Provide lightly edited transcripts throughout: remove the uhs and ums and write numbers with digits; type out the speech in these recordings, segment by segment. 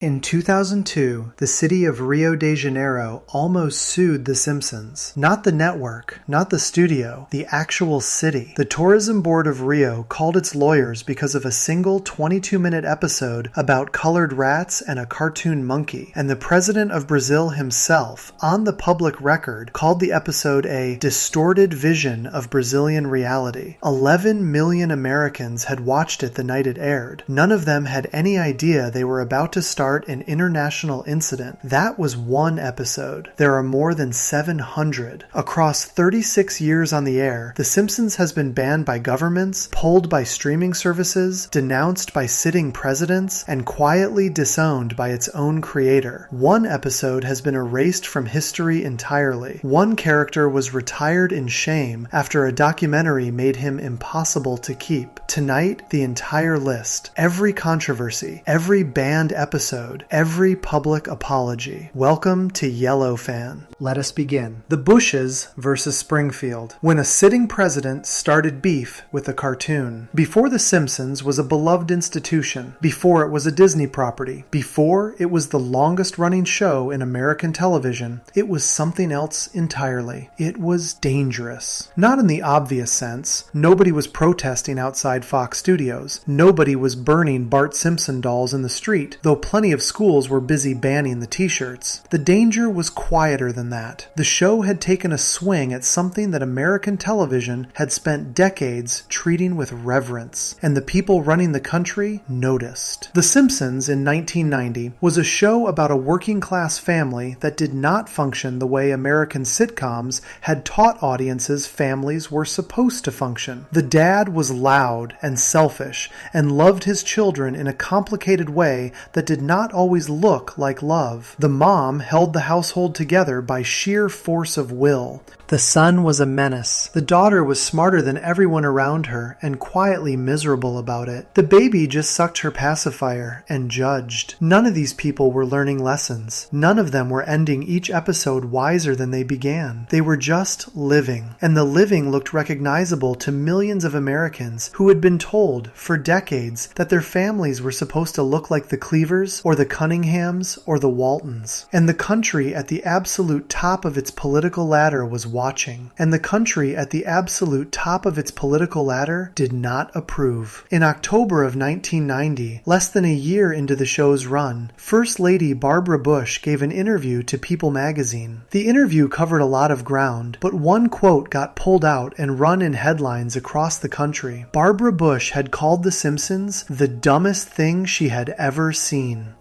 In 2002, the city of Rio de Janeiro almost sued The Simpsons. Not the network, not the studio, the actual city. The Tourism Board of Rio called its lawyers because of a single 22-minute episode about colored rats and a cartoon monkey, and the president of Brazil himself, on the public record, called the episode a distorted vision of Brazilian reality. 11 million Americans had watched it the night it aired. None of them had any idea they were about to start an international incident. That was one episode. There are more than 700. Across 36 years on the air, The Simpsons has been banned by governments, pulled by streaming services, denounced by sitting presidents, and quietly disowned by its own creator. One episode has been erased from history entirely. One character was retired in shame after a documentary made him impossible to keep. Tonight, the entire list. Every controversy, every banned episode, every public apology. Welcome to Yellow Fan. Let us begin. The Bushes versus Springfield. When a sitting president started beef with a cartoon. Before The Simpsons was a beloved institution. Before it was a Disney property. Before it was the longest running show in American television. It was something else entirely. It was dangerous. Not in the obvious sense. Nobody was protesting outside Fox Studios. Nobody was burning Bart Simpson dolls in the street, though plenty of schools were busy banning the t-shirts. The danger was quieter than that. The show had taken a swing at something that American television had spent decades treating with reverence, and the people running the country noticed. The Simpsons in 1990 was a show about a working-class family that did not function the way American sitcoms had taught audiences families were supposed to function. The dad was loud and selfish and loved his children in a complicated way that did not always look like love. The mom held the household together by sheer force of will. The son was a menace. The daughter was smarter than everyone around her and quietly miserable about it. The baby just sucked her pacifier and judged. None of these people were learning lessons. None of them were ending each episode wiser than they began. They were just living. And the living looked recognizable to millions of Americans who had been told for decades that their families were supposed to look like the Cleavers or the Cunninghams or the Waltons. And the country at the absolute top of its political ladder was watching. And the country at the absolute top of its political ladder did not approve. In October of 1990, less than a year into the show's run, First Lady Barbara Bush gave an interview to People magazine. The interview covered a lot of ground, but one quote got pulled out and run in headlines across the country. Barbara Bush had called The Simpsons the dumbest thing she had ever seen.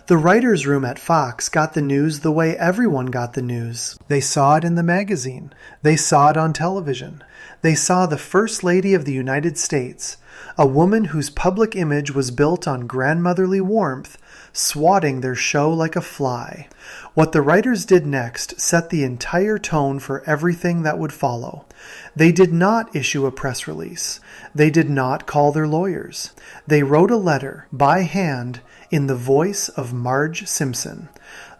The writer's room at Fox got the news the way everyone got the news. They saw it in the magazine. They saw it on television. They saw the First Lady of the United States, a woman whose public image was built on grandmotherly warmth, swatting their show like a fly. What the writers did next set the entire tone for everything that would follow. They did not issue a press release. They did not call their lawyers. They wrote a letter, by hand, in the voice of Marge Simpson.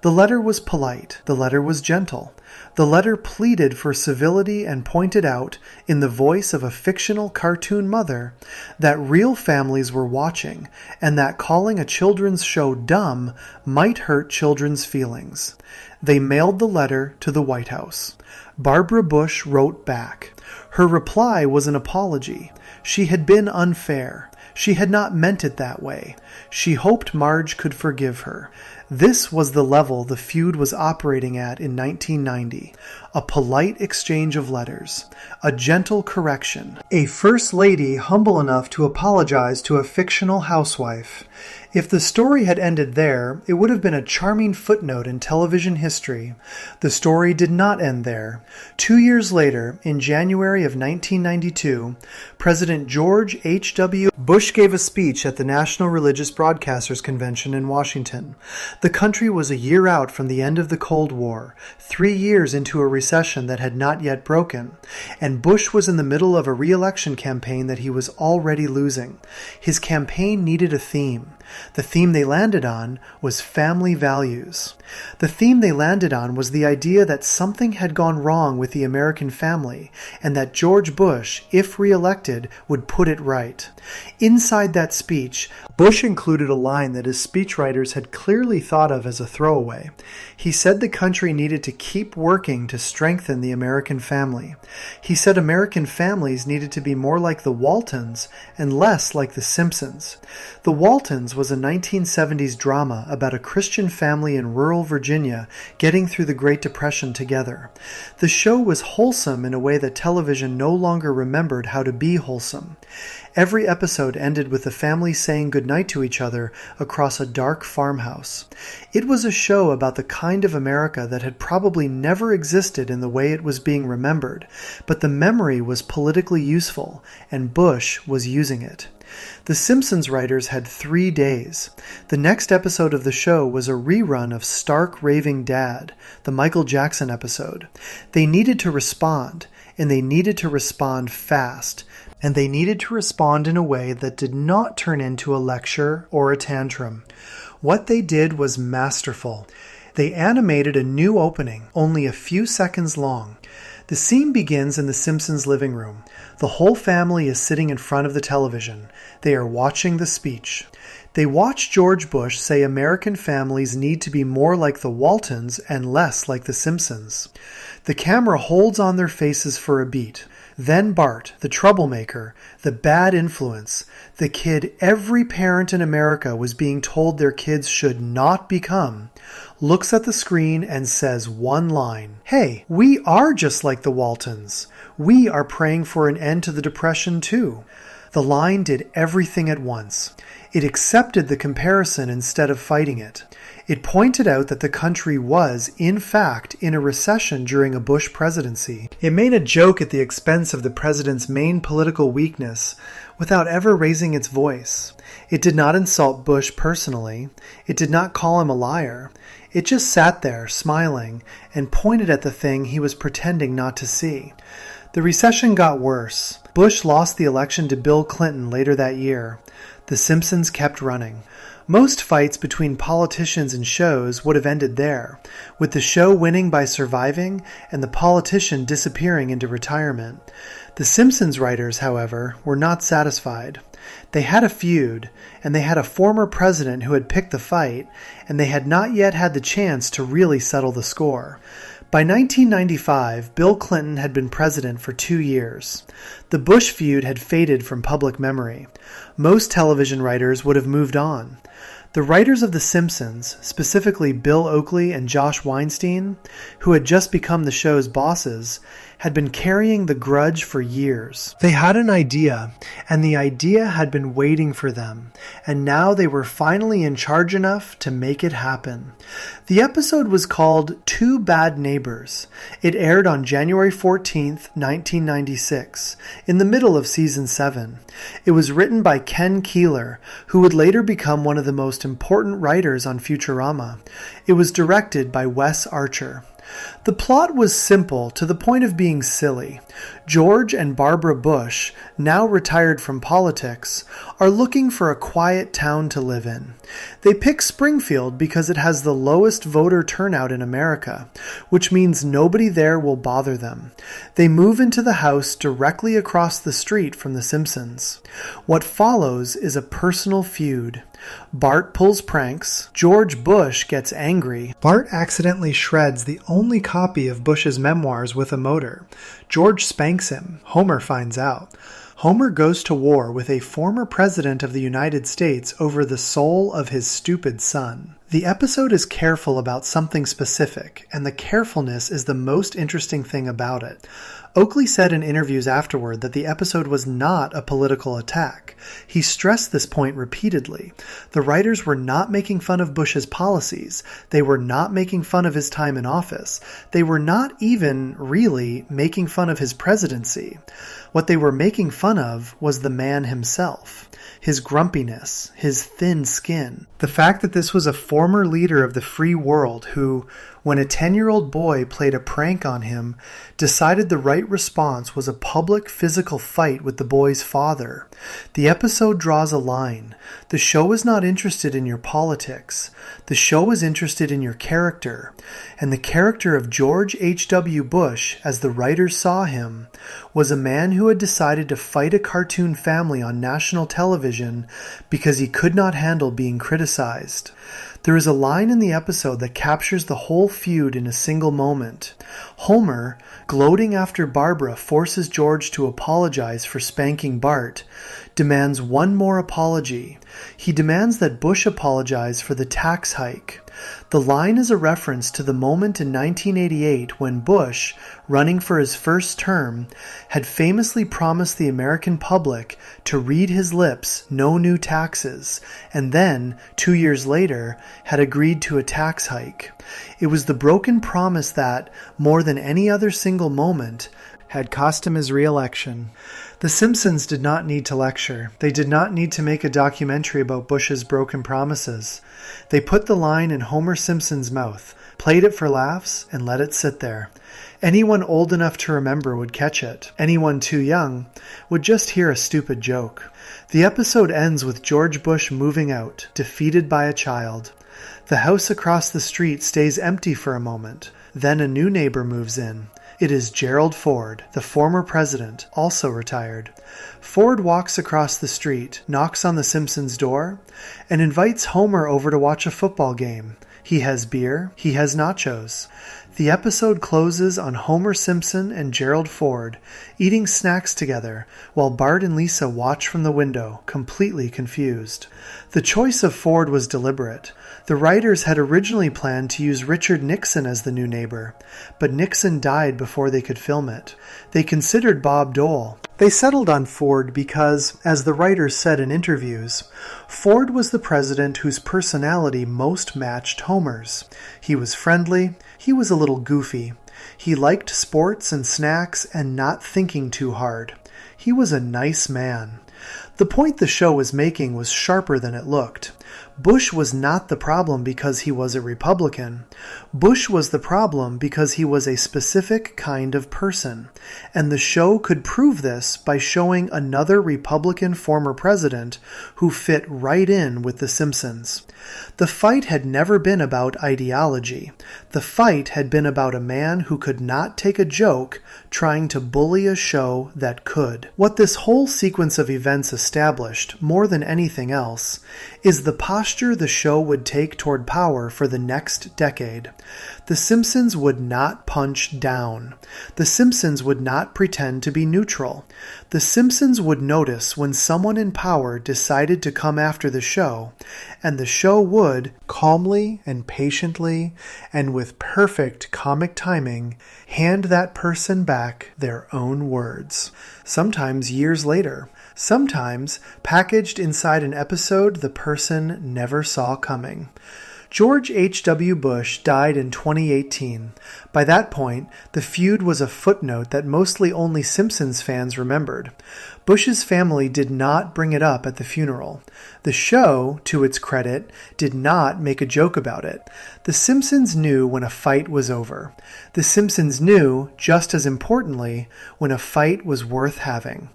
The letter was polite. The letter was gentle. The letter pleaded for civility and pointed out, in the voice of a fictional cartoon mother, that real families were watching, and that calling a children's show dumb might hurt children's feelings. They mailed the letter to the White House. Barbara Bush wrote back. Her reply was an apology. She had been unfair. She had not meant it that way. She hoped Marge could forgive her. This was the level the feud was operating at in 1990. A polite exchange of letters. A gentle correction. A first lady humble enough to apologize to a fictional housewife. If the story had ended there, it would have been a charming footnote in television history. The story did not end there. 2 years later, in January of 1992, President George H.W. Bush gave a speech at the National Religious Broadcasters Convention in Washington. The country was a year out from the end of the Cold War, 3 years into a recession that had not yet broken, and Bush was in the middle of a re-election campaign that he was already losing. His campaign needed a theme. The theme they landed on was family values. The theme they landed on was the idea that something had gone wrong with the American family and that George Bush, if re-elected, would put it right. Inside that speech, Bush included a line that his speechwriters had clearly thought of as a throwaway. He said the country needed to keep working to strengthen the American family. He said American families needed to be more like the Waltons and less like the Simpsons. The Waltons was a 1970s drama about a Christian family in rural Virginia getting through the Great Depression together. The show was wholesome in a way that television no longer remembered how to be wholesome. Every episode ended with the family saying goodnight to each other across a dark farmhouse. It was a show about the kind of America that had probably never existed in the way it was being remembered, but the memory was politically useful, and Bush was using it. The Simpsons writers had 3 days. The next episode of the show was a rerun of Stark Raving Dad, the Michael Jackson episode. They needed to respond, and they needed to respond fast, and they needed to respond in a way that did not turn into a lecture or a tantrum. What they did was masterful. They animated a new opening, only a few seconds long. The scene begins in the Simpsons' living room. The whole family is sitting in front of the television. They are watching the speech. They watch George Bush say American families need to be more like the Waltons and less like the Simpsons. The camera holds on their faces for a beat. Then Bart, the troublemaker, the bad influence, the kid every parent in America was being told their kids should not become, looks at the screen and says one line, "Hey, we are just like the Waltons. We are praying for an end to the Depression too." The line did everything at once. It accepted the comparison instead of fighting it. It pointed out that the country was, in fact, in a recession during a Bush presidency. It made a joke at the expense of the president's main political weakness without ever raising its voice. It did not insult Bush personally. It did not call him a liar. It just sat there, smiling, and pointed at the thing he was pretending not to see. The recession got worse. Bush lost the election to Bill Clinton later that year. The Simpsons kept running. Most fights between politicians and shows would have ended there, with the show winning by surviving and the politician disappearing into retirement. The Simpsons writers, however, were not satisfied. They had a feud, and they had a former president who had picked the fight, and they had not yet had the chance to really settle the score. By 1995, Bill Clinton had been president for 2 years. The Bush feud had faded from public memory. Most television writers would have moved on. The writers of The Simpsons, specifically Bill Oakley and Josh Weinstein, who had just become the show's bosses, had been carrying the grudge for years. They had an idea, and the idea had been waiting for them, and now they were finally in charge enough to make it happen. The episode was called Two Bad Neighbors. It aired on January 14th, 1996, in the middle of Season 7. It was written by Ken Keeler, who would later become one of the most important writers on Futurama. It was directed by Wes Archer. The plot was simple to the point of being silly. George and Barbara Bush, now retired from politics, are looking for a quiet town to live in. They pick Springfield because it has the lowest voter turnout in America, which means nobody there will bother them. They move into the house directly across the street from The Simpsons. What follows is a personal feud. Bart pulls pranks. George Bush gets angry. Bart accidentally shreds the only copy of Bush's memoirs with a motor. George spanks him. Homer finds out. Homer goes to war with a former president of the United States over the soul of his stupid son. The episode is careful about something specific, and the carefulness is the most interesting thing about it. Oakley said in interviews afterward that the episode was not a political attack. He stressed this point repeatedly. The writers were not making fun of Bush's policies. They were not making fun of his time in office. They were not even, really, making fun of his presidency. What they were making fun of was the man himself. His grumpiness, his thin skin. The fact that this was a former leader of the free world who, when a 10-year-old boy played a prank on him, decided the right response was a public physical fight with the boy's father. The episode draws a line. The show is not interested in your politics. The show is interested in your character. And the character of George H.W. Bush, as the writers saw him, was a man who had decided to fight a cartoon family on national television because he could not handle being criticized. There is a line in the episode that captures the whole feud in a single moment. Homer, gloating after Barbara forces George to apologize for spanking Bart, demands one more apology. He demands that Bush apologize for the tax hike. The line is a reference to the moment in 1988 when Bush, running for his first term, had famously promised the American public to read his lips no new taxes, and then, 2 years later, had agreed to a tax hike. It was the broken promise that, more than any other single moment, had cost him his re-election. The Simpsons did not need to lecture. They did not need to make a documentary about Bush's broken promises. They put the line in Homer Simpson's mouth, played it for laughs, and let it sit there. Anyone old enough to remember would catch it. Anyone too young would just hear a stupid joke. The episode ends with George Bush moving out, defeated by a child. The house across the street stays empty for a moment. Then a new neighbor moves in. It is Gerald Ford, the former president, also retired. Ford walks across the street, knocks on the Simpsons' door, and invites Homer over to watch a football game. He has beer, he has nachos. The episode closes on Homer Simpson and Gerald Ford eating snacks together while Bart and Lisa watch from the window, completely confused. The choice of Ford was deliberate. The writers had originally planned to use Richard Nixon as the new neighbor, but Nixon died before they could film it. They considered Bob Dole. They settled on Ford because, as the writers said in interviews, Ford was the president whose personality most matched Homer's. He was friendly, he was a little goofy. He liked sports and snacks and not thinking too hard. He was a nice man. The point the show was making was sharper than it looked. Bush was not the problem because he was a Republican. Bush was the problem because he was a specific kind of person, and the show could prove this by showing another Republican former president who fit right in with the Simpsons. The fight had never been about ideology. The fight had been about a man who could not take a joke trying to bully a show that could. What this whole sequence of events established, more than anything else, is the posture the show would take toward power for the next decade. The Simpsons would not punch down. The Simpsons would not pretend to be neutral. The Simpsons would notice when someone in power decided to come after the show, and the show would, calmly and patiently and with perfect comic timing, hand that person back their own words, sometimes years later. Sometimes packaged inside an episode the person never saw coming. George H.W. Bush died in 2018. By that point, the feud was a footnote that mostly only Simpsons fans remembered. Bush's family did not bring it up at the funeral. The show, to its credit, did not make a joke about it. The Simpsons knew when a fight was over. The Simpsons knew, just as importantly, when a fight was worth having.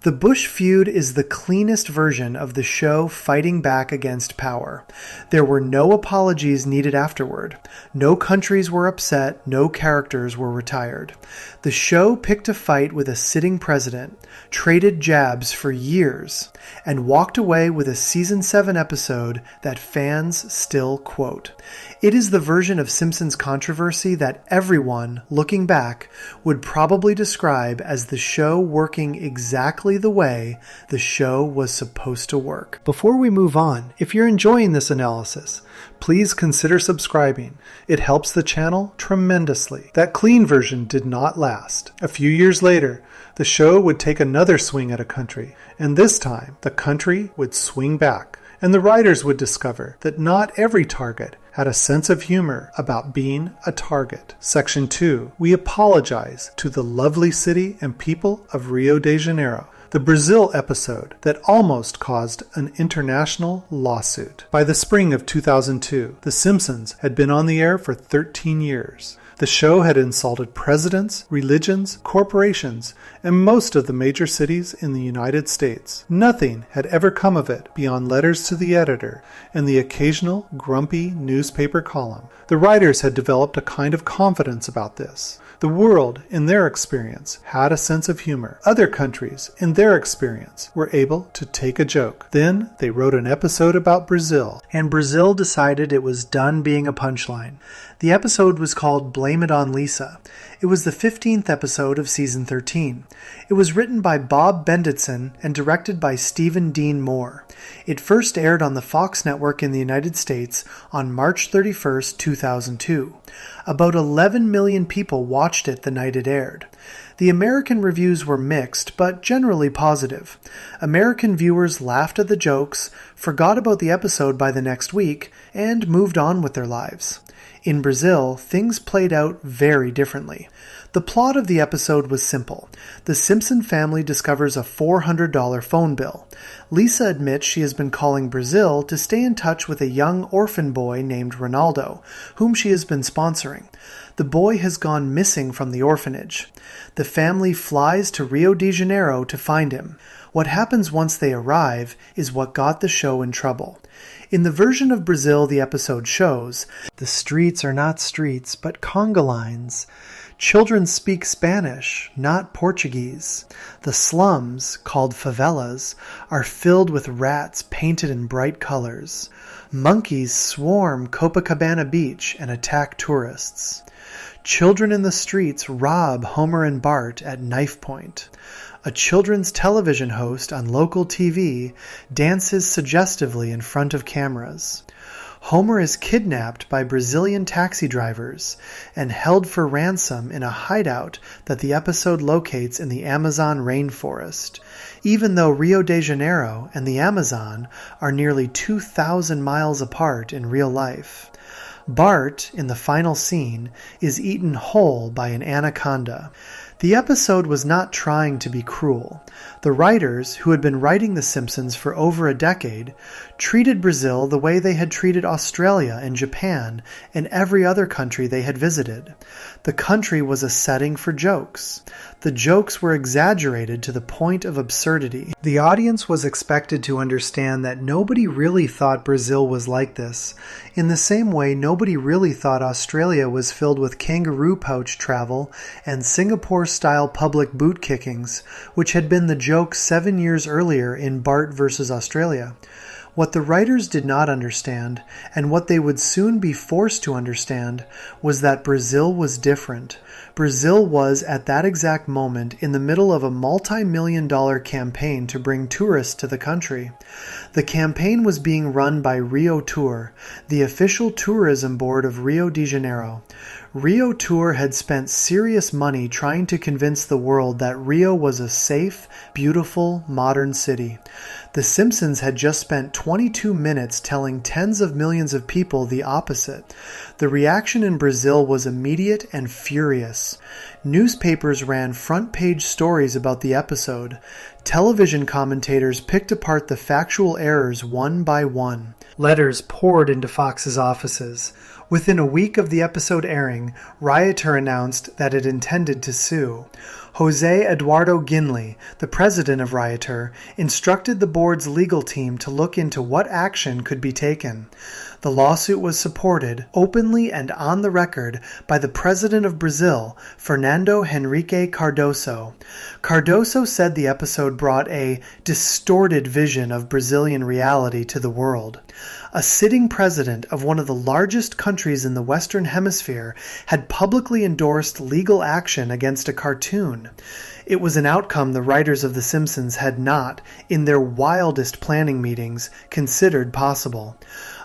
The Bush feud is the cleanest version of the show fighting back against power. There were no apologies needed afterward. No countries were upset, no characters were retired. The show picked a fight with a sitting president, traded jabs for years, and walked away with a season 7 episode that fans still quote. It is the version of Simpsons controversy that everyone, looking back, would probably describe as the show working exactly the way the show was supposed to work. Before we move on, if you're enjoying this analysis, please consider subscribing. It helps the channel tremendously. That clean version did not last. A few years later, the show would take another swing at a country, and this time the country would swing back, and the writers would discover that not every target had a sense of humor about being a target. Section 2. We apologize to the lovely city and people of Rio de Janeiro the Brazil episode that almost caused an international lawsuit. By the spring of 2002, The Simpsons had been on the air for 13 years. The show had insulted presidents, religions, corporations, and most of the major cities in the United States. Nothing had ever come of it beyond letters to the editor and the occasional grumpy newspaper column. The writers had developed a kind of confidence about this. The world, in their experience, had a sense of humor. Other countries, in their experience, were able to take a joke. Then they wrote an episode about Brazil, and Brazil decided it was done being a punchline. The episode was called Blame It on Lisa. It was the 15th episode of season 13. It was written by Bob Benditson and directed by Stephen Dean Moore. It first aired on the Fox network in the United States on March 31st, 2002. About 11 million people watched it the night it aired. The American reviews were mixed, but generally positive. American viewers laughed at the jokes, forgot about the episode by the next week, and moved on with their lives. In Brazil, things played out very differently. The plot of the episode was simple. The Simpson family discovers a $400 phone bill. Lisa admits she has been calling Brazil to stay in touch with a young orphan boy named Ronaldo, whom she has been sponsoring. The boy has gone missing from the orphanage. The family flies to Rio de Janeiro to find him. What happens once they arrive is what got the show in trouble. In the version of Brazil the episode shows, the streets are not streets, but conga lines. Children speak Spanish, not Portuguese. The slums, called favelas, are filled with rats painted in bright colors. Monkeys swarm Copacabana Beach and attack tourists. Children in the streets rob Homer and Bart at knife point. A children's television host on local TV dances suggestively in front of cameras. Homer is kidnapped by Brazilian taxi drivers and held for ransom in a hideout that the episode locates in the Amazon rainforest, even though Rio de Janeiro and the Amazon are nearly 2,000 miles apart in real life. Bart, in the final scene, is eaten whole by an anaconda. The episode was not trying to be cruel. The writers, who had been writing The Simpsons for over a decade, treated Brazil the way they had treated Australia and Japan and every other country they had visited. The country was a setting for jokes. The jokes were exaggerated to the point of absurdity. The audience was expected to understand that nobody really thought Brazil was like this, in the same way nobody really thought Australia was filled with kangaroo pouch travel and Singapore-style public boot kickings, which had been the joke 7 years earlier in Bart vs. Australia. What the writers did not understand, and what they would soon be forced to understand, was that Brazil was different. Brazil was, at that exact moment, in the middle of a multi-million-dollar campaign to bring tourists to the country. The campaign was being run by Rio Tour, the official tourism board of Rio de Janeiro. Rio Tour had spent serious money trying to convince the world that Rio was a safe, beautiful, modern city. The Simpsons had just spent 22 minutes telling tens of millions of people the opposite. The reaction in Brazil was immediate and furious. Newspapers ran front-page stories about the episode. Television commentators picked apart the factual errors one by one. Letters poured into Fox's offices. Within a week of the episode airing, Rioter announced that it intended to sue. Jose Eduardo Ginley, the president of Rioter, instructed the board's legal team to look into what action could be taken. The lawsuit was supported, openly and on the record, by the president of Brazil, Fernando Henrique Cardoso. Cardoso said the episode brought a distorted vision of Brazilian reality to the world. A sitting president of one of the largest countries in the Western Hemisphere had publicly endorsed legal action against a cartoon. It was an outcome the writers of The Simpsons had not, in their wildest planning meetings, considered possible.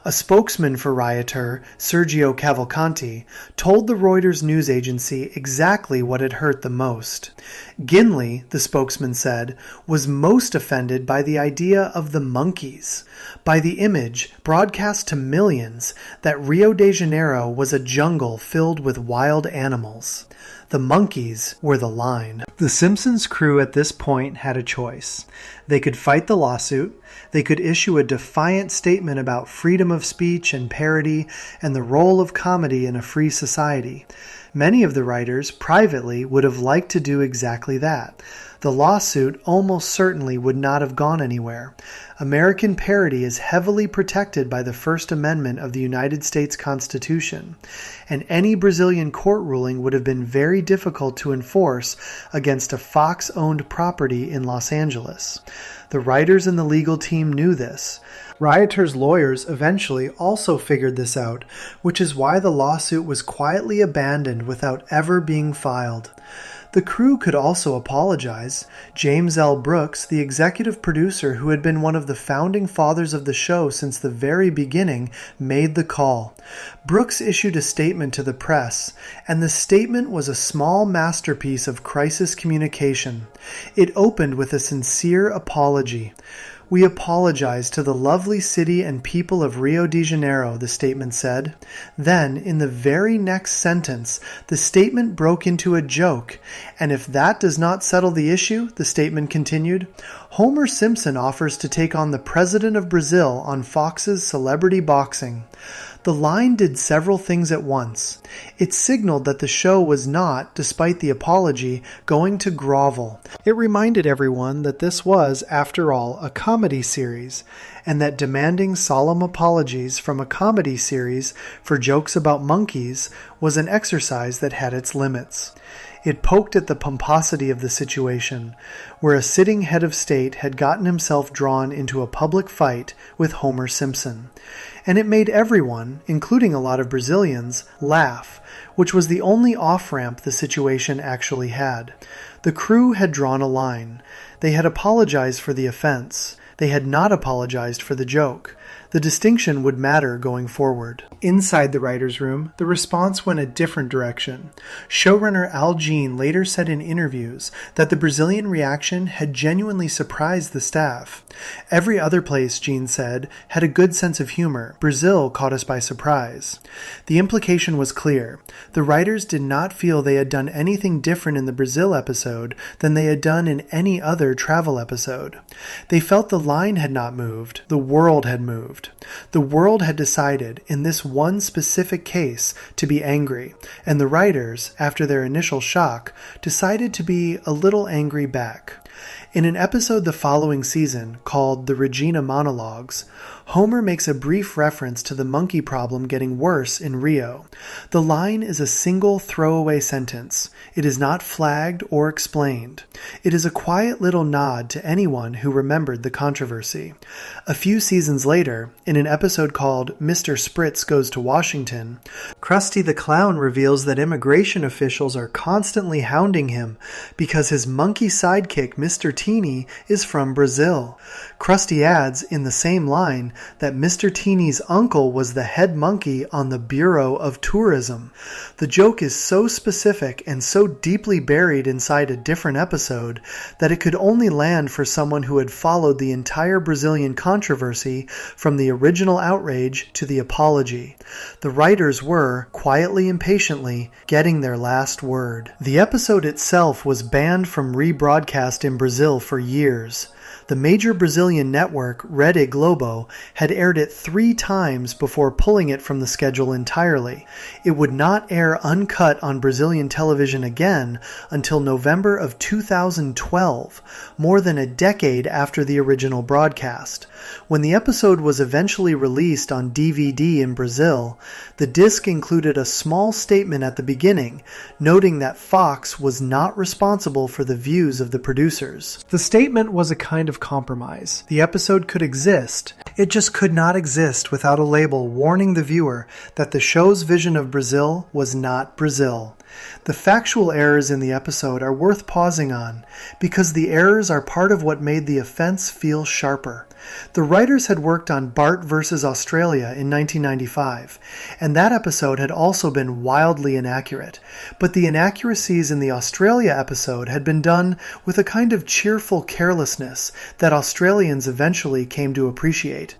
A spokesman for Rioter, Sergio Cavalcanti, told the Reuters news agency exactly what had hurt the most. Ginley, the spokesman said, was most offended by the idea of the monkeys, by the image, broadcast to millions, that Rio de Janeiro was a jungle filled with wild animals. The monkeys were the line. The Simpsons crew at this point had a choice. They could fight the lawsuit, they could issue a defiant statement about freedom of speech and parody and the role of comedy in a free society. Many of the writers, privately, would have liked to do exactly that. The lawsuit almost certainly would not have gone anywhere. American parody is heavily protected by the First Amendment of the United States Constitution, and any Brazilian court ruling would have been very difficult to enforce against a Fox-owned property in Los Angeles. The writers and the legal team knew this. Rioters' lawyers eventually also figured this out, which is why the lawsuit was quietly abandoned without ever being filed. The crew could also apologize. James L. Brooks, the executive producer who had been one of the founding fathers of the show since the very beginning, made the call. Brooks issued a statement to the press, and the statement was a small masterpiece of crisis communication. It opened with a sincere apology. "We apologize to the lovely city and people of Rio de Janeiro," the statement said. Then, in the very next sentence, the statement broke into a joke. "And if that does not settle the issue," the statement continued, "Homer Simpson offers to take on the president of Brazil on Fox's Celebrity Boxing." The line did several things at once. It signaled that the show was not, despite the apology, going to grovel. It reminded everyone that this was, after all, a comedy series, and that demanding solemn apologies from a comedy series for jokes about monkeys was an exercise that had its limits. It poked at the pomposity of the situation, where a sitting head of state had gotten himself drawn into a public fight with Homer Simpson. And it made everyone, including a lot of Brazilians, laugh, which was the only off-ramp the situation actually had. The crew had drawn a line. They had apologized for the offense. They had not apologized for the joke. The distinction would matter going forward. Inside the writer's room, the response went a different direction. Showrunner Al Jean later said in interviews that the Brazilian reaction had genuinely surprised the staff. "Every other place," Jean said, "had a good sense of humor. Brazil caught us by surprise." The implication was clear. The writers did not feel they had done anything different in the Brazil episode than they had done in any other travel episode. They felt the line had not moved. The world had moved. The world had decided, in this one specific case, to be angry, and the writers, after their initial shock, decided to be a little angry back. In an episode the following season, called The Regina Monologues, Homer makes a brief reference to the monkey problem getting worse in Rio. The line is a single throwaway sentence. It is not flagged or explained. It is a quiet little nod to anyone who remembered the controversy. A few seasons later, in an episode called Mr. Spritz Goes to Washington, Krusty the Clown reveals that immigration officials are constantly hounding him because his monkey sidekick, Mr. Teeny, is from Brazil. Krusty adds, in the same line, that Mr. Teeny's uncle was the head monkey on the Bureau of Tourism. The joke is so specific and so deeply buried inside a different episode that it could only land for someone who had followed the entire Brazilian controversy from the original outrage to the apology. The writers were, quietly and patiently, getting their last word. The episode itself was banned from rebroadcast in Brazil for years. The major Brazilian network, Rede Globo, had aired it 3 times before pulling it from the schedule entirely. It would not air uncut on Brazilian television again until November of 2012, more than a decade after the original broadcast. When the episode was eventually released on DVD in Brazil, the disc included a small statement at the beginning, noting that Fox was not responsible for the views of the producers. The statement was a kind of compromise. The episode could exist. It just could not exist without a label warning the viewer that the show's vision of Brazil was not Brazil. The factual errors in the episode are worth pausing on, because the errors are part of what made the offense feel sharper. The writers had worked on Bart vs. Australia in 1995, and that episode had also been wildly inaccurate, but the inaccuracies in the Australia episode had been done with a kind of cheerful carelessness that Australians eventually came to appreciate.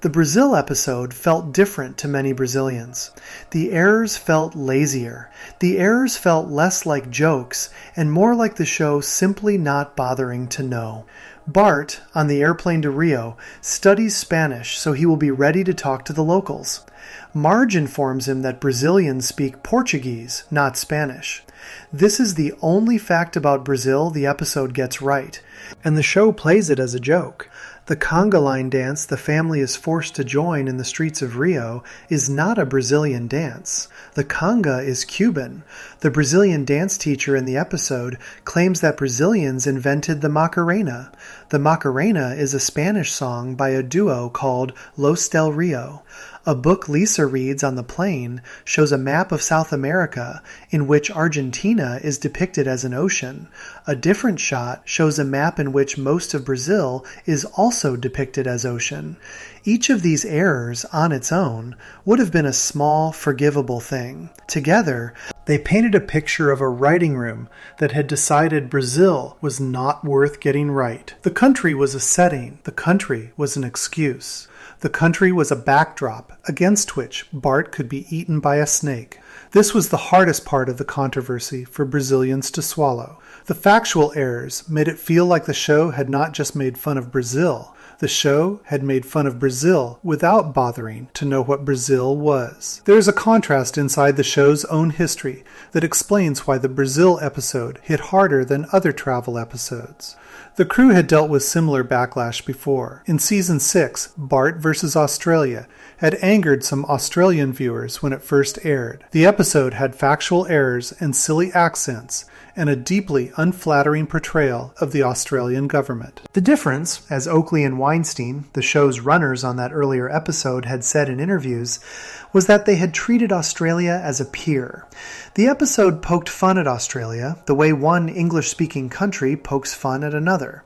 The Brazil episode felt different to many Brazilians. The errors felt lazier. The errors felt less like jokes and more like the show simply not bothering to know. Bart, on the airplane to Rio, studies Spanish so he will be ready to talk to the locals. Marge informs him that Brazilians speak Portuguese, not Spanish. This is the only fact about Brazil the episode gets right, and the show plays it as a joke. The conga line dance the family is forced to join in the streets of Rio is not a Brazilian dance. The conga is Cuban. The Brazilian dance teacher in the episode claims that Brazilians invented the Macarena. The Macarena is a Spanish song by a duo called Los del Rio. A book Lisa reads on the plane shows a map of South America in which Argentina is depicted as an ocean. A different shot shows a map in which most of Brazil is also depicted as ocean. Each of these errors, on its own, would have been a small, forgivable thing. Together, they painted a picture of a writing room that had decided Brazil was not worth getting right. The country was a setting. The country was an excuse. The country was a backdrop against which Bart could be eaten by a snake. This was the hardest part of the controversy for Brazilians to swallow. The factual errors made it feel like the show had not just made fun of Brazil. The show had made fun of Brazil without bothering to know what Brazil was. There is a contrast inside the show's own history that explains why the Brazil episode hit harder than other travel episodes. The crew had dealt with similar backlash before. In Season 6, Bart vs. Australia had angered some Australian viewers when it first aired. The episode had factual errors and silly accents, and a deeply unflattering portrayal of the Australian government. The difference, as Oakley and Weinstein, the show's runners on that earlier episode, had said in interviews, was that they had treated Australia as a peer. The episode poked fun at Australia, the way one English-speaking country pokes fun at another.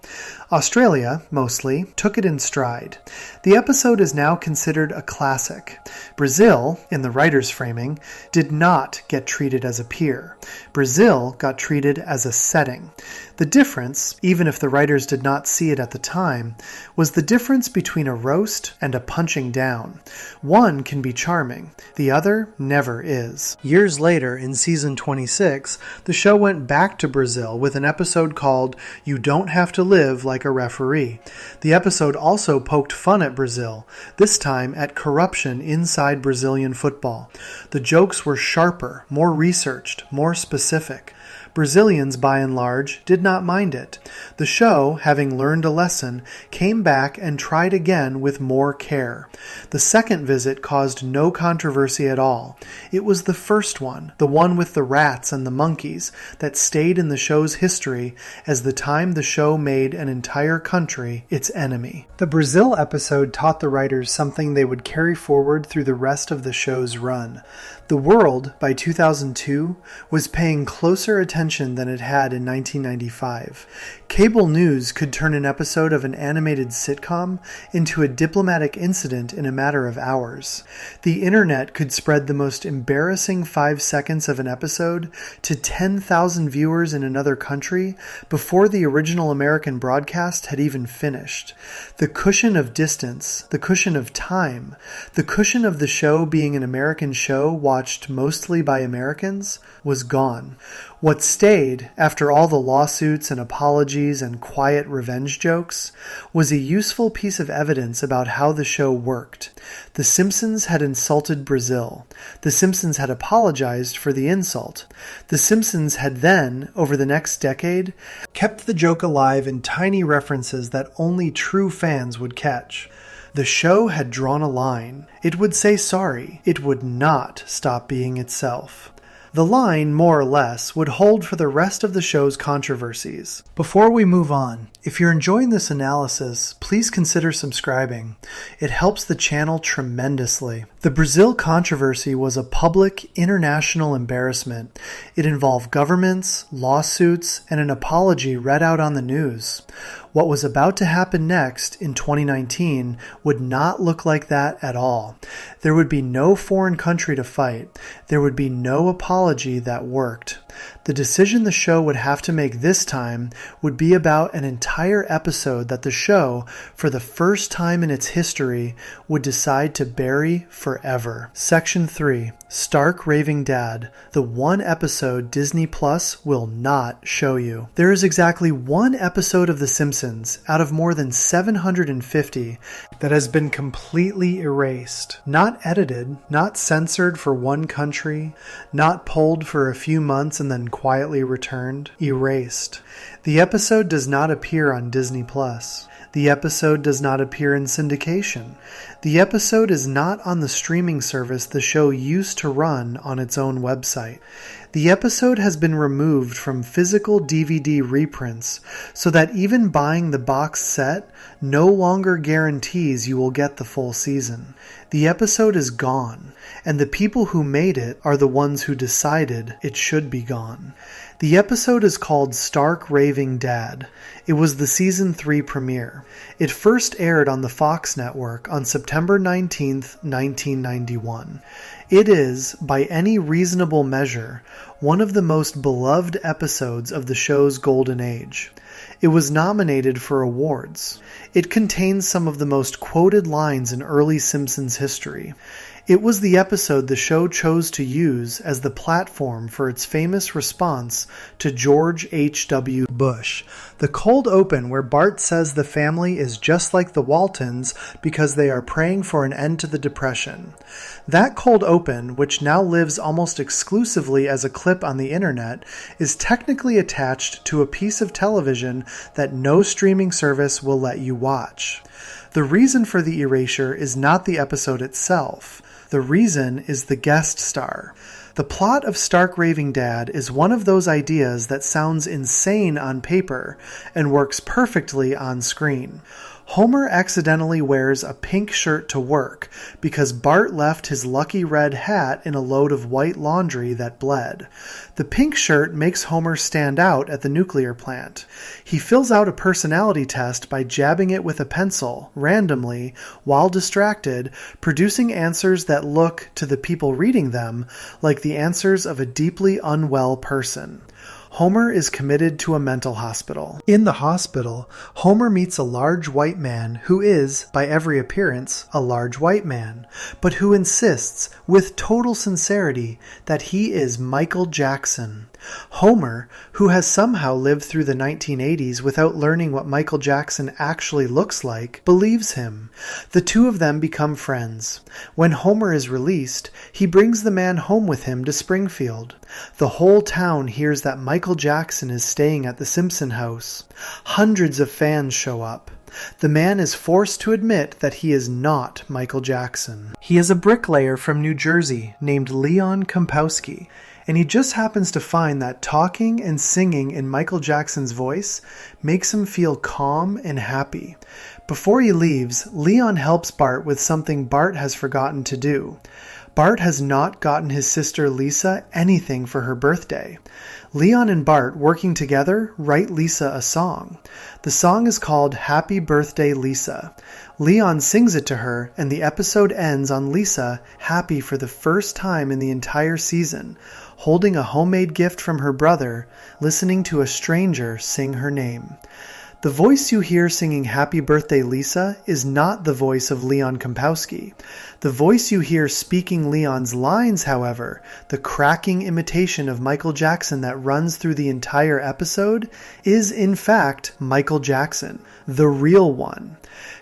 Australia, mostly, took it in stride. The episode is now considered a classic. Brazil, in the writer's framing, did not get treated as a peer. Brazil got treated as a setting. The difference, even if the writers did not see it at the time, was the difference between a roast and a punching down. One can be charming, the other never is. Years later, in season 26, the show went back to Brazil with an episode called You Don't Have to Live Like a Referee. The episode also poked fun at Brazil, this time at corruption inside Brazilian football. The jokes were sharper, more researched, more specific. Brazilians, by and large, did not mind it. The show, having learned a lesson, came back and tried again with more care. The second visit caused no controversy at all. It was the first one, the one with the rats and the monkeys, that stayed in the show's history as the time the show made an entire country its enemy. The Brazil episode taught the writers something they would carry forward through the rest of the show's run. The world, by 2002, was paying closer attention than it had in 1995. Cable news could turn an episode of an animated sitcom into a diplomatic incident in a matter of hours. The internet could spread the most embarrassing 5 seconds of an episode to 10,000 viewers in another country before the original American broadcast had even finished. The cushion of distance, the cushion of time, the cushion of the show being an American show watched mostly by Americans, was gone. What stayed, after all the lawsuits and apologies and quiet revenge jokes, was a useful piece of evidence about how the show worked. The Simpsons had insulted Brazil. The Simpsons had apologized for the insult. The Simpsons had then, over the next decade, kept the joke alive in tiny references that only true fans would catch. The show had drawn a line. It would say sorry. It would not stop being itself. The line, more or less, would hold for the rest of the show's controversies. Before we move on, if you're enjoying this analysis, please consider subscribing. It helps the channel tremendously. The Brazil controversy was a public, international embarrassment. It involved governments, lawsuits, and an apology read out on the news. What was about to happen next in 2019 would not look like that at all. There would be no foreign country to fight. There would be no apology that worked. The decision the show would have to make this time would be about an entire episode that the show, for the first time in its history, would decide to bury forever. Section 3. Stark Raving Dad. The one episode Disney Plus will not show you. There is exactly one episode of The Simpsons out of more than 750 that has been completely erased. Not edited, not censored for one country, not pulled for a few months and then quietly returned. Erased. The episode does not appear on Disney Plus. The episode does not appear in syndication. The episode is not on the streaming service the show used to run on its own website. The episode has been removed from physical DVD reprints so that even buying the box set no longer guarantees you will get the full season. The episode is gone, and the people who made it are the ones who decided it should be gone. The episode is called Stark Raving Dad. It was the Season 3 premiere. It first aired on the Fox network on September 19th, 1991. It is, by any reasonable measure, one of the most beloved episodes of the show's golden age. It was nominated for awards. It contains some of the most quoted lines in early Simpsons history. It was the episode the show chose to use as the platform for its famous response to George H.W. Bush. The cold open where Bart says the family is just like the Waltons because they are praying for an end to the Depression. That cold open, which now lives almost exclusively as a clip on the internet, is technically attached to a piece of television that no streaming service will let you watch. The reason for the erasure is not the episode itself. The reason is the guest star. The plot of Stark Raving Dad is one of those ideas that sounds insane on paper and works perfectly on screen. Homer accidentally wears a pink shirt to work because Bart left his lucky red hat in a load of white laundry that bled. The pink shirt makes Homer stand out at the nuclear plant. He fills out a personality test by jabbing it with a pencil, randomly, while distracted, producing answers that look, to the people reading them, like the answers of a deeply unwell person. Homer is committed to a mental hospital. In the hospital, Homer meets a large white man who is, by every appearance, a large white man, but who insists, with total sincerity, that he is Michael Jackson. Homer, who has somehow lived through the 1980s without learning what Michael Jackson actually looks like, believes him. The two of them become friends. When Homer is released, he brings the man home with him to Springfield. The whole town hears that Michael Jackson is staying at the Simpson house. Hundreds of fans show up. The man is forced to admit that he is not Michael Jackson. He is a bricklayer from New Jersey named Leon Kompowski, and he just happens to find that talking and singing in Michael Jackson's voice makes him feel calm and happy. Before he leaves, Leon helps Bart with something Bart has forgotten to do. Bart has not gotten his sister Lisa anything for her birthday. Leon and Bart, working together, write Lisa a song. The song is called Happy Birthday, Lisa. Leon sings it to her, and the episode ends on Lisa happy for the first time in the entire season, holding a homemade gift from her brother, listening to a stranger sing her name. The voice you hear singing Happy Birthday Lisa is not the voice of Leon Kompowski. The voice you hear speaking Leon's lines, however, the cracking imitation of Michael Jackson that runs through the entire episode, is in fact Michael Jackson, the real one.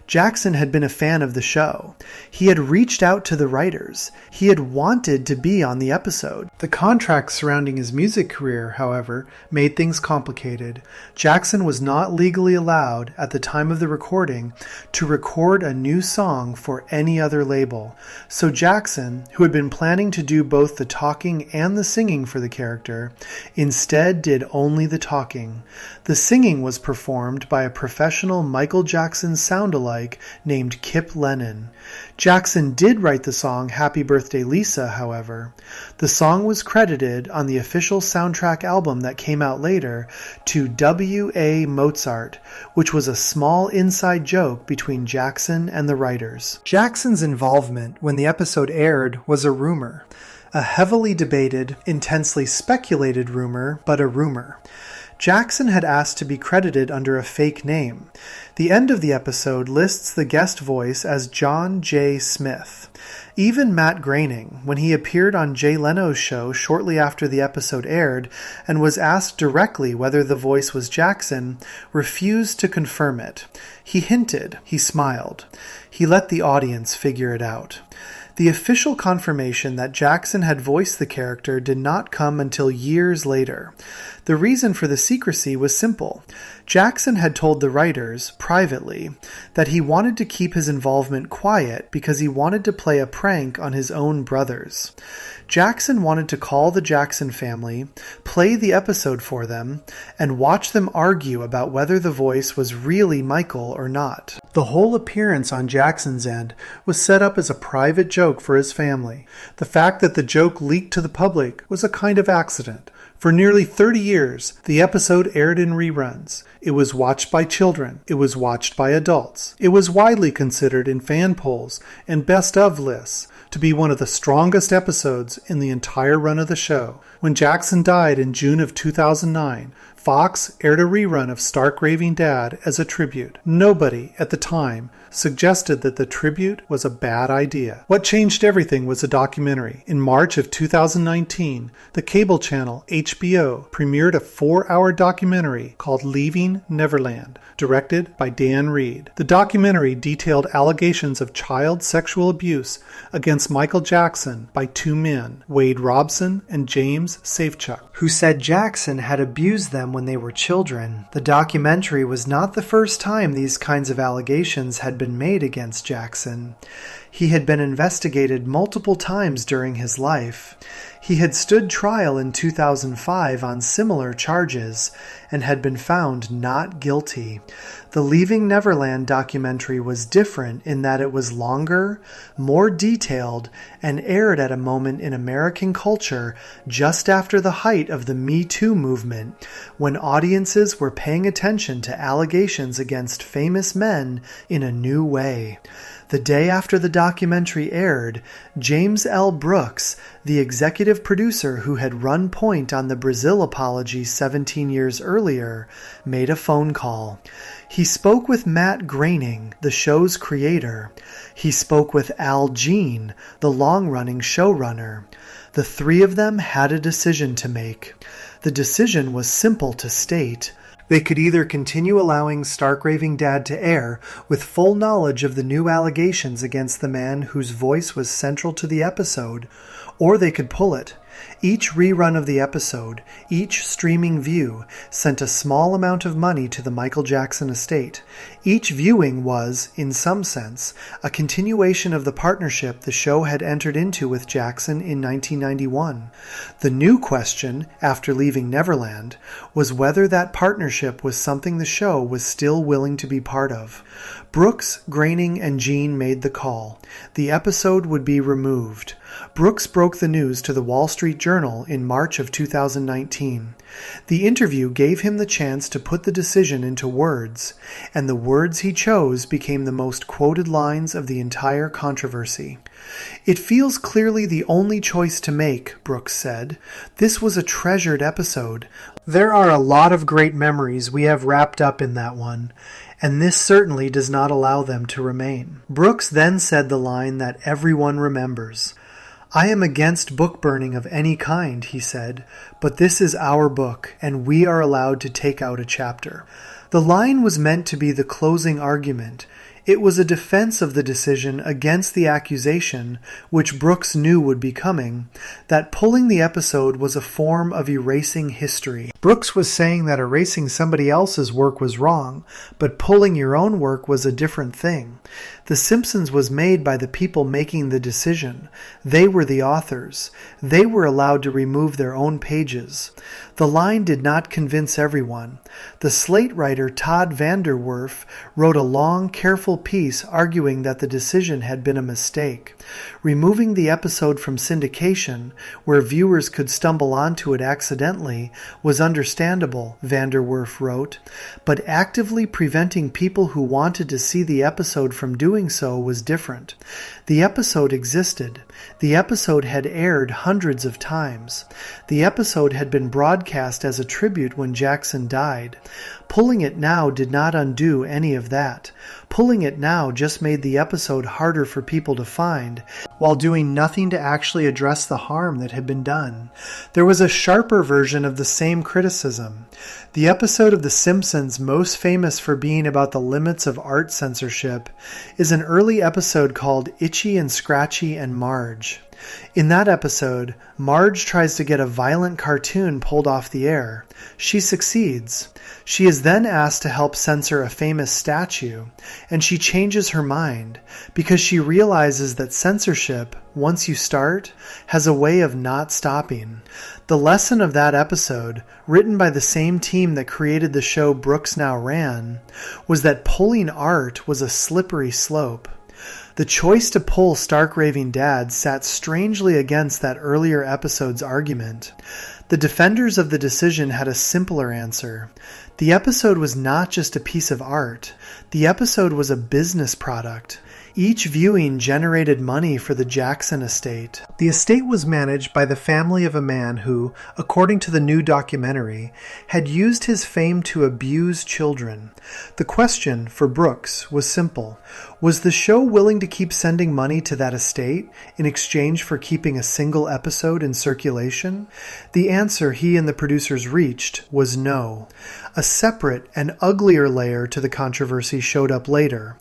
Jackson had been a fan of the show. He had reached out to the writers. He had wanted to be on the episode. The contracts surrounding his music career, however, made things complicated. Jackson was not legally allowed, at the time of the recording, to record a new song for any other label. So Jackson, who had been planning to do both the talking and the singing for the character, instead did only the talking. The singing was performed by a professional Michael Jackson sound-alike lookalike named Kip Lennon. Jackson did write the song Happy Birthday Lisa, however. The song was credited on the official soundtrack album that came out later to W.A. Mozart, which was a small inside joke between Jackson and the writers. Jackson's involvement when the episode aired was a rumor. A heavily debated, intensely speculated rumor, but a rumor. Jackson had asked to be credited under a fake name. The end of the episode lists the guest voice as John J. Smith. Even Matt Groening, when he appeared on Jay Leno's show shortly after the episode aired and was asked directly whether the voice was Jackson, refused to confirm it. He hinted, he smiled. He let the audience figure it out. The official confirmation that Jackson had voiced the character did not come until years later. The reason for the secrecy was simple. Jackson had told the writers, privately, that he wanted to keep his involvement quiet because he wanted to play a prank on his own brothers. Jackson wanted to call the Jackson family, play the episode for them, and watch them argue about whether the voice was really Michael or not. The whole appearance on Jackson's end was set up as a private joke for his family. The fact that the joke leaked to the public was a kind of accident. For nearly 30 years, the episode aired in reruns. It was watched by children. It was watched by adults. It was widely considered in fan polls and best-of lists to be one of the strongest episodes in the entire run of the show. When Jackson died in June of 2009, Fox aired a rerun of Stark Raving Dad as a tribute. Nobody, at the time, suggested that the tribute was a bad idea. What changed everything was a documentary. In March of 2019, the cable channel HBO premiered a 4-hour documentary called Leaving Neverland, directed by Dan Reed. The documentary detailed allegations of child sexual abuse against Michael Jackson by two men, Wade Robson and James Safechuck, who said Jackson had abused them when they were children. The documentary was not the first time these kinds of allegations had been made against Jackson. He had been investigated multiple times during his life. He had stood trial in 2005 on similar charges and had been found not guilty. The Leaving Neverland documentary was different in that it was longer, more detailed, and aired at a moment in American culture just after the height of the Me Too movement, when audiences were paying attention to allegations against famous men in a new way. The day after the documentary aired, James L. Brooks, the executive producer who had run point on the Brazil apology 17 years earlier, made a phone call. He spoke with Matt Groening, the show's creator. He spoke with Al Jean, the long-running showrunner. The three of them had a decision to make. The decision was simple to state. They could either continue allowing Stark Raving Dad to air with full knowledge of the new allegations against the man whose voice was central to the episode, or they could pull it. Each rerun of the episode, each streaming view, sent a small amount of money to the Michael Jackson estate. Each viewing was, in some sense, a continuation of the partnership the show had entered into with Jackson in 1991. The new question, after Leaving Neverland, was whether that partnership was something the show was still willing to be part of. Brooks, Groening, and Jean made the call. The episode would be removed. Brooks broke the news to the Wall Street Journal in March of 2019. The interview gave him the chance to put the decision into words, and the words he chose became the most quoted lines of the entire controversy. "It feels clearly the only choice to make," Brooks said. "This was a treasured episode. There are a lot of great memories we have wrapped up in that one, and this certainly does not allow them to remain." Brooks then said the line that everyone remembers. "I am against book burning of any kind," he said, "but this is our book, and we are allowed to take out a chapter." The line was meant to be the closing argument. It was a defense of the decision against the accusation, which Brooks knew would be coming, that pulling the episode was a form of erasing history. Brooks was saying that erasing somebody else's work was wrong, but pulling your own work was a different thing. The Simpsons was made by the people making the decision. They were the authors. They were allowed to remove their own pages. The line did not convince everyone. The Slate writer Todd Vanderwerf wrote a long, careful piece arguing that the decision had been a mistake. Removing the episode from syndication, where viewers could stumble onto it accidentally, was understandable, Vanderwerf wrote, but actively preventing people who wanted to see the episode from doing so was different. The episode existed. The episode had aired hundreds of times. The episode had been broadcast as a tribute when Jackson died. Pulling it now did not undo any of that. Pulling it now just made the episode harder for people to find, while doing nothing to actually address the harm that had been done. There was a sharper version of the same criticism. The episode of The Simpsons most famous for being about the limits of art censorship is an early episode called Itchy and Scratchy and Marge. In that episode, Marge tries to get a violent cartoon pulled off the air. She succeeds. She is then asked to help censor a famous statue, and she changes her mind because she realizes that censorship, once you start, has a way of not stopping. The lesson of that episode, written by the same team that created the show Brooks Now Ran, was that pulling art was a slippery slope. The choice to pull Stark Raving Dad sat strangely against that earlier episode's argument. The defenders of the decision had a simpler answer. The episode was not just a piece of art. The episode was a business product. Each viewing generated money for the Jackson estate. The estate was managed by the family of a man who, according to the new documentary, had used his fame to abuse children. The question, for Brooks, was simple. Was the show willing to keep sending money to that estate in exchange for keeping a single episode in circulation? The answer he and the producers reached was no. A separate and uglier layer to the controversy showed up later.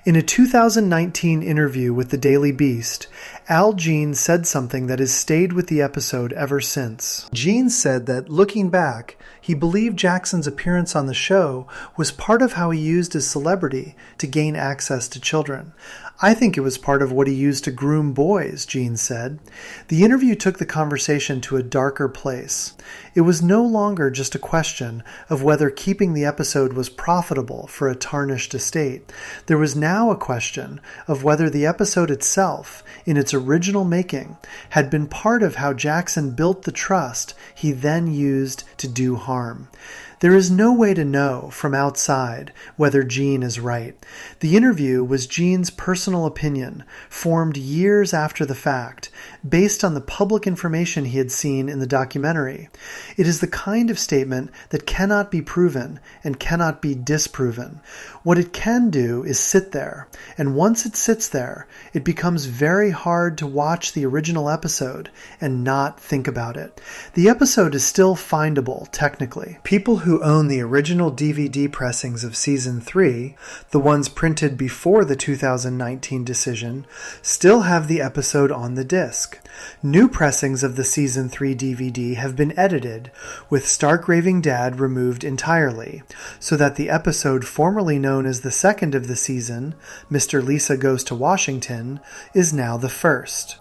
In a 2019 interview with the Daily Beast, Al Jean said something that has stayed with the episode ever since. Jean said that, looking back, he believed Jackson's appearance on the show was part of how he used his celebrity to gain access to children. I think it was part of what he used to groom boys, Jean said. The interview took the conversation to a darker place. It was no longer just a question of whether keeping the episode was profitable for a tarnished estate. There was now a question of whether the episode itself, in its original making, had been part of how Jackson built the trust he then used to do harm. There is no way to know from outside whether Jean is right. The interview was Jean's personal opinion, formed years after the fact, based on the public information he had seen in the documentary. It is the kind of statement that cannot be proven and cannot be disproven. What it can do is sit there, and once it sits there, it becomes very hard to watch the original episode and not think about it. The episode is still findable, technically. People who own the original DVD pressings of Season 3, the ones printed before the 2019 decision, still have the episode on the disc. New pressings of the Season 3 DVD have been edited, with Stark Raving Dad removed entirely, so that the episode formerly known as the second of the season, Mr. Lisa Goes to Washington, is now the first.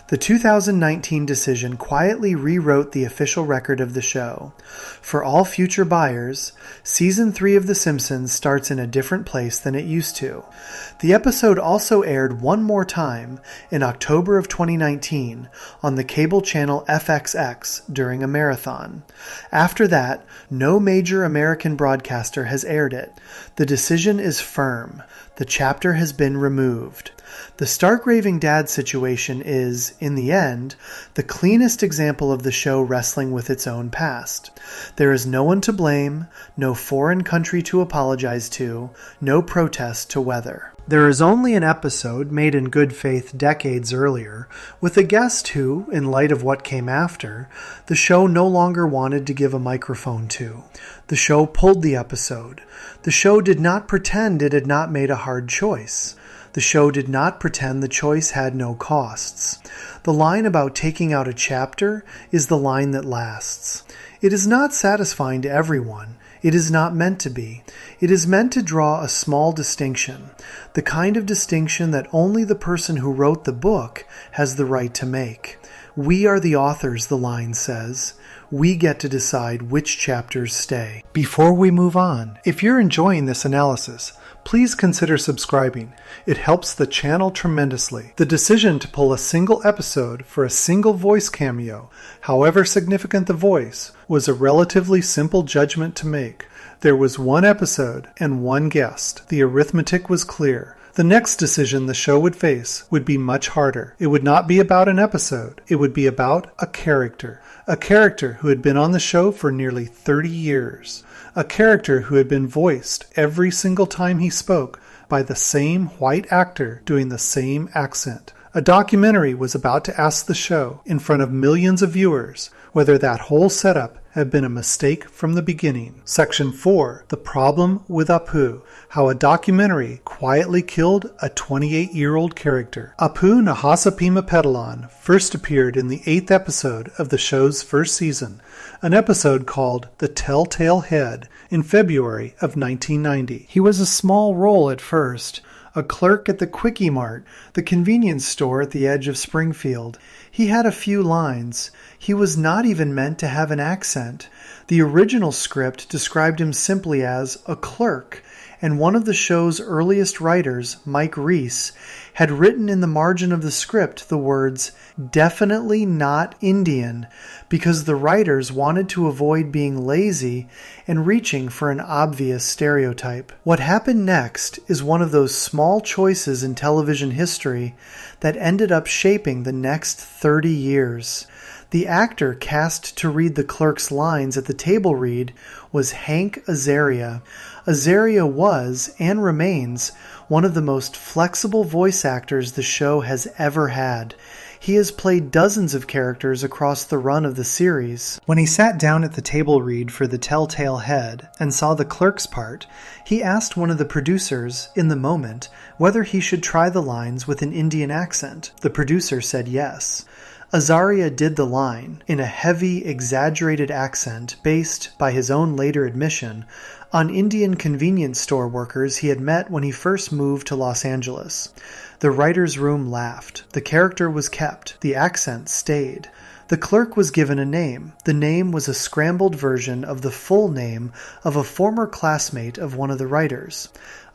The 2019 decision quietly rewrote the official record of the show. For all future buyers, Season 3 of The Simpsons starts in a different place than it used to. The episode also aired one more time in October of 2019 on the cable channel FXX during a marathon. After that, no major American broadcaster has aired it. The decision is firm. The chapter has been removed. The Stark Raving Dad situation is, in the end, the cleanest example of the show wrestling with its own past. There is no one to blame, no foreign country to apologize to, no protest to weather. There is only an episode made in good faith decades earlier, with a guest who, in light of what came after, the show no longer wanted to give a microphone to. The show pulled the episode. The show did not pretend it had not made a hard choice. The show did not pretend the choice had no costs. The line about taking out a chapter is the line that lasts. It is not satisfying to everyone. It is not meant to be. It is meant to draw a small distinction, the kind of distinction that only the person who wrote the book has the right to make. We are the authors, the line says. We get to decide which chapters stay. Before we move on, if you're enjoying this analysis, please consider subscribing. It helps the channel tremendously. The decision to pull a single episode for a single voice cameo, however significant the voice, was a relatively simple judgment to make. There was one episode and one guest. The arithmetic was clear. The next decision the show would face would be much harder. It would not be about an episode. It would be about a character. A character who had been on the show for nearly 30 years. A character who had been voiced every single time he spoke by the same white actor doing the same accent. A documentary was about to ask the show, in front of millions of viewers, whether that whole setup had been a mistake from the beginning. Section 4. The Problem with Apu. How a documentary quietly killed a 28-year-old character. Apu Nahasapimapetalan first appeared in the 8th episode of the show's first season, an episode called The Telltale Head, in February of 1990. He was a small role at first, a clerk at the Quickie Mart, the convenience store at the edge of Springfield. He had a few lines. He was not even meant to have an accent. The original script described him simply as a clerk, and one of the show's earliest writers, Mike Reese, had written in the margin of the script the words, "Definitely not Indian," because the writers wanted to avoid being lazy and reaching for an obvious stereotype. What happened next is one of those small choices in television history that ended up shaping the next 30 years. The actor cast to read the clerk's lines at the table read was Hank Azaria. Azaria was, and remains, one of the most flexible voice actors the show has ever had. He has played dozens of characters across the run of the series. When he sat down at the table read for The Telltale Head and saw the clerk's part, he asked one of the producers, in the moment, whether he should try the lines with an Indian accent. The producer said yes. Azaria did the line, in a heavy, exaggerated accent based, by his own later admission, on Indian convenience store workers he had met when he first moved to Los Angeles. The writer's room laughed. The character was kept. The accent stayed. The clerk was given a name. The name was a scrambled version of the full name of a former classmate of one of the writers.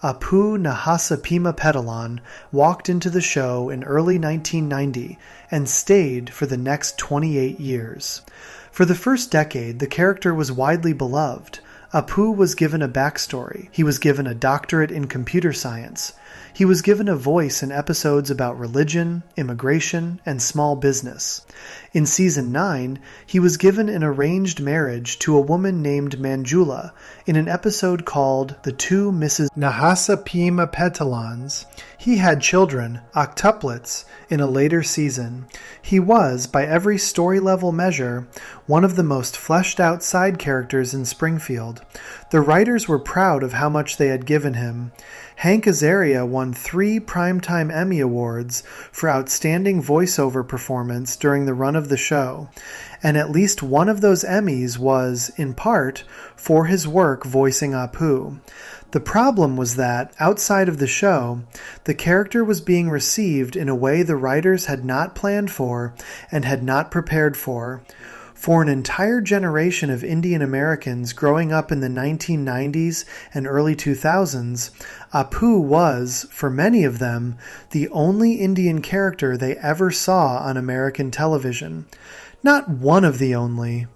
Apu Nahasapimapetalan walked into the show in early 1990 and stayed for the next 28 years. For the first decade, the character was widely beloved. Apu was given a backstory. He was given a doctorate in computer science. He was given a voice in episodes about religion, immigration, and small business. In Season 9, he was given an arranged marriage to a woman named Manjula in an episode called The Two Mrs. Nahasapimapetalans. He had children, octuplets, in a later season. He was, by every story-level measure, one of the most fleshed-out side characters in Springfield. The writers were proud of how much they had given him. Hank Azaria won 3 Primetime Emmy Awards for Outstanding Voiceover Performance during the run of the show, and at least one of those Emmys was, in part, for his work voicing Apu. The problem was that, outside of the show, the character was being received in a way the writers had not planned for and had not prepared for. For an entire generation of Indian Americans growing up in the 1990s and early 2000s, Apu was, for many of them, the only Indian character they ever saw on American television. Not one of the only.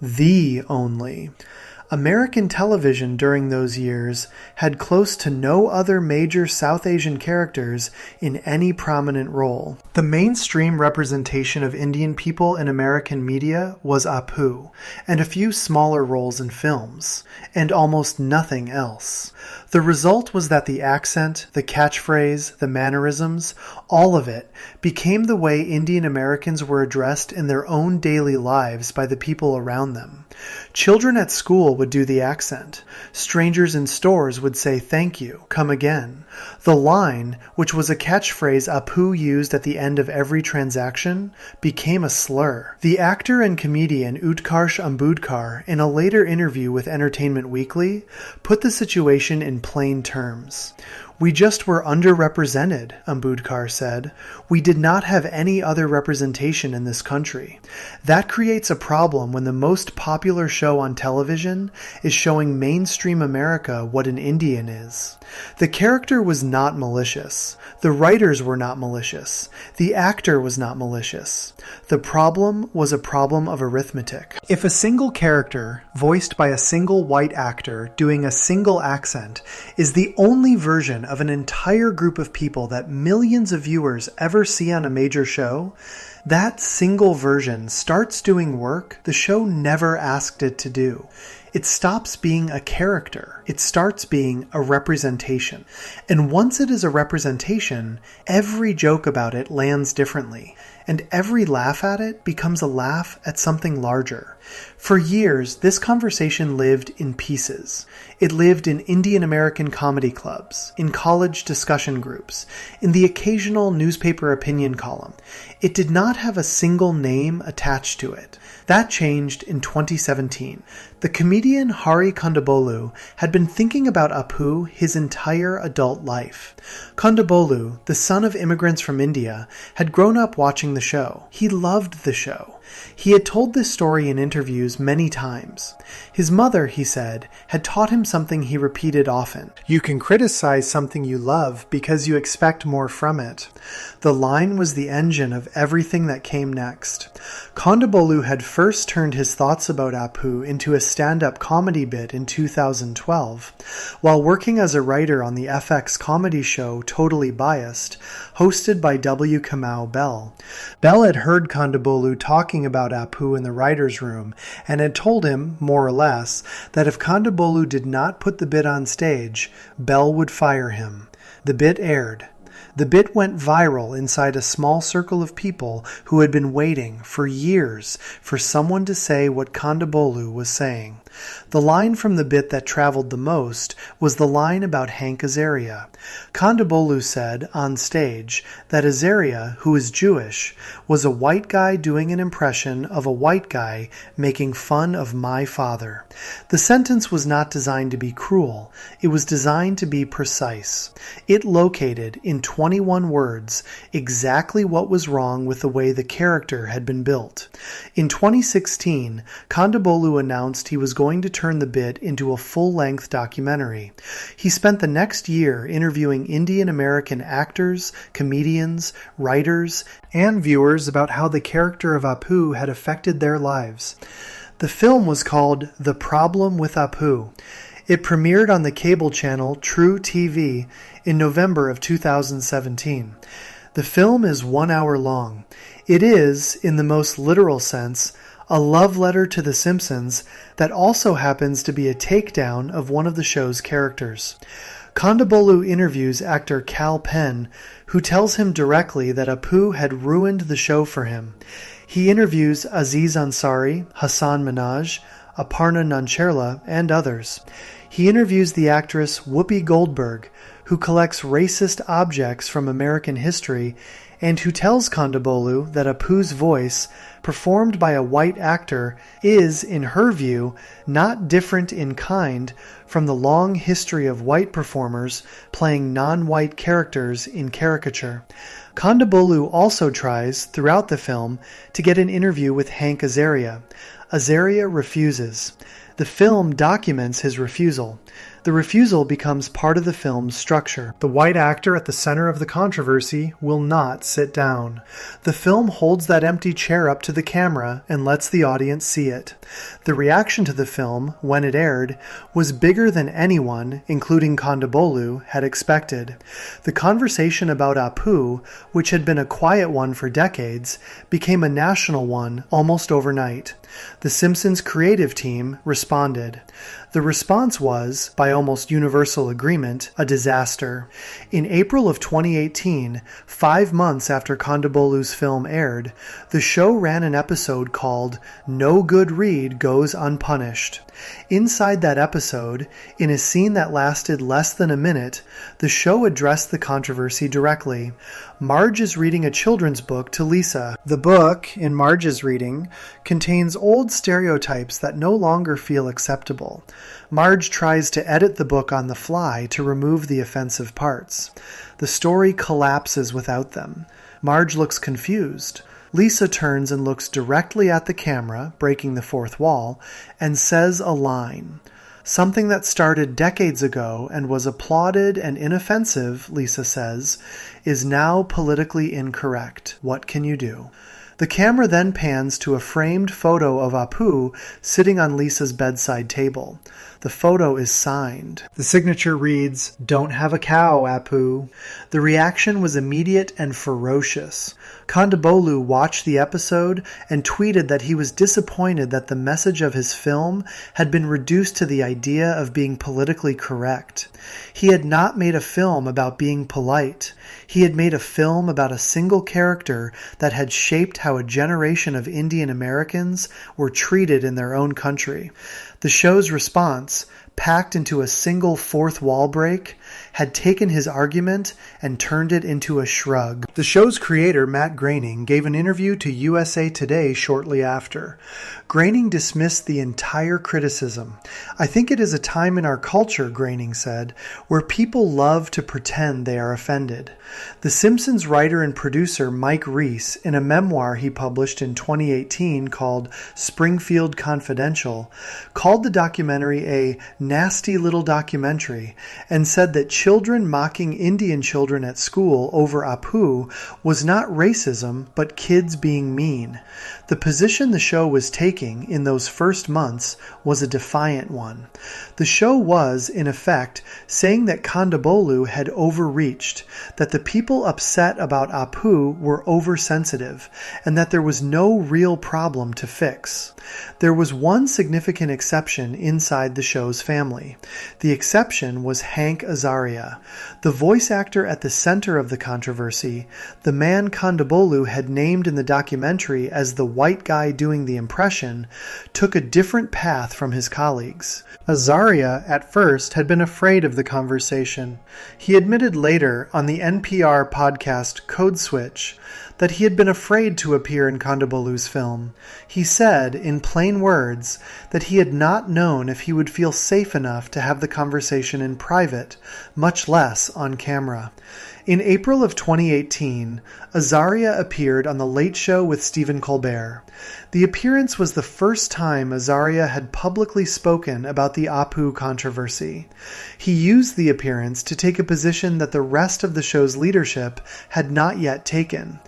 American television during those years had close to no other major South Asian characters in any prominent role. The mainstream representation of Indian people in American media was Apu, and a few smaller roles in films, and almost nothing else. The result was that the accent, the catchphrase, the mannerisms, all of it became the way Indian Americans were addressed in their own daily lives by the people around them. Children at school would do the accent. Strangers in stores would say thank you, come again. The line, which was a catchphrase Apu used at the end of every transaction, became a slur. The actor and comedian Utkarsh Ambudkar, in a later interview with Entertainment Weekly, put the situation in plain terms. "We just were underrepresented," Ambudkar said. "We did not have any other representation in this country. That creates a problem when the most popular show on television is showing mainstream America what an Indian is." The character was not malicious. The writers were not malicious. The actor was not malicious. The problem was a problem of arithmetic. If a single character, voiced by a single white actor doing a single accent, is the only version of an entire group of people that millions of viewers ever see on a major show, that single version starts doing work the show never asked it to do. It stops being a character. It starts being a representation. And once it is a representation, every joke about it lands differently, and every laugh at it becomes a laugh at something larger. For years, this conversation lived in pieces. It lived in Indian American comedy clubs, in college discussion groups, in the occasional newspaper opinion column. It did not have a single name attached to it. That changed in 2017. The comedian Hari Kondabolu had been thinking about Apu his entire adult life. Kondabolu, the son of immigrants from India, had grown up watching the show. He loved the show. He had told this story in interviews many times. His mother, he said, had taught him something he repeated often. "You can criticize something you love because you expect more from it." The line was the engine of everything that came next. Kondabolu had first turned his thoughts about Apu into a stand-up comedy bit in 2012, while working as a writer on the FX comedy show Totally Biased, hosted by W. Kamau Bell. Bell had heard Kondabolu talking about Apu in the writer's room and had told him, more or less, that if Kondabolu did not put the bit on stage, Bell would fire him. The bit aired. The bit went viral inside a small circle of people who had been waiting for years for someone to say what Kondabolu was saying. The line from the bit that traveled the most was the line about Hank Azaria. Kondabolu said, on stage, that Azaria, who is Jewish, was a white guy doing an impression of a white guy making fun of my father. The sentence was not designed to be cruel. It was designed to be precise. It located, in 21 words, exactly what was wrong with the way the character had been built. In 2016, Kondabolu announced he was going to turn the bit into a full-length documentary. He spent the next year interviewing Indian American actors, comedians, writers, and viewers about how the character of Apu had affected their lives. The film was called The Problem with Apu. It premiered on the cable channel True TV in November of 2017. The film is 1 hour long. It is, in the most literal sense, a love letter to The Simpsons that also happens to be a takedown of one of the show's characters. Kondabolu interviews actor Kal Penn, who tells him directly that Apu had ruined the show for him. He interviews Aziz Ansari, Hassan Minhaj, Aparna Nancherla, and others. He interviews the actress Whoopi Goldberg, who collects racist objects from American history and who tells Kondabolu that Apu's voice, performed by a white actor, is, in her view, not different in kind from the long history of white performers playing non-white characters in caricature. Kondabolu also tries, throughout the film, to get an interview with Hank Azaria. Azaria refuses. The film documents his refusal. The refusal becomes part of the film's structure. The white actor at the center of the controversy will not sit down. The film holds that empty chair up to the camera and lets the audience see it. The reaction to the film, when it aired, was bigger than anyone, including Kondabolu, had expected. The conversation about Apu, which had been a quiet one for decades, became a national one almost overnight. The Simpsons creative team responded. The response was, by almost universal agreement, a disaster. In April of 2018, 5 months after Kondabolu's film aired, the show ran an episode called No Good Read Goes Unpunished. Inside that episode, in a scene that lasted less than a minute, the show addressed the controversy directly. Marge is reading a children's book to Lisa. The book, in Marge's reading, contains old stereotypes that no longer feel acceptable. Marge tries to edit the book on the fly to remove the offensive parts. The story collapses without them. Marge looks confused. Lisa turns and looks directly at the camera, breaking the fourth wall, and says a line. Something that started decades ago and was applauded and inoffensive, Lisa says, is now politically incorrect. What can you do? The camera then pans to a framed photo of Apu sitting on Lisa's bedside table. The photo is signed. The signature reads, "Don't have a cow, Apu." The reaction was immediate and ferocious. Kondabolu watched the episode and tweeted that he was disappointed that the message of his film had been reduced to the idea of being politically correct. He had not made a film about being polite. He had made a film about a single character that had shaped how a generation of Indian Americans were treated in their own country. The show's response, packed into a single fourth wall break, had taken his argument and turned it into a shrug. The show's creator, Matt Groening, gave an interview to USA Today shortly after. Groening dismissed the entire criticism. "I think it is a time in our culture," Groening said, "where people love to pretend they are offended." The Simpsons writer and producer Mike Reiss, in a memoir he published in 2018 called Springfield Confidential, called the documentary a nasty little documentary and said that children mocking Indian children at school over Apu was not racism, but kids being mean. The position the show was taking in those first months was a defiant one. The show was, in effect, saying that Kondabolu had overreached, that the people upset about Apu were oversensitive, and that there was no real problem to fix. There was one significant exception inside the show's family. The exception was Hank Azaria, the voice actor at the center of the controversy, the man Kondabolu had named in the documentary as the white guy doing the impression, took a different path from his colleagues. Azaria, at first, had been afraid of the conversation. He admitted later on the NPR podcast Code Switch that he had been afraid to appear in Kondabolu's film. He said, in plain words, that he had not known if he would feel safe enough to have the conversation in private, much less on camera. In April of 2018, Azaria appeared on The Late Show with Stephen Colbert. The appearance was the first time Azaria had publicly spoken about the Apu controversy. He used the appearance to take a position that the rest of the show's leadership had not yet taken.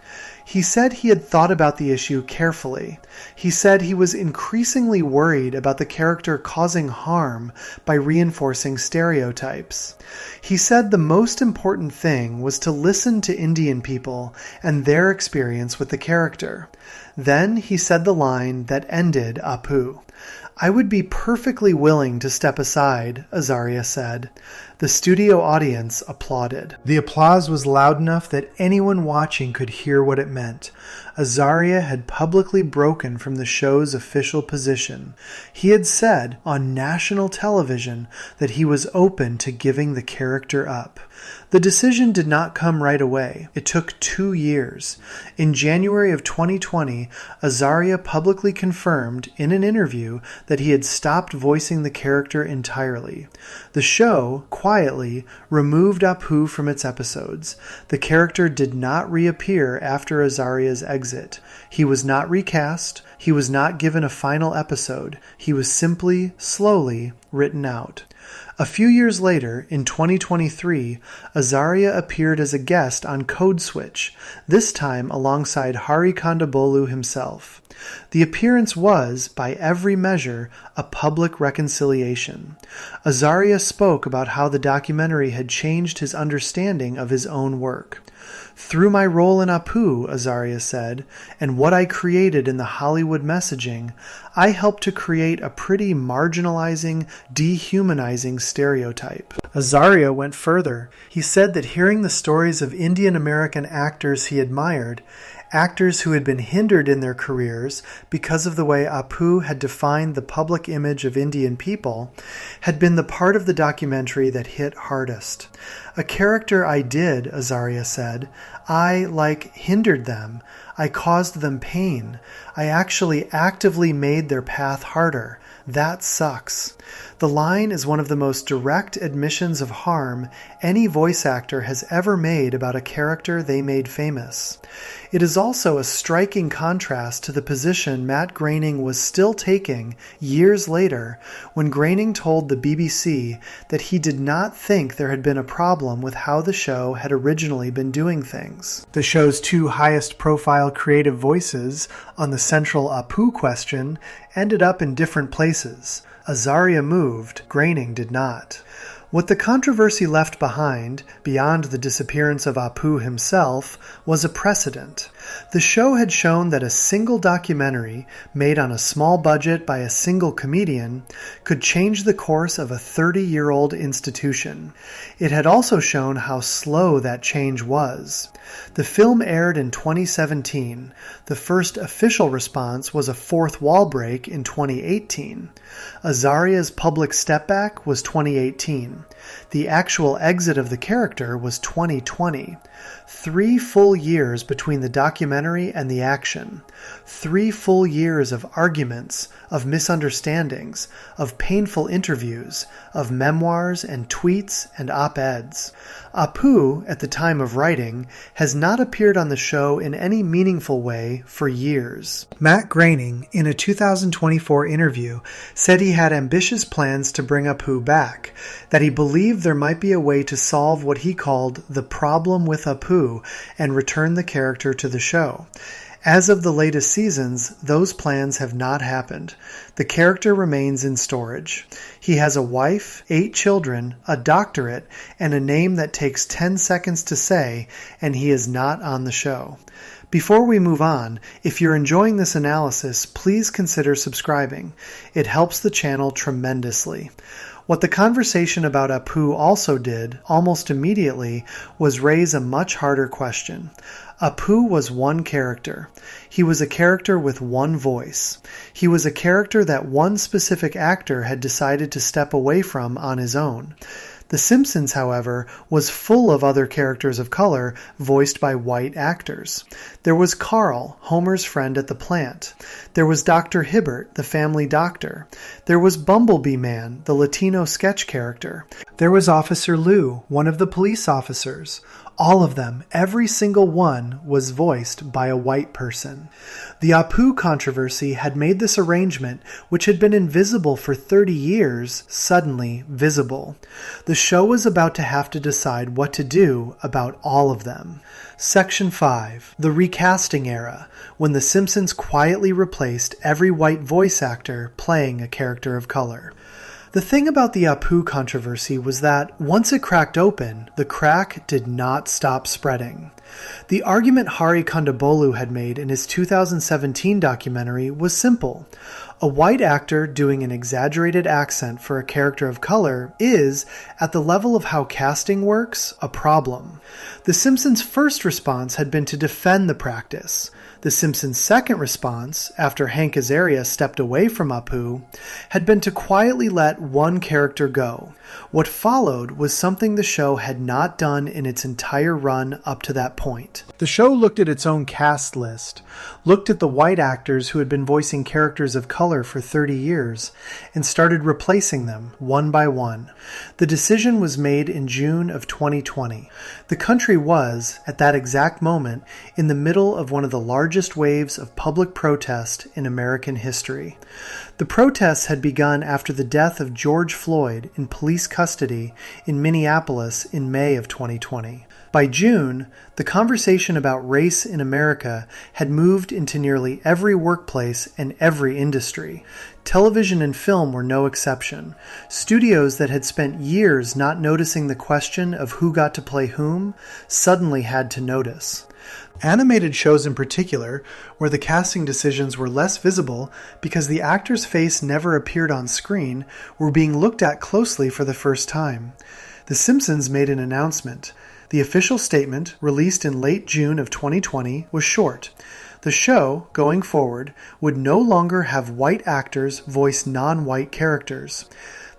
He said he had thought about the issue carefully. He said he was increasingly worried about the character causing harm by reinforcing stereotypes. He said the most important thing was to listen to Indian people and their experience with the character. Then he said the line that ended Apu. "I would be perfectly willing to step aside," Azaria said. The studio audience applauded. The applause was loud enough that anyone watching could hear what it meant. Azaria had publicly broken from the show's official position. He had said on national television that he was open to giving the character up. The decision did not come right away. It took 2 years. In January of 2020, Azaria publicly confirmed in an interview that he had stopped voicing the character entirely. The show, quietly, removed Apu from its episodes. The character did not reappear after Azaria's exit. He was not recast. He was not given a final episode. He was simply, slowly, written out. A few years later, in 2023, Azaria appeared as a guest on Code Switch, this time alongside Hari Kondabolu himself. The appearance was, by every measure, a public reconciliation. Azaria spoke about how the documentary had changed his understanding of his own work. Through my role in Apu, Azaria said, and what I created in the Hollywood messaging, I helped to create a pretty marginalizing, dehumanizing stereotype. Azaria went further. He said that hearing the stories of Indian American actors he admired, actors who had been hindered in their careers because of the way Apu had defined the public image of Indian people, had been the part of the documentary that hit hardest. A character I did, Azaria said. I, hindered them. I caused them pain. I actually actively made their path harder. That sucks. The line is one of the most direct admissions of harm any voice actor has ever made about a character they made famous. It is also a striking contrast to the position Matt Groening was still taking years later when Groening told the BBC that he did not think there had been a problem with how the show had originally been doing things. The show's two highest profile creative voices on the central Apu question ended up in different places. Azaria moved, Groening did not. What the controversy left behind, beyond the disappearance of Apu himself, was a precedent. The show had shown that a single documentary, made on a small budget by a single comedian, could change the course of a 30-year-old institution. It had also shown how slow that change was. The film aired in 2017. The first official response was a fourth wall break in 2018. Azaria's public step back was 2018. The actual exit of the character was 2020. 3 full years between the documentary and the action. 3 full years of arguments, of misunderstandings, of painful interviews, of memoirs and tweets and op-eds. Apu, at the time of writing, has not appeared on the show in any meaningful way for years. Matt Groening, in a 2024 interview, said he had ambitious plans to bring Apu back, that he believed there might be a way to solve what he called the problem with Apu and return the character to the show. As of the latest seasons, those plans have not happened. The character remains in storage. He has a wife, 8 children, a doctorate, and a name that takes 10 seconds to say, and he is not on the show. Before we move on, if you're enjoying this analysis, please consider subscribing. It helps the channel tremendously. What the conversation about Apu also did, almost immediately, was raise a much harder question. Apu was one character. He was a character with one voice. He was a character that one specific actor had decided to step away from on his own. The Simpsons, however, was full of other characters of color voiced by white actors. There was Carl, Homer's friend at the plant. There was Dr. Hibbert, the family doctor. There was Bumblebee Man, the Latino sketch character. There was Officer Lou, one of the police officers. All of them, every single one, was voiced by a white person. The Apu controversy had made this arrangement, which had been invisible for 30 years, suddenly visible. The show was about to have to decide what to do about all of them. Section 5. The Recasting Era, when The Simpsons quietly replaced every white voice actor playing a character of color. The thing about the Apu controversy was that, once it cracked open, the crack did not stop spreading. The argument Hari Kondabolu had made in his 2017 documentary was simple. A white actor doing an exaggerated accent for a character of color is, at the level of how casting works, a problem. The Simpsons' first response had been to defend the practice. The Simpsons' second response, after Hank Azaria stepped away from Apu, had been to quietly let one character go. What followed was something the show had not done in its entire run up to that point. The show looked at its own cast list, looked at the white actors who had been voicing characters of color for 30 years, and started replacing them one by one. The decision was made in June of 2020. The country was, at that exact moment, in the middle of one of the largest waves of public protest in American history. The protests had begun after the death of George Floyd in police custody in Minneapolis in May of 2020. By June, the conversation about race in America had moved into nearly every workplace and every industry. Television and film were no exception. Studios that had spent years not noticing the question of who got to play whom suddenly had to notice. Animated shows in particular, where the casting decisions were less visible because the actor's face never appeared on screen, were being looked at closely for the first time. The Simpsons made an announcement. The official statement, released in late June of 2020, was short. The show, going forward, would no longer have white actors voice non-white characters.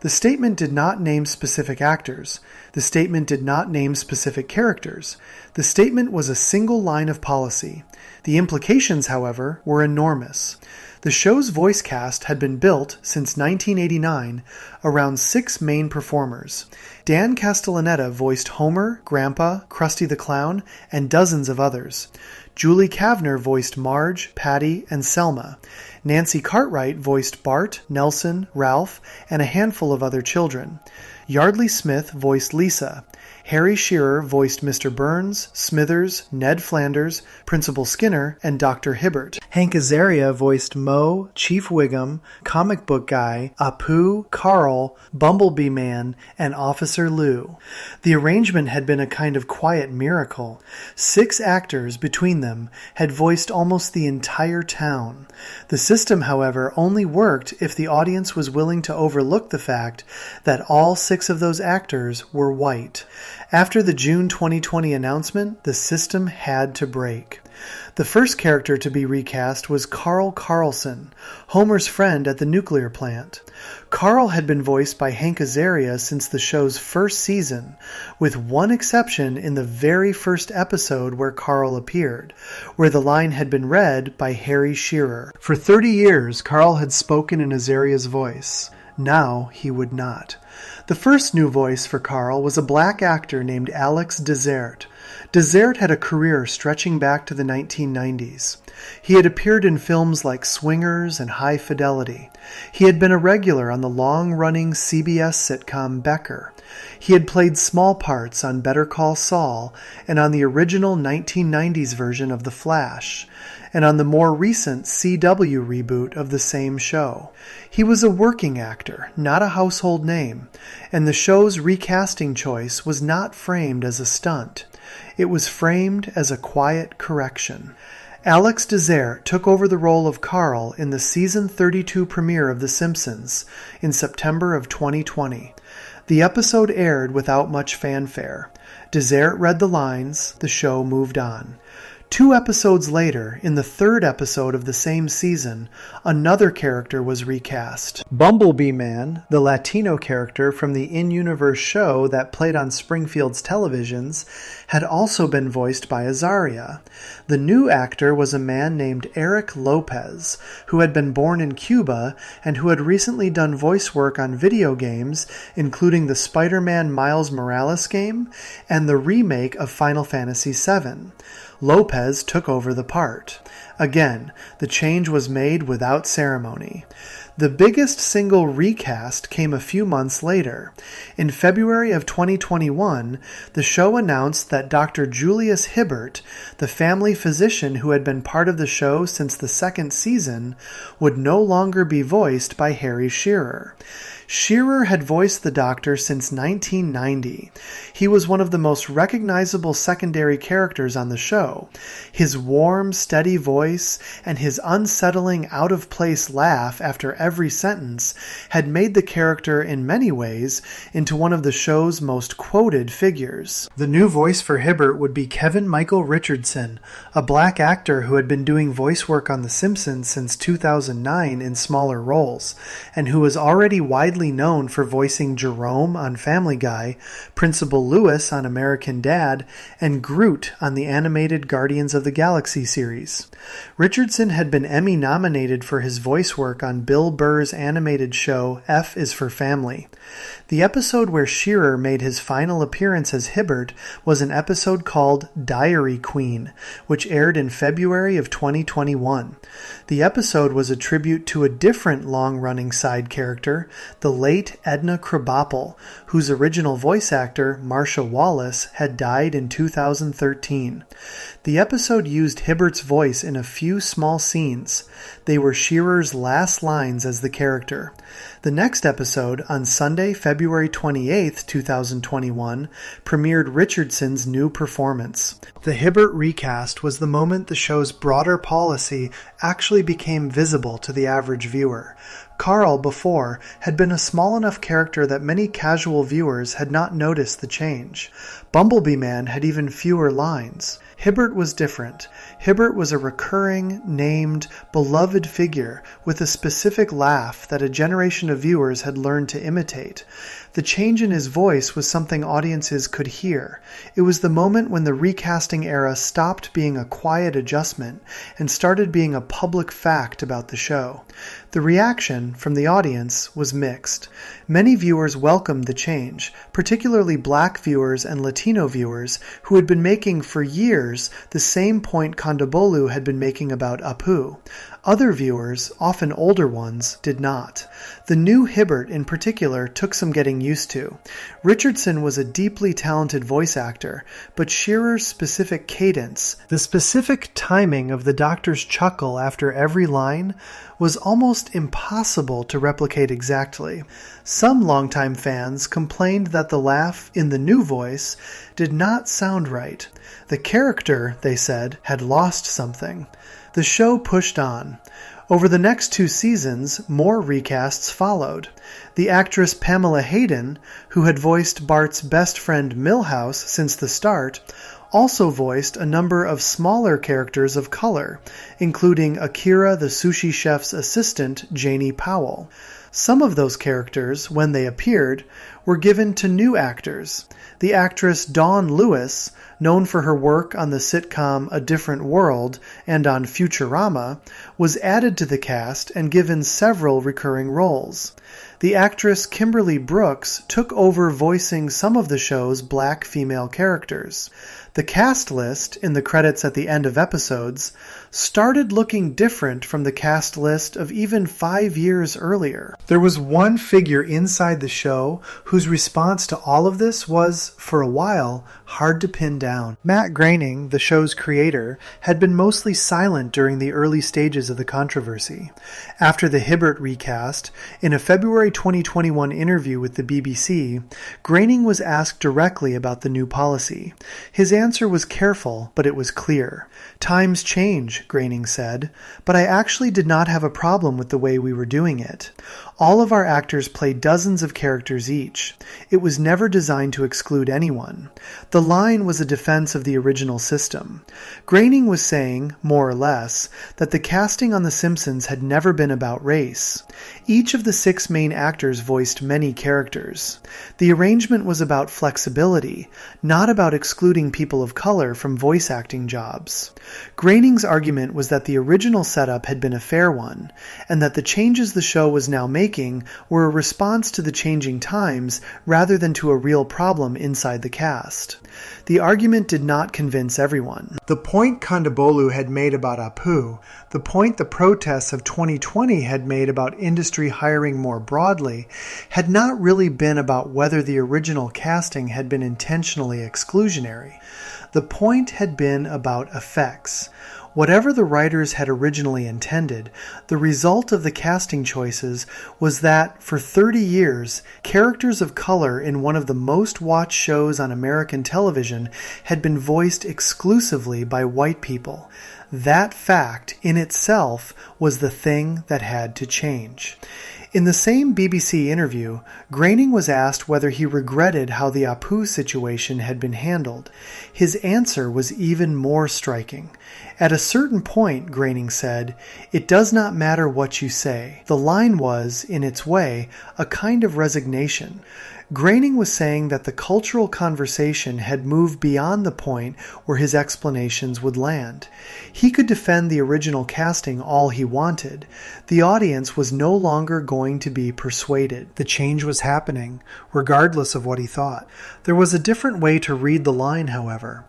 The statement did not name specific actors. The statement did not name specific characters. The statement was a single line of policy. The implications, however, were enormous. The show's voice cast had been built, since 1989, around 6 main performers. Dan Castellaneta voiced Homer, Grandpa, Krusty the Clown, and dozens of others. Julie Kavner voiced Marge, Patty, and Selma. Nancy Cartwright voiced Bart, Nelson, Ralph, and a handful of other children. Yardley Smith voiced Lisa. Harry Shearer voiced Mr. Burns, Smithers, Ned Flanders, Principal Skinner, and Dr. Hibbert. Hank Azaria voiced Moe, Chief Wiggum, Comic Book Guy, Apu, Carl, Bumblebee Man, and Officer Lou. The arrangement had been a kind of quiet miracle. 6 actors between them had voiced almost the entire town. The system, however, only worked if the audience was willing to overlook the fact that all 6 of those actors were white. After the June 2020 announcement, the system had to break. The first character to be recast was Carl Carlson, Homer's friend at the nuclear plant. Carl had been voiced by Hank Azaria since the show's first season, with one exception in the very first episode where Carl appeared, where the line had been read by Harry Shearer. For 30 years, Carl had spoken in Azaria's voice. Now he would not. The first new voice for Carl was a black actor named Alex Desert. Desert had a career stretching back to the 1990s. He had appeared in films like Swingers and High Fidelity. He had been a regular on the long-running CBS sitcom Becker. He had played small parts on Better Call Saul and on the original 1990s version of The Flash, and on the more recent CW reboot of the same show. He was a working actor, not a household name, and the show's recasting choice was not framed as a stunt. It was framed as a quiet correction. Alex Desert took over the role of Carl in the season 32 premiere of The Simpsons in September of 2020. The episode aired without much fanfare. Desert read the lines, the show moved on. 2 episodes later, in the 3rd episode of the same season, another character was recast. Bumblebee Man, the Latino character from the in-universe show that played on Springfield's televisions, had also been voiced by Azaria. The new actor was a man named Eric Lopez, who had been born in Cuba and who had recently done voice work on video games, including the Spider-Man Miles Morales game and the remake of Final Fantasy VII. Lopez took over the part. Again, the change was made without ceremony. The biggest single recast came a few months later. In February of 2021, the show announced that Dr. Julius Hibbert, the family physician who had been part of the show since the 2nd season, would no longer be voiced by Harry Shearer. Shearer had voiced the Doctor since 1990. He was one of the most recognizable secondary characters on the show. His warm, steady voice and his unsettling, out-of-place laugh after every sentence had made the character, in many ways, into one of the show's most quoted figures. The new voice for Hibbert would be Kevin Michael Richardson, a black actor who had been doing voice work on The Simpsons since 2009 in smaller roles, and who was already widely widely known for voicing Jerome on Family Guy, Principal Lewis on American Dad, and Groot on the animated Guardians of the Galaxy series. Richardson had been Emmy nominated for his voice work on Bill Burr's animated show F is for Family. The episode where Shearer made his final appearance as Hibbert was an episode called Diary Queen, which aired in February of 2021. The episode was a tribute to a different long-running side character, the late Edna Krabappel, whose original voice actor, Marcia Wallace, had died in 2013. The episode used Hibbert's voice in a few small scenes. They were Shearer's last lines as the character. The next episode, on Sunday, February 28, 2021, premiered Richardson's new performance. The Hibbert recast was the moment the show's broader policy actually became visible to the average viewer. Carl, before, had been a small enough character that many casual viewers had not noticed the change. Bumblebee Man had even fewer lines. Hibbert was different. Hibbert was a recurring, named, beloved figure with a specific laugh that a generation of viewers had learned to imitate. The change in his voice was something audiences could hear. It was the moment when the recasting era stopped being a quiet adjustment and started being a public fact about the show. The reaction from the audience was mixed. Many viewers welcomed the change, particularly black viewers and Latino viewers who had been making for years the same point Kondabolu had been making about Apu. Other viewers, often older ones, did not. The new Hibbert in particular took some getting used to. Richardson was a deeply talented voice actor, but Shearer's specific cadence, the specific timing of the doctor's chuckle after every line, was almost impossible to replicate exactly. Some longtime fans complained that the laugh in the new voice did not sound right. The character, they said, had lost something. The show pushed on. Over the next 2 seasons, more recasts followed. The actress Pamela Hayden, who had voiced Bart's best friend Milhouse since the start, also voiced a number of smaller characters of color, including Akira the sushi chef's assistant, Janie Powell. Some of those characters, when they appeared, were given to new actors. The actress Dawn Lewis, known for her work on the sitcom A Different World and on Futurama, was added to the cast and given several recurring roles. The actress Kimberly Brooks took over voicing some of the show's black female characters. The cast list, in the credits at the end of episodes, started looking different from the cast list of even 5 years earlier. There was one figure inside the show whose response to all of this was, for a while, hard to pin down. Matt Groening, the show's creator, had been mostly silent during the early stages of the controversy. After the Hibbert recast, in a February 2021 interview with the BBC, Groening was asked directly about the new policy. His answer was careful, but it was clear. "Times change," Groening said, "but I actually did not have a problem with the way we were doing it. All of our actors play dozens of characters each. It was never designed to exclude anyone. The line was a defense of the original system." Groening was saying, more or less, that the casting on The Simpsons had never been about race. Each of the 6 main actors voiced many characters. The arrangement was about flexibility, not about excluding people of color from voice acting jobs. Groening's argument was that the original setup had been a fair one, and that the changes the show was now making were a response to the changing times rather than to a real problem inside the cast. The argument did not convince everyone. The point Kondabolu had made about Apu, the point the protests of 2020 had made about industry hiring more broadly, had not really been about whether the original casting had been intentionally exclusionary. The point had been about effects. Whatever the writers had originally intended, the result of the casting choices was that, for 30 years, characters of color in one of the most watched shows on American television had been voiced exclusively by white people. That fact, in itself, was the thing that had to change. In the same BBC interview, Groening was asked whether he regretted how the Apu situation had been handled. His answer was even more striking. At a certain point, Groening said, "It does not matter what you say." The line was, in its way, a kind of resignation. Groening was saying that the cultural conversation had moved beyond the point where his explanations would land. He could defend the original casting all he wanted. The audience was no longer going to be persuaded. The change was happening, regardless of what he thought. There was a different way to read the line, however.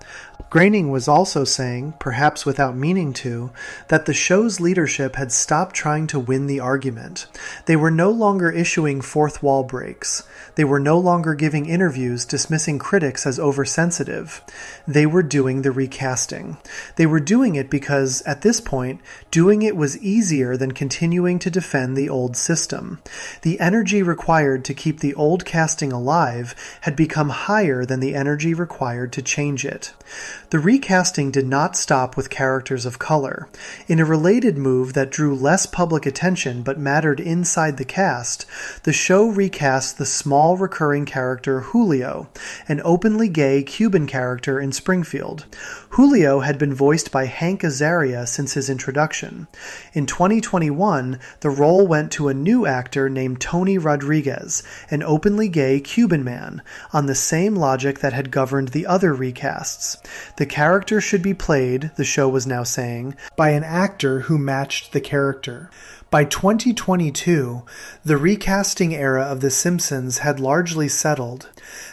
Groening was also saying, perhaps without meaning to, that the show's leadership had stopped trying to win the argument. They were no longer issuing fourth wall breaks. They were no longer giving interviews dismissing critics as oversensitive. They were doing the recasting. They were doing it because, at this point, doing it was easier than continuing to defend the old system. The energy required to keep the old casting alive had become higher than the energy required to change it. The recasting did not stop with characters of color. In a related move that drew less public attention but mattered inside the cast, the show recast the small recurring character Julio, an openly gay Cuban character in Springfield. Julio had been voiced by Hank Azaria since his introduction. In 2021, the role went to a new actor named Tony Rodriguez, an openly gay Cuban man, on the same logic that had governed the other recasts. The character should be played, the show was now saying, by an actor who matched the character. By 2022, the recasting era of The Simpsons had largely settled.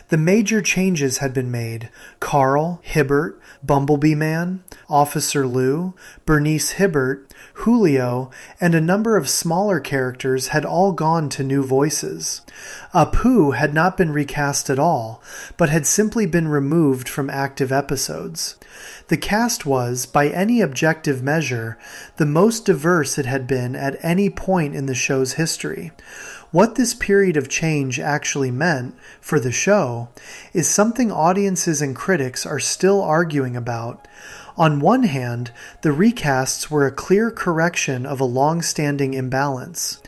The major changes had been made. Carl, Hibbert, Bumblebee Man, Officer Lou, Bernice Hibbert, Julio, and a number of smaller characters had all gone to new voices. Apu had not been recast at all, but had simply been removed from active episodes. The cast was, by any objective measure, the most diverse it had been at any point in the show's history. What this period of change actually meant, for the show, is something audiences and critics are still arguing about. On one hand, the recasts were a clear correction of a long-standing imbalance.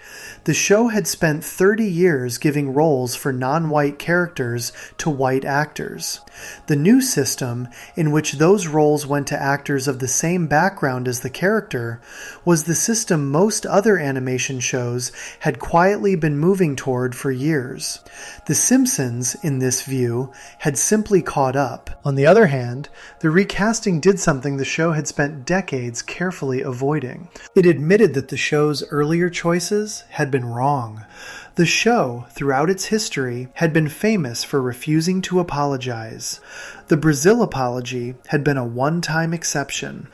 The show had spent 30 years giving roles for non-white characters to white actors. The new system, in which those roles went to actors of the same background as the character, was the system most other animation shows had quietly been moving toward for years. The Simpsons, in this view, had simply caught up. On the other hand, the recasting did something the show had spent decades carefully avoiding. It admitted that the show's earlier choices had been wrong. The show, throughout its history, had been famous for refusing to apologize. The Brazil apology had been a one-time exception.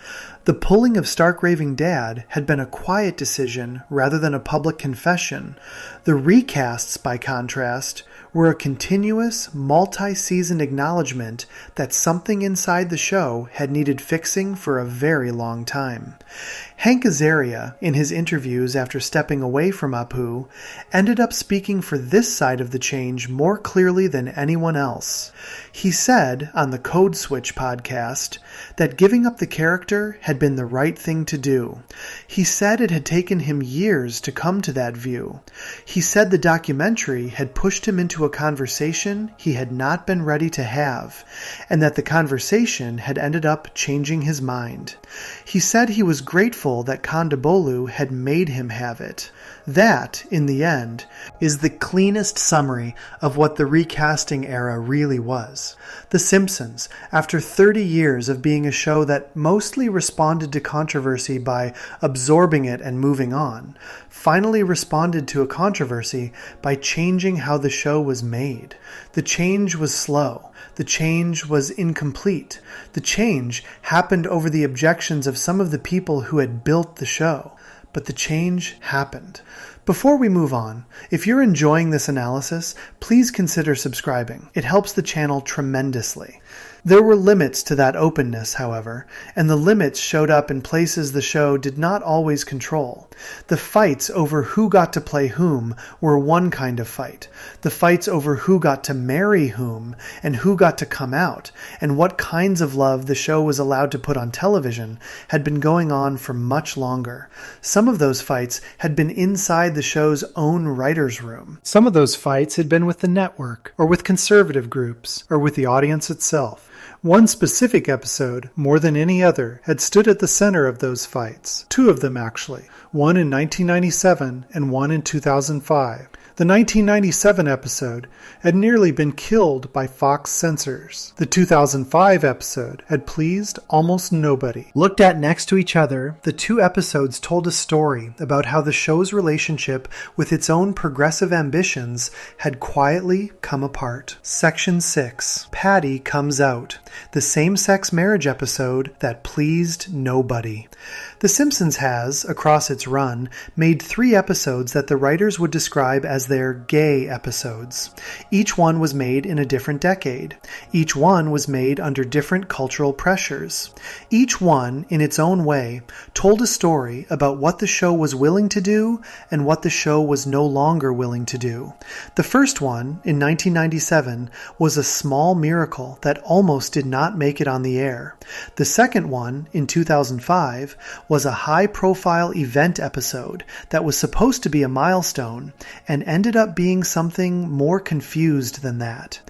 The pulling of Stark Raving Dad had been a quiet decision rather than a public confession. The recasts, by contrast, were a continuous, multi-season acknowledgement that something inside the show had needed fixing for a very long time. Hank Azaria, in his interviews after stepping away from Apu, ended up speaking for this side of the change more clearly than anyone else. He said, on the Code Switch podcast, that giving up the character had been the right thing to do. He said it had taken him years to come to that view. He said the documentary had pushed him into a conversation he had not been ready to have, and that the conversation had ended up changing his mind. He said he was grateful that Kondabolu had made him have it. That, in the end, is the cleanest summary of what the recasting era really was. The Simpsons, after 30 years of being a show that mostly responded to controversy by absorbing it and moving on, finally responded to a controversy by changing how the show was made. The change was slow. The change was incomplete. The change happened over the objections of some of the people who had built the show. But the change happened. Before we move on, if you're enjoying this analysis, please consider subscribing. It helps the channel tremendously. There were limits to that openness, however, and the limits showed up in places the show did not always control. The fights over who got to play whom were one kind of fight. The fights over who got to marry whom, and who got to come out, and what kinds of love the show was allowed to put on television had been going on for much longer. Some of those fights had been inside the show's own writer's room. Some of those fights had been with the network, or with conservative groups, or with the audience itself. One specific episode, more than any other, had stood at the center of those fights. Two of them, actually. One in 1997 and one in 2005. The 1997 episode had nearly been killed by Fox censors. The 2005 episode had pleased almost nobody. Looked at next to each other, the two episodes told a story about how the show's relationship with its own progressive ambitions had quietly come apart. Section 6. Patty Comes Out. The same-sex marriage episode that pleased nobody. The Simpsons has, across its run, made 3 episodes that the writers would describe as their gay episodes. Each one was made in a different decade. Each one was made under different cultural pressures. Each one, in its own way, told a story about what the show was willing to do and what the show was no longer willing to do. The first one, in 1997, was a small miracle that almost did not make it on the air. The second one, in 2005, was a high-profile event episode that was supposed to be a milestone and ended up being something more confused than that.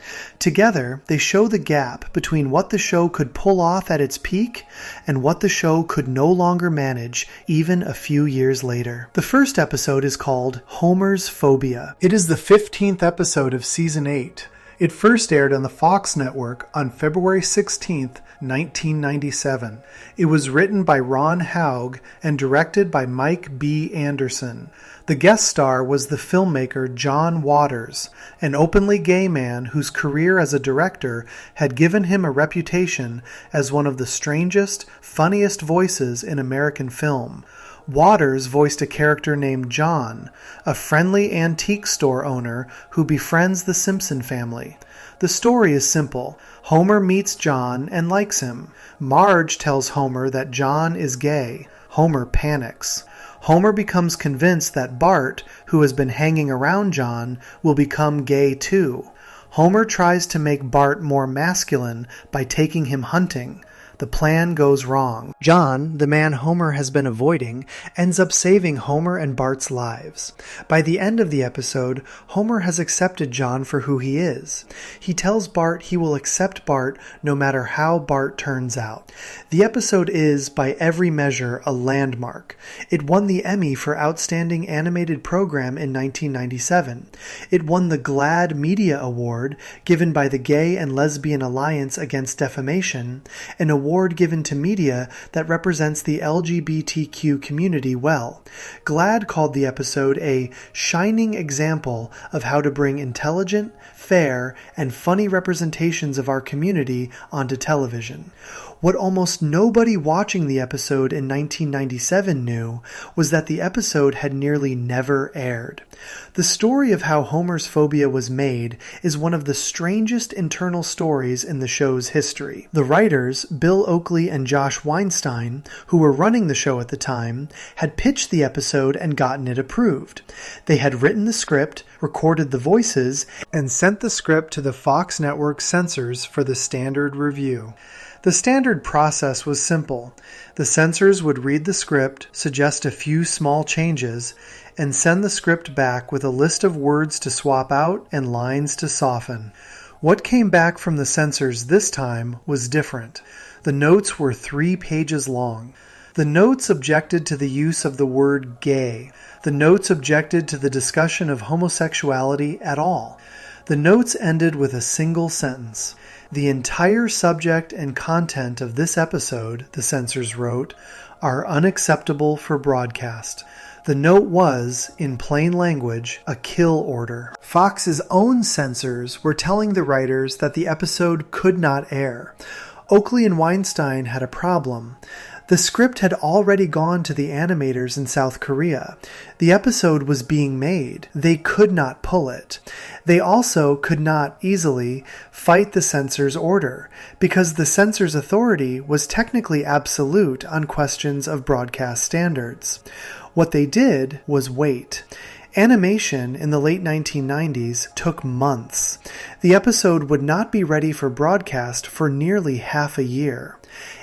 Together, they show the gap between what the show could pull off at its peak and what the show could no longer manage even a few years later. The first episode is called Homer's Phobia. It is the 15th episode of Season 8. It first aired on the Fox network on February 16th, 1997. It was written by Ron Haug and directed by Mike B. Anderson. The guest star was the filmmaker John Waters, an openly gay man whose career as a director had given him a reputation as one of the strangest, funniest voices in American film. Waters voiced a character named John, a friendly antique store owner who befriends the Simpson family. The story is simple. Homer meets John and likes him. Marge tells Homer that John is gay. Homer panics. Homer becomes convinced that Bart, who has been hanging around John, will become gay too. Homer tries to make Bart more masculine by taking him hunting. The plan goes wrong. John, the man Homer has been avoiding, ends up saving Homer and Bart's lives. By the end of the episode, Homer has accepted John for who he is. He tells Bart he will accept Bart no matter how Bart turns out. The episode is, by every measure, a landmark. It won the Emmy for Outstanding Animated Program in 1997. It won the GLAAD Media Award, given by the Gay and Lesbian Alliance Against Defamation, an award given to media that represents the LGBTQ community well. GLAAD called the episode a shining example of how to bring intelligent, fair, and funny representations of our community onto television. What almost nobody watching the episode in 1997 knew was that the episode had nearly never aired. The story of how Homer's phobia was made is one of the strangest internal stories in the show's history. The writers, Bill Oakley and Josh Weinstein, who were running the show at the time, had pitched the episode and gotten it approved. They had written the script, recorded the voices, and sent the script to the Fox network censors for the standard review. The standard process was simple. The censors would read the script, suggest a few small changes, and send the script back with a list of words to swap out and lines to soften. What came back from the censors this time was different. The notes were 3 pages long. The notes objected to the use of the word gay. The notes objected to the discussion of homosexuality at all. The notes ended with a single sentence. The entire subject and content of this episode, the censors wrote, are unacceptable for broadcast. The note was, in plain language, a kill order. Fox's own censors were telling the writers that the episode could not air. Oakley and Weinstein had a problem. The script had already gone to the animators in South Korea. The episode was being made. They could not pull it. They also could not easily fight the censor's order, because the censor's authority was technically absolute on questions of broadcast standards. What they did was wait. Animation in the late 1990s took months. The episode would not be ready for broadcast for nearly half a year.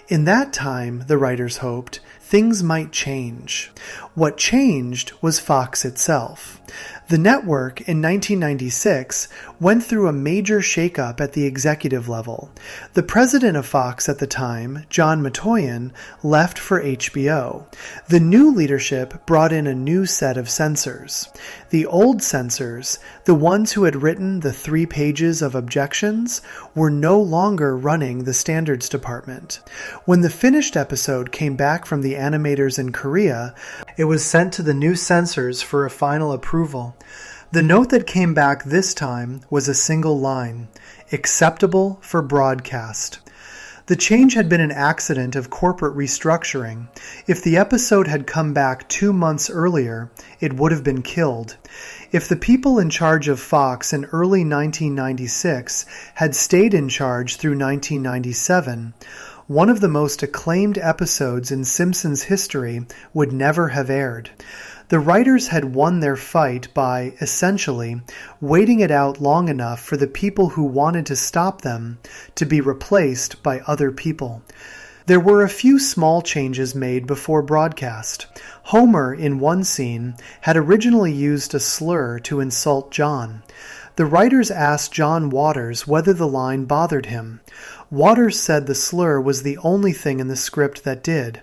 In that time, the writers hoped, things might change. What changed was Fox itself. The network in 1996 went through a major shakeup at the executive level. The president of Fox at the time, John Matoyan, left for HBO. The new leadership brought in a new set of censors. The old censors, the ones who had written the 3 pages of objections, were no longer running the standards department. When the finished episode came back from the animators in Korea, it was sent to the new censors for a final approval. The note that came back this time was a single line: acceptable for broadcast. The change had been an accident of corporate restructuring. If the episode had come back 2 months earlier, it would have been killed. If the people in charge of Fox in early 1996 had stayed in charge through 1997, one of the most acclaimed episodes in Simpsons history would never have aired. The writers had won their fight by, essentially, waiting it out long enough for the people who wanted to stop them to be replaced by other people. There were a few small changes made before broadcast. Homer, in one scene, had originally used a slur to insult John. The writers asked John Waters whether the line bothered him. Waters said the slur was the only thing in the script that did.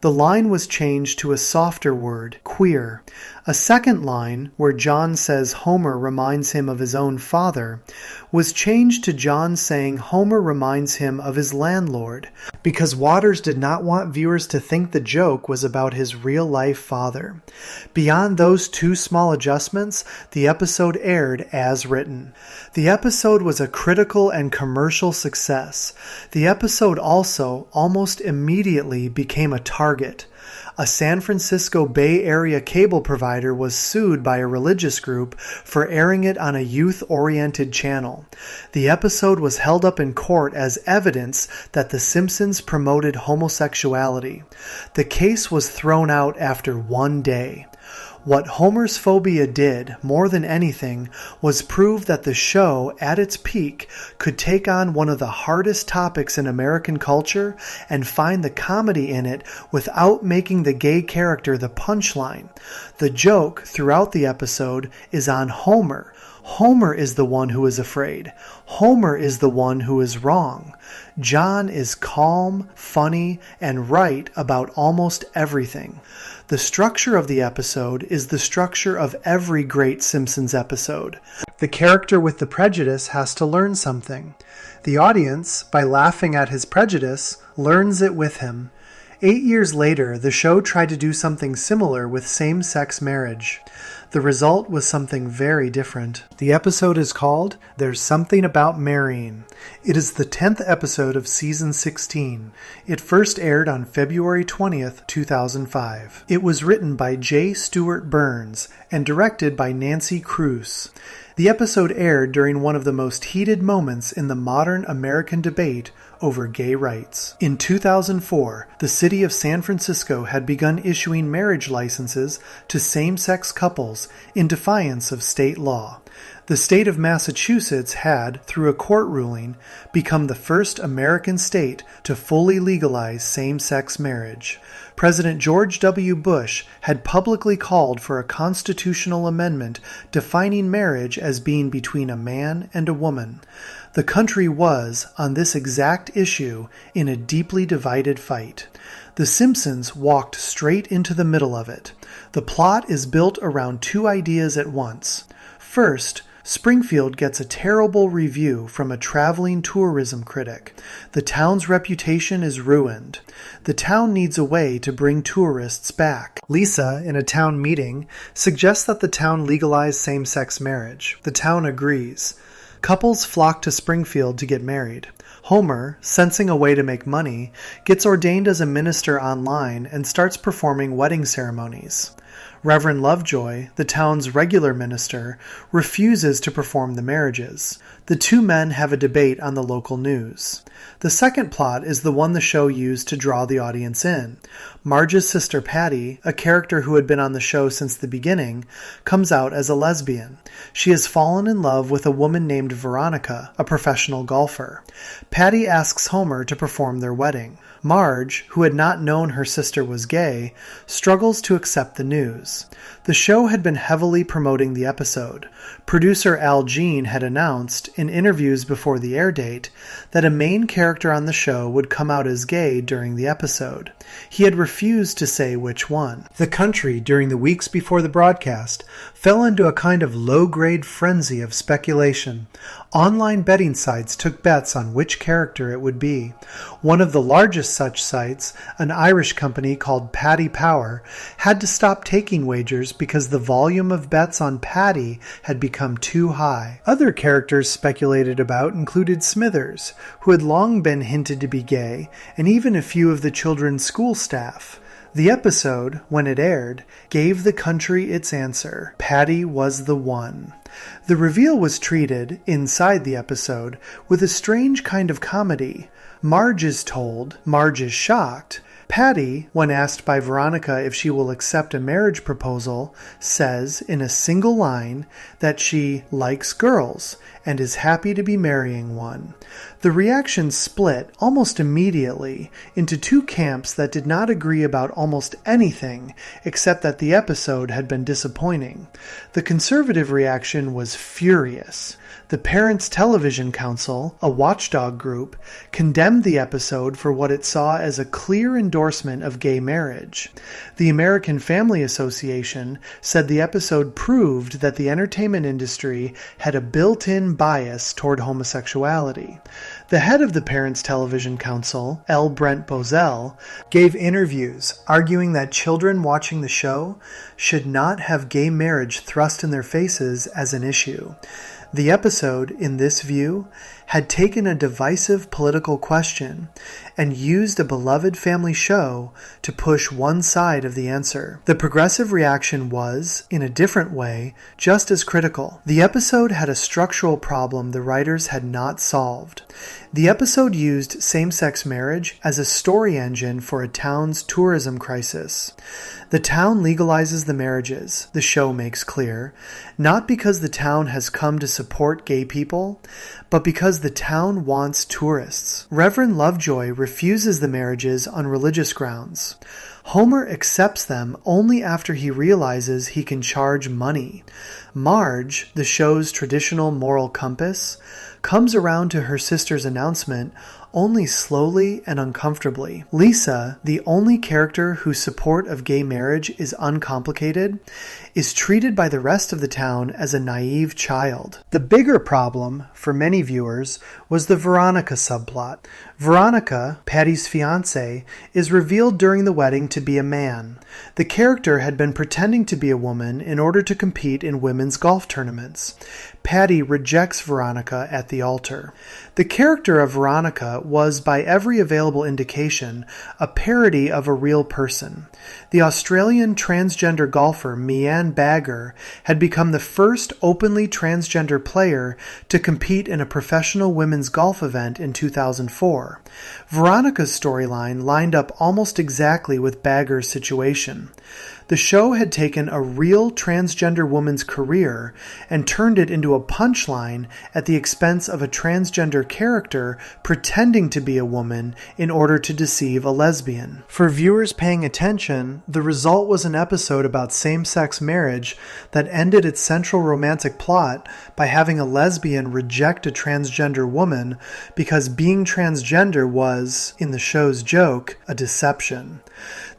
The line was changed to a softer word, queer. A second line, where John says Homer reminds him of his own father, was changed to John saying Homer reminds him of his landlord, because Waters did not want viewers to think the joke was about his real-life father. Beyond those 2 small adjustments, the episode aired as written. The episode was a critical and commercial success. The episode also almost immediately became a target. A San Francisco Bay Area cable provider was sued by a religious group for airing it on a youth-oriented channel. The episode was held up in court as evidence that The Simpsons promoted homosexuality. The case was thrown out after 1 day. What Homer's phobia did, more than anything, was prove that the show, at its peak, could take on one of the hardest topics in American culture and find the comedy in it without making the gay character the punchline. The joke throughout the episode is on Homer. Homer is the one who is afraid. Homer is the one who is wrong. John is calm, funny, and right about almost everything. The structure of the episode is the structure of every great Simpsons episode. The character with the prejudice has to learn something. The audience, by laughing at his prejudice, learns it with him. 8 years later, the show tried to do something similar with same-sex marriage. The result was something very different. The episode is called There's Something About Marrying. It is the 10th episode of Season 16. It first aired on February 20th, 2005. It was written by J. Stewart Burns and directed by Nancy Kruse. The episode aired during one of the most heated moments in the modern American debate over gay rights. In 2004, the city of San Francisco had begun issuing marriage licenses to same-sex couples in defiance of state law. The state of Massachusetts had, through a court ruling, become the first American state to fully legalize same-sex marriage. President George W. Bush had publicly called for a constitutional amendment defining marriage as being between a man and a woman. The country was, on this exact issue, in a deeply divided fight. The Simpsons walked straight into the middle of it. The plot is built around 2 ideas at once. First, Springfield gets a terrible review from a traveling tourism critic. The town's reputation is ruined. The town needs a way to bring tourists back. Lisa, in a town meeting, suggests that the town legalize same-sex marriage. The town agrees. Couples flock to Springfield to get married. Homer, sensing a way to make money, gets ordained as a minister online and starts performing wedding ceremonies. Reverend Lovejoy, the town's regular minister, refuses to perform the marriages. The two men have a debate on the local news. The second plot is the one the show used to draw the audience in. Marge's sister Patty, a character who had been on the show since the beginning, comes out as a lesbian. She has fallen in love with a woman named Veronica, a professional golfer. Patty asks Homer to perform their wedding. Marge, who had not known her sister was gay, struggles to accept the news. The show had been heavily promoting the episode. Producer Al Jean had announced, in interviews before the air date, that a main character on the show would come out as gay during the episode. He had refused to say which one. The country, during the weeks before the broadcast, fell into a kind of low-grade frenzy of speculation. Online betting sites took bets on which character it would be. One of the largest such sites, an Irish company called Paddy Power, had to stop taking wagers because the volume of bets on Paddy had become too high. Other characters speculated about included Smithers, who had long been hinted to be gay, and even a few of the children's school staff. The episode, when it aired, gave the country its answer. Paddy was the one. The reveal was treated, inside the episode, with a strange kind of comedy. Marge is told, Marge is shocked. Patty, when asked by Veronica if she will accept a marriage proposal, says in a single line that she likes girls and is happy to be marrying one. The reaction split almost immediately into two camps that did not agree about almost anything except that the episode had been disappointing. The conservative reaction was furious. The Parents Television Council, a watchdog group, condemned the episode for what it saw as a clear endorsement of gay marriage. The American Family Association said the episode proved that the entertainment industry had a built-in bias toward homosexuality. The head of the Parents Television Council, L. Brent Bozell, gave interviews arguing that children watching the show should not have gay marriage thrust in their faces as an issue. The episode, in this view, had taken a divisive political question and used a beloved family show to push one side of the answer. The progressive reaction was, in a different way, just as critical. The episode had a structural problem the writers had not solved. The episode used same-sex marriage as a story engine for a town's tourism crisis. The town legalizes the marriages, the show makes clear, not because the town has come to support gay people, but because the town wants tourists. Reverend Lovejoy refuses the marriages on religious grounds. Homer accepts them only after he realizes he can charge money. Marge, the show's traditional moral compass, comes around to her sister's announcement only slowly and uncomfortably. Lisa, the only character whose support of gay marriage is uncomplicated, is treated by the rest of the town as a naive child. The bigger problem, for many viewers, was the Veronica subplot. Veronica, Patty's fiancée, is revealed during the wedding to be a man. The character had been pretending to be a woman in order to compete in women's golf tournaments. Patty rejects Veronica at the altar. The character of Veronica was, by every available indication, a parody of a real person. The Australian transgender golfer Mianne Bagger had become the first openly transgender player to compete in a professional women's golf event in 2004. Veronica's storyline lined up almost exactly with Bagger's situation. The show had taken a real transgender woman's career and turned it into a punchline at the expense of a transgender character pretending to be a woman in order to deceive a lesbian. For viewers paying attention, the result was an episode about same-sex marriage that ended its central romantic plot by having a lesbian reject a transgender woman because being transgender was, in the show's joke, a deception.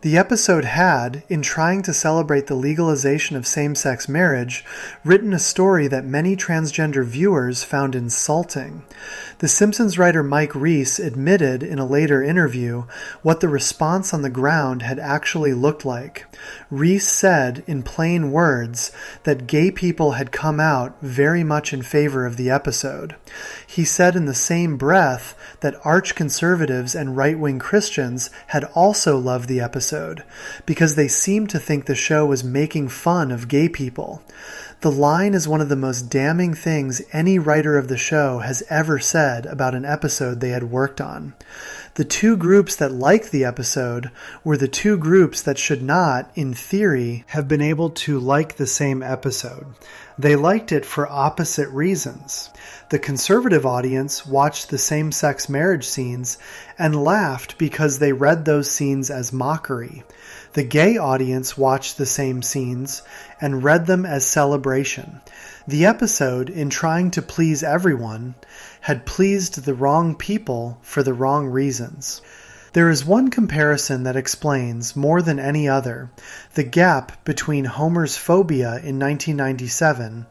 The episode had, in trying to celebrate the legalization of same-sex marriage, written a story that many transgender viewers found insulting. The Simpsons writer Mike Reiss admitted in a later interview what the response on the ground had actually looked like. Reese said in plain words that gay people had come out very much in favor of the episode. He said in the same breath that arch-conservatives and right-wing Christians had also loved the episode, because they seemed to think the show was making fun of gay people. The line is one of the most damning things any writer of the show has ever said about an episode they had worked on. The two groups that liked the episode were the two groups that should not, in theory, have been able to like the same episode. They liked it for opposite reasons. The conservative audience watched the same-sex marriage scenes and laughed because they read those scenes as mockery. The gay audience watched the same scenes and read them as celebration. The episode, in trying to please everyone, had pleased the wrong people for the wrong reasons. There is one comparison that explains, more than any other, the gap between Homer's phobia in 1997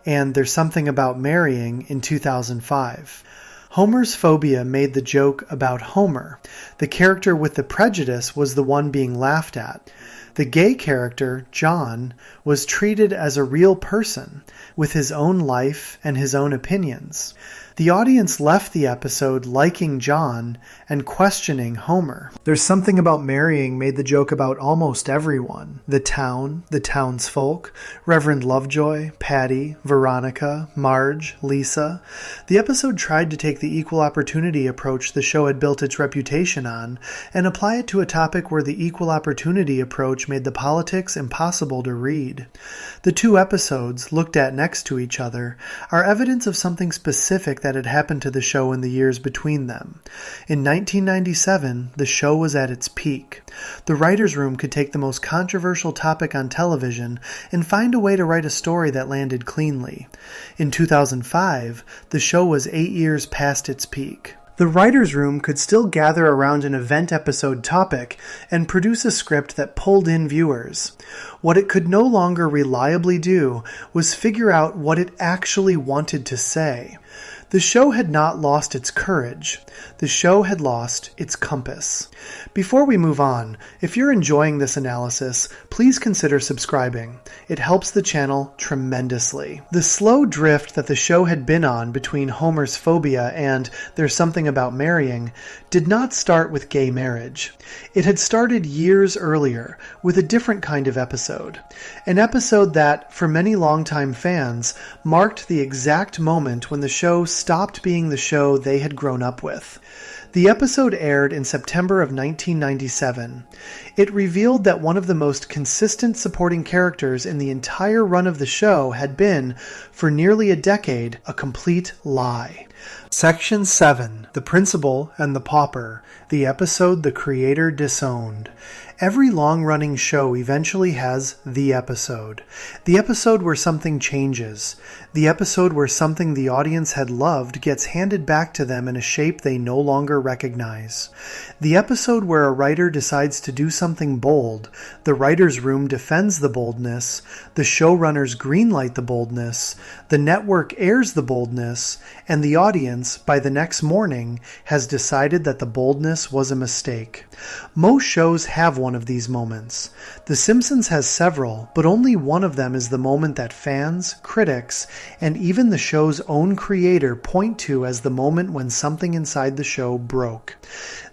and There's Something About Marrying in 2005. Homer's phobia made the joke about Homer. The character with the prejudice was the one being laughed at. The gay character, John, was treated as a real person, with his own life and his own opinions. The audience left the episode liking John and questioning Homer. There's Something About Marrying made the joke about almost everyone. The town, the townsfolk, Reverend Lovejoy, Patty, Veronica, Marge, Lisa. The episode tried to take the equal opportunity approach the show had built its reputation on and apply it to a topic where the equal opportunity approach made the politics impossible to read. The two episodes, looked at next to each other, are evidence of something specific that had happened to the show in the years between them. In 1997, the show was at its peak. The writer's room could take the most controversial topic on television and find a way to write a story that landed cleanly. In 2005, the show was 8 years past its peak. The writer's room could still gather around an event episode topic and produce a script that pulled in viewers. What it could no longer reliably do was figure out what it actually wanted to say. The show had not lost its courage. The show had lost its compass. Before we move on, if you're enjoying this analysis, please consider subscribing. It helps the channel tremendously. The slow drift that the show had been on between Homer's phobia and There's Something About Marrying did not start with gay marriage. It had started years earlier with a different kind of episode. An episode that, for many longtime fans, marked the exact moment when the show stopped being the show they had grown up with. The episode aired in September of 1997. It revealed that one of the most consistent supporting characters in the entire run of the show had been, for nearly a decade, a complete lie. Section 7, The Principal and the Pauper, the episode the creator disowned. Every long-running show eventually has the episode. The episode where something changes. The episode where something the audience had loved gets handed back to them in a shape they no longer recognize. The episode where a writer decides to do something bold. The writer's room defends the boldness. The showrunners greenlight the boldness. The network airs the boldness. And the audience, by the next morning, has decided that the boldness was a mistake. Most shows have one of these moments. The Simpsons has several, but only one of them is the moment that fans, critics, and even the show's own creator point to as the moment when something inside the show broke.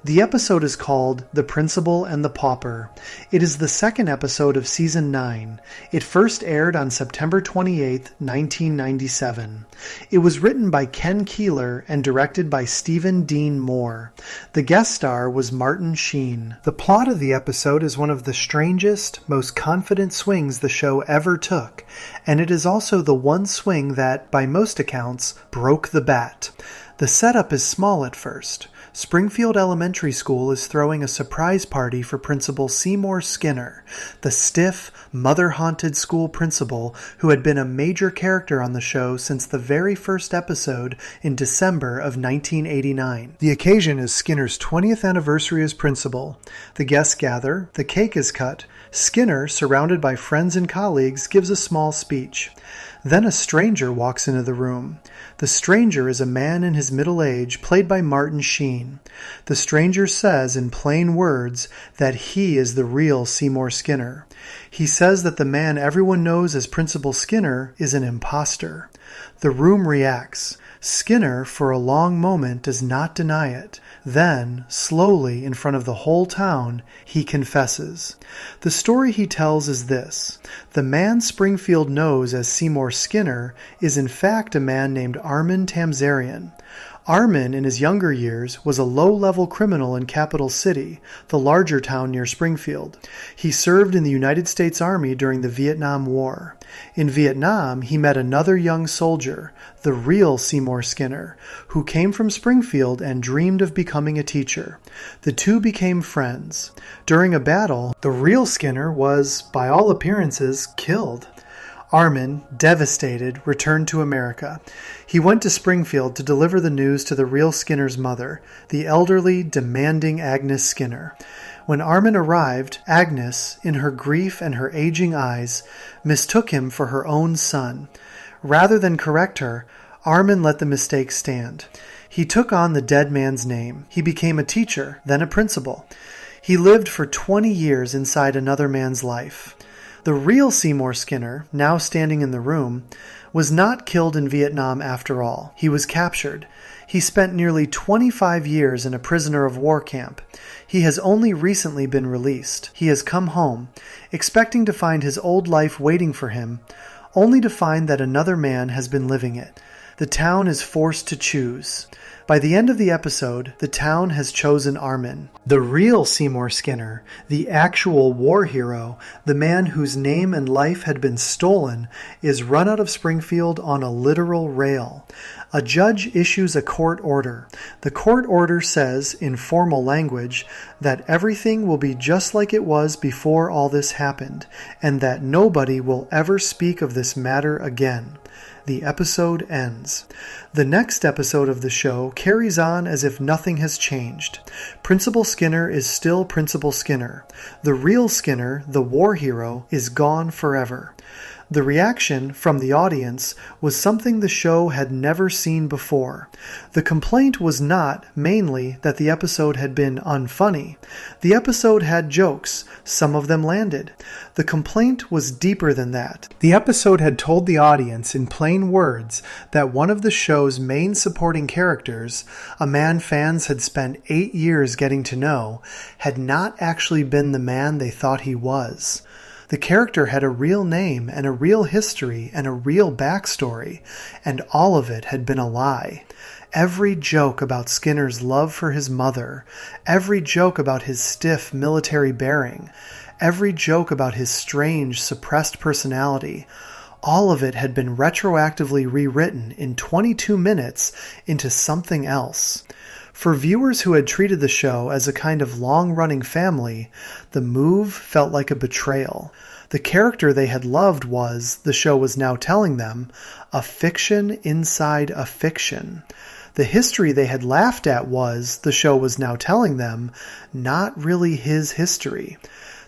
The episode is called The Principal and the Pauper. It is the second episode of Season 9. It first aired on September 28, 1997. It was written by Ken Keeler and directed by Stephen Dean Moore. The guest star was Martin Sheen. The plot of the episode is one of the strangest, most confident swings the show ever took, and it is also the one swing that, by most accounts, broke the bat. The setup is small at first. Springfield Elementary School is throwing a surprise party for Principal Seymour Skinner, the stiff, mother-haunted school principal who had been a major character on the show since the very first episode in December of 1989. The occasion is Skinner's 20th anniversary as principal. The guests gather, the cake is cut, Skinner, surrounded by friends and colleagues, gives a small speech. Then a stranger walks into the room. The stranger is a man in his middle age, played by Martin Sheen. The stranger says in plain words that he is the real Seymour Skinner. He says that the man everyone knows as Principal Skinner is an imposter. The room reacts. Skinner, for a long moment, does not deny it. Then, slowly, in front of the whole town, he confesses. The story he tells is this. The man Springfield knows as Seymour Skinner is in fact a man named Armin Tamzarian. Armin, in his younger years, was a low-level criminal in Capital City, the larger town near Springfield. He served in the United States Army during the Vietnam War. In Vietnam, he met another young soldier, the real Seymour Skinner, who came from Springfield and dreamed of becoming a teacher. The two became friends. During a battle, the real Skinner was, by all appearances, killed. Armin, devastated, returned to America. He went to Springfield to deliver the news to the real Skinner's mother, the elderly, demanding Agnes Skinner. When Armin arrived, Agnes, in her grief and her aging eyes, mistook him for her own son. Rather than correct her, Armin let the mistake stand. He took on the dead man's name. He became a teacher, then a principal. He lived for 20 years inside another man's life. The real Seymour Skinner, now standing in the room, was not killed in Vietnam after all. He was captured. He spent nearly 25 years in a prisoner of war camp. He has only recently been released. He has come home, expecting to find his old life waiting for him, only to find that another man has been living it. The town is forced to choose. By the end of the episode, the town has chosen Armin. The real Seymour Skinner, the actual war hero, the man whose name and life had been stolen, is run out of Springfield on a literal rail. A judge issues a court order. The court order says, in formal language, that everything will be just like it was before all this happened, and that nobody will ever speak of this matter again. The episode ends. The next episode of the show carries on as if nothing has changed. Principal Skinner is still Principal Skinner. The real Skinner, the war hero, is gone forever. The reaction from the audience was something the show had never seen before. The complaint was not, mainly, that the episode had been unfunny. The episode had jokes. Some of them landed. The complaint was deeper than that. The episode had told the audience in plain words that one of the show's main supporting characters, a man fans had spent 8 years getting to know, had not actually been the man they thought he was. The character had a real name and a real history and a real backstory, and all of it had been a lie. Every joke about Skinner's love for his mother, every joke about his stiff military bearing, every joke about his strange, suppressed personality, all of it had been retroactively rewritten in 22 minutes into something else. For viewers who had treated the show as a kind of long-running family, the move felt like a betrayal. The character they had loved was, the show was now telling them, a fiction inside a fiction. The history they had laughed at was, the show was now telling them, not really his history.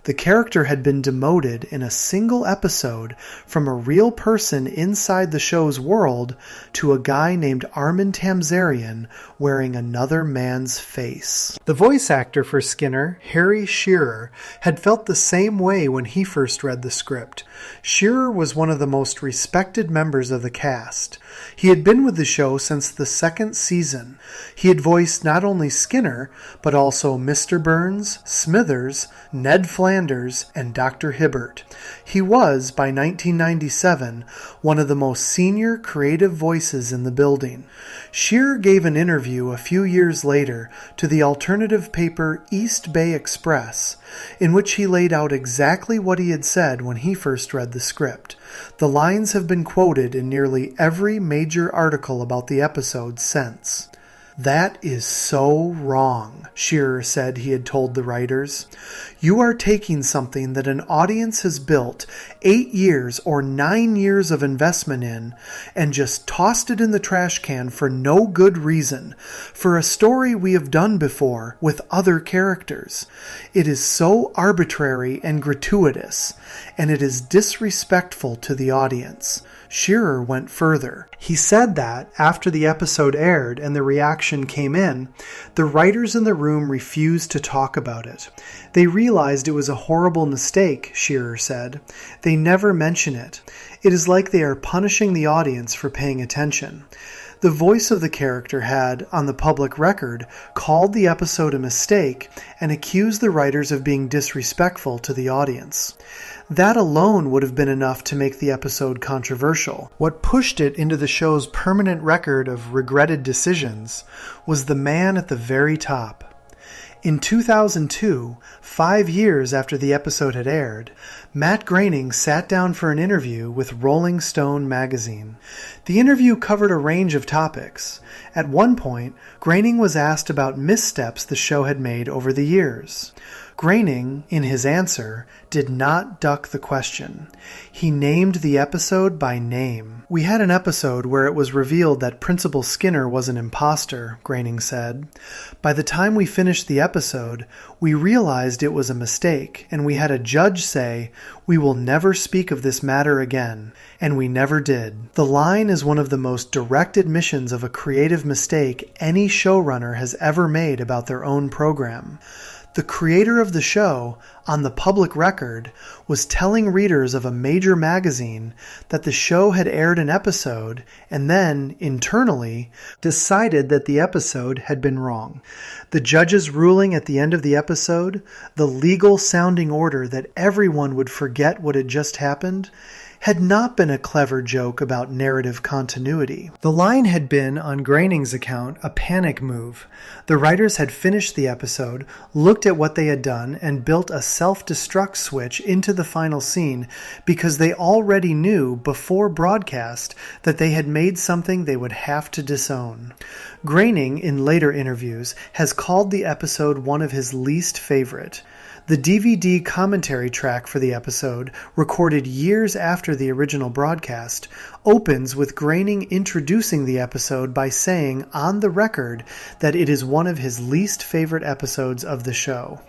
The character had been demoted in a single episode from a real person inside the show's world to a guy named Armin Tamzarian wearing another man's face. The voice actor for Skinner, Harry Shearer, had felt the same way when he first read the script. Shearer was one of the most respected members of the cast. He had been with the show since the second season. He had voiced not only Skinner, but also Mr. Burns, Smithers, Ned Flanders, and Dr. Hibbert. He was, by 1997, one of the most senior creative voices in the building. Shearer gave an interview a few years later to the alternative paper East Bay Express, in which he laid out exactly what he had said when he first read the script. The lines have been quoted in nearly every major article about the episode since. "That is so wrong," Shearer said he had told the writers. "You are taking something that an audience has built 8 years or 9 years of investment in and just tossed it in the trash can for no good reason, for a story we have done before with other characters. It is so arbitrary and gratuitous, and it is disrespectful to the audience." Shearer went further. He said that, after the episode aired and the reaction came in, the writers in the room refused to talk about it. They realized it was a horrible mistake, Shearer said. They never mention it. It is like they are punishing the audience for paying attention. The voice of the character had, on the public record, called the episode a mistake and accused the writers of being disrespectful to the audience. That alone would have been enough to make the episode controversial. What pushed it into the show's permanent record of regretted decisions was the man at the very top. In 2002, 5 years after the episode had aired, Matt Groening sat down for an interview with Rolling Stone magazine. The interview covered a range of topics. At one point, Groening was asked about missteps the show had made over the years. Groening, in his answer, did not duck the question. He named the episode by name. "We had an episode where it was revealed that Principal Skinner was an imposter," Groening said. "By the time we finished the episode, we realized it was a mistake, and we had a judge say, 'We will never speak of this matter again.' And we never did." The line is one of the most direct admissions of a creative mistake any showrunner has ever made about their own program. The creator of the show, on the public record, was telling readers of a major magazine that the show had aired an episode and then, internally, decided that the episode had been wrong. The judge's ruling at the end of the episode, the legal sounding order that everyone would forget what had just happened, had not been a clever joke about narrative continuity. The line had been, on Groening's account, a panic move. The writers had finished the episode, looked at what they had done, and built a self-destruct switch into the final scene because they already knew, before broadcast, that they had made something they would have to disown. Groening, in later interviews, has called the episode one of his least favorite. The DVD commentary track for the episode, recorded years after the original broadcast, opens with Groening introducing the episode by saying on the record that it is one of his least favorite episodes of the show.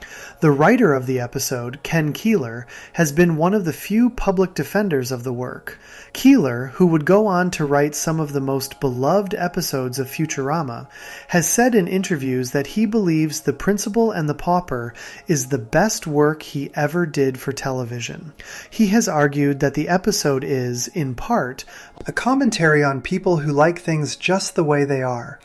The writer of the episode, Ken Keeler, has been one of the few public defenders of the work. Keeler, who would go on to write some of the most beloved episodes of Futurama, has said in interviews that he believes The Principal and the Pauper is the best work he ever did for television. He has argued that the episode is, in part, a commentary on people who like things just the way they are.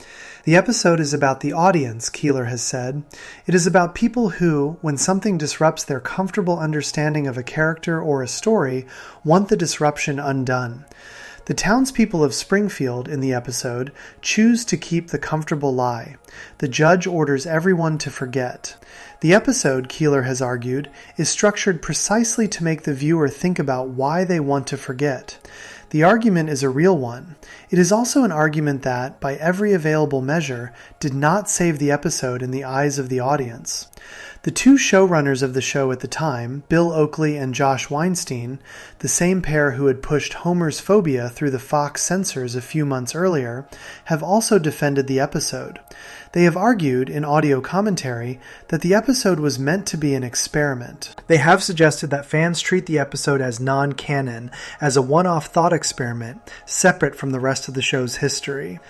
The episode is about the audience, Keeler has said. It is about people who, when something disrupts their comfortable understanding of a character or a story, want the disruption undone. The townspeople of Springfield in the episode choose to keep the comfortable lie. The judge orders everyone to forget. The episode, Keeler has argued, is structured precisely to make the viewer think about why they want to forget. The argument is a real one. It is also an argument that, by every available measure, did not save the episode in the eyes of the audience. The two showrunners of the show at the time, Bill Oakley and Josh Weinstein, the same pair who had pushed Homer's phobia through the Fox censors a few months earlier, have also defended the episode. They have argued, in audio commentary, that the episode was meant to be an experiment. They have suggested that fans treat the episode as non-canon, as a one-off thought experiment, separate from the rest of the show's history.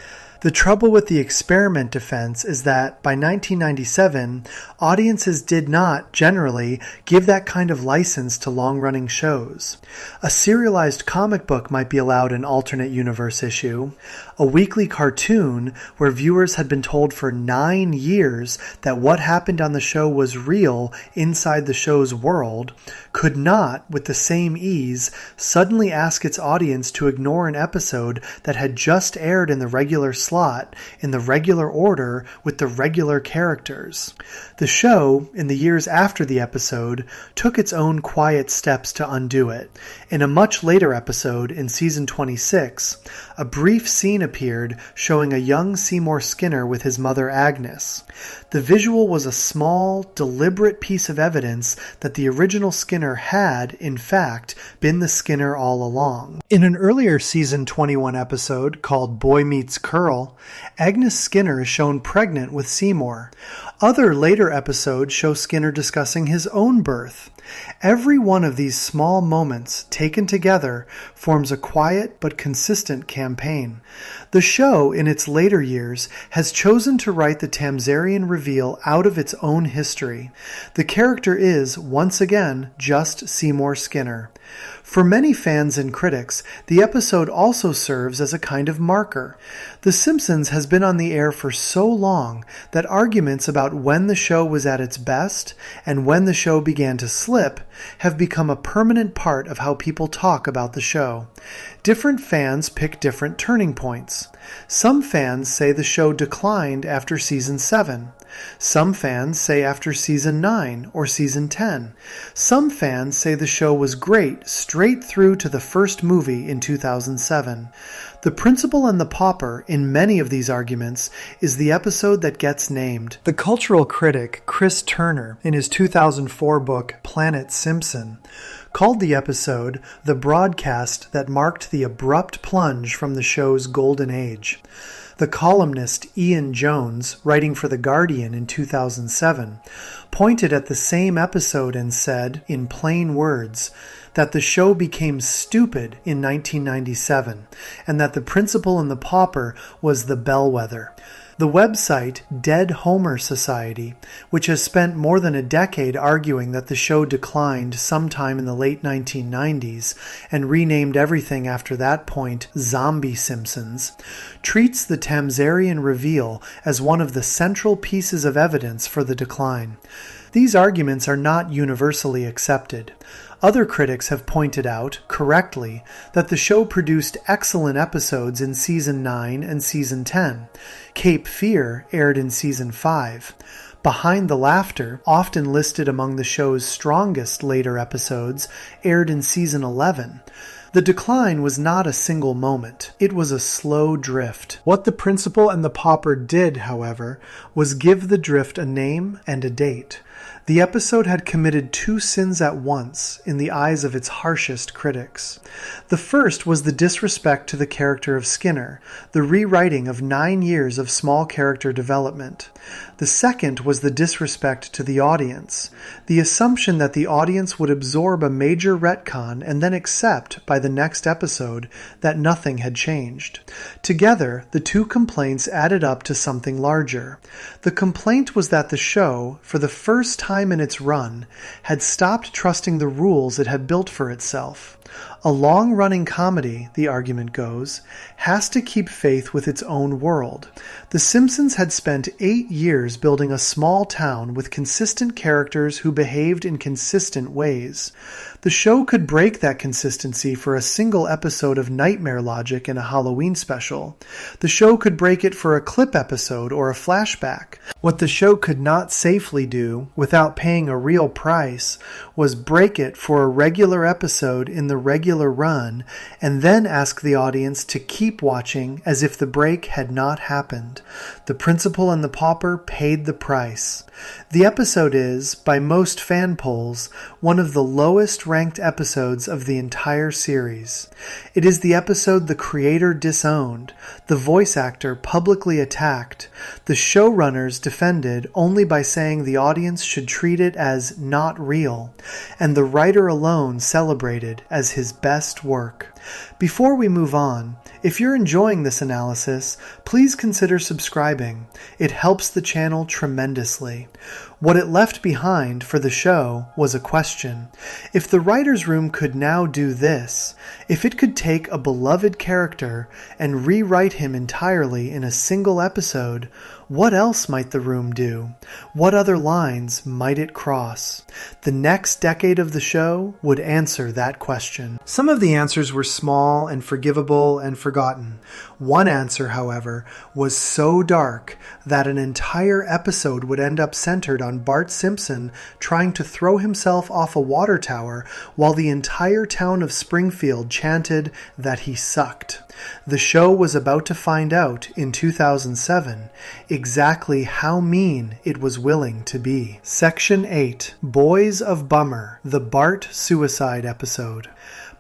The trouble with the experiment defense is that, by 1997, audiences did not, generally, give that kind of license to long-running shows. A serialized comic book might be allowed an alternate universe issue. A weekly cartoon, where viewers had been told for 9 years that what happened on the show was real inside the show's world, could not, with the same ease, suddenly ask its audience to ignore an episode that had just aired in the regular slot, in the regular order, with the regular characters. The show, in the years after the episode, took its own quiet steps to undo it. In a much later episode, in season 26, a brief scene appeared showing a young Seymour Skinner with his mother Agnes. The visual was a small, deliberate piece of evidence that the original Skinner had, in fact, been the Skinner all along. In an earlier season 21 episode called Boy Meets Curl, Agnes Skinner is shown pregnant with Seymour. Other later episodes show Skinner discussing his own birth. Every one of these small moments, taken together, forms a quiet but consistent campaign. The show, in its later years, has chosen to write the Tamzarian reveal out of its own history. The character is, once again, just Seymour Skinner. For many fans and critics, the episode also serves as a kind of marker. The Simpsons has been on the air for so long that arguments about when the show was at its best and when the show began to slip have become a permanent part of how people talk about the show. Different fans pick different turning points. Some fans say the show declined after season 7. Some fans say after season 9 or season 10. Some fans say the show was great straight through to the first movie in 2007. The Principal and the Pauper in many of these arguments is the episode that gets named. The cultural critic Chris Turner, in his 2004 book Planet Simpson, called the episode the broadcast that marked the abrupt plunge from the show's golden age. The columnist Ian Jones, writing for The Guardian in 2007, pointed at the same episode and said, in plain words, that the show became stupid in 1997, and that The Principal and the Pauper was the bellwether. The website Dead Homer Society, which has spent more than a decade arguing that the show declined sometime in the late 1990s and renamed everything after that point Zombie Simpsons, treats the Tamzarian reveal as one of the central pieces of evidence for the decline. These arguments are not universally accepted. Other critics have pointed out, correctly, that the show produced excellent episodes in Season 9 and Season 10. Cape Fear aired in Season 5. Behind the Laughter, often listed among the show's strongest later episodes, aired in Season 11. The decline was not a single moment. It was a slow drift. What The Principal and the Pauper did, however, was give the drift a name and a date. The episode had committed two sins at once in the eyes of its harshest critics. The first was the disrespect to the character of Skinner, the rewriting of 9 years of small character development. The second was the disrespect to the audience, the assumption that the audience would absorb a major retcon and then accept, by the next episode, that nothing had changed. Together, the two complaints added up to something larger. The complaint was that the show, for the first time in its run, had stopped trusting the rules it had built for itself. A long-running comedy, the argument goes, has to keep faith with its own world. The Simpsons had spent 8 years building a small town with consistent characters who behaved in consistent ways. The show could break that consistency for a single episode of Nightmare Logic in a Halloween special. The show could break it for a clip episode or a flashback. What the show could not safely do, without paying a real price, was break it for a regular episode in the regular run, and then ask the audience to keep watching as if the break had not happened. The Principal and the Pauper paid the price. The episode is, by most fan polls, one of the lowest ranked episodes of the entire series. It is the episode the creator disowned, the voice actor publicly attacked, the showrunners defended only by saying the audience should treat it as not real, and the writer alone celebrated as his best work. Before we move on, if you're enjoying this analysis, please consider subscribing. It helps the channel tremendously. What it left behind for the show was a question. If the writer's room could now do this, if it could take a beloved character and rewrite him entirely in a single episode, what else might the room do? What other lines might it cross? The next decade of the show would answer that question. Some of the answers were small and forgivable and forgotten. One answer, however, was so dark that an entire episode would end up centered on Bart Simpson trying to throw himself off a water tower while the entire town of Springfield chanted that he sucked. The show was about to find out in 2007 exactly how mean it was willing to be. Section 8, Boys of Bummer, the Bart Suicide Episode.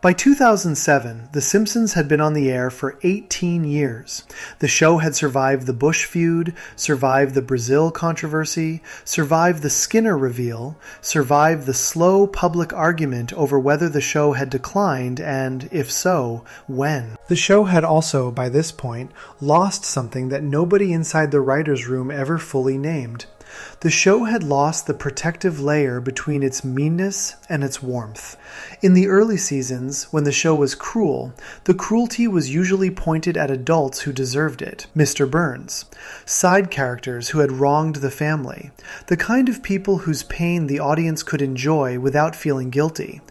By 2007, The Simpsons had been on the air for 18 years. The show had survived the Bush feud, survived the Brazil controversy, survived the Skinner reveal, survived the slow public argument over whether the show had declined and, if so, when. The show had also, by this point, lost something that nobody inside the writers' room ever fully named. The show had lost the protective layer between its meanness and its warmth. In the early seasons, when the show was cruel, the cruelty was usually pointed at adults who deserved it, Mr. Burns, side characters who had wronged the family, the kind of people whose pain the audience could enjoy without feeling guilty.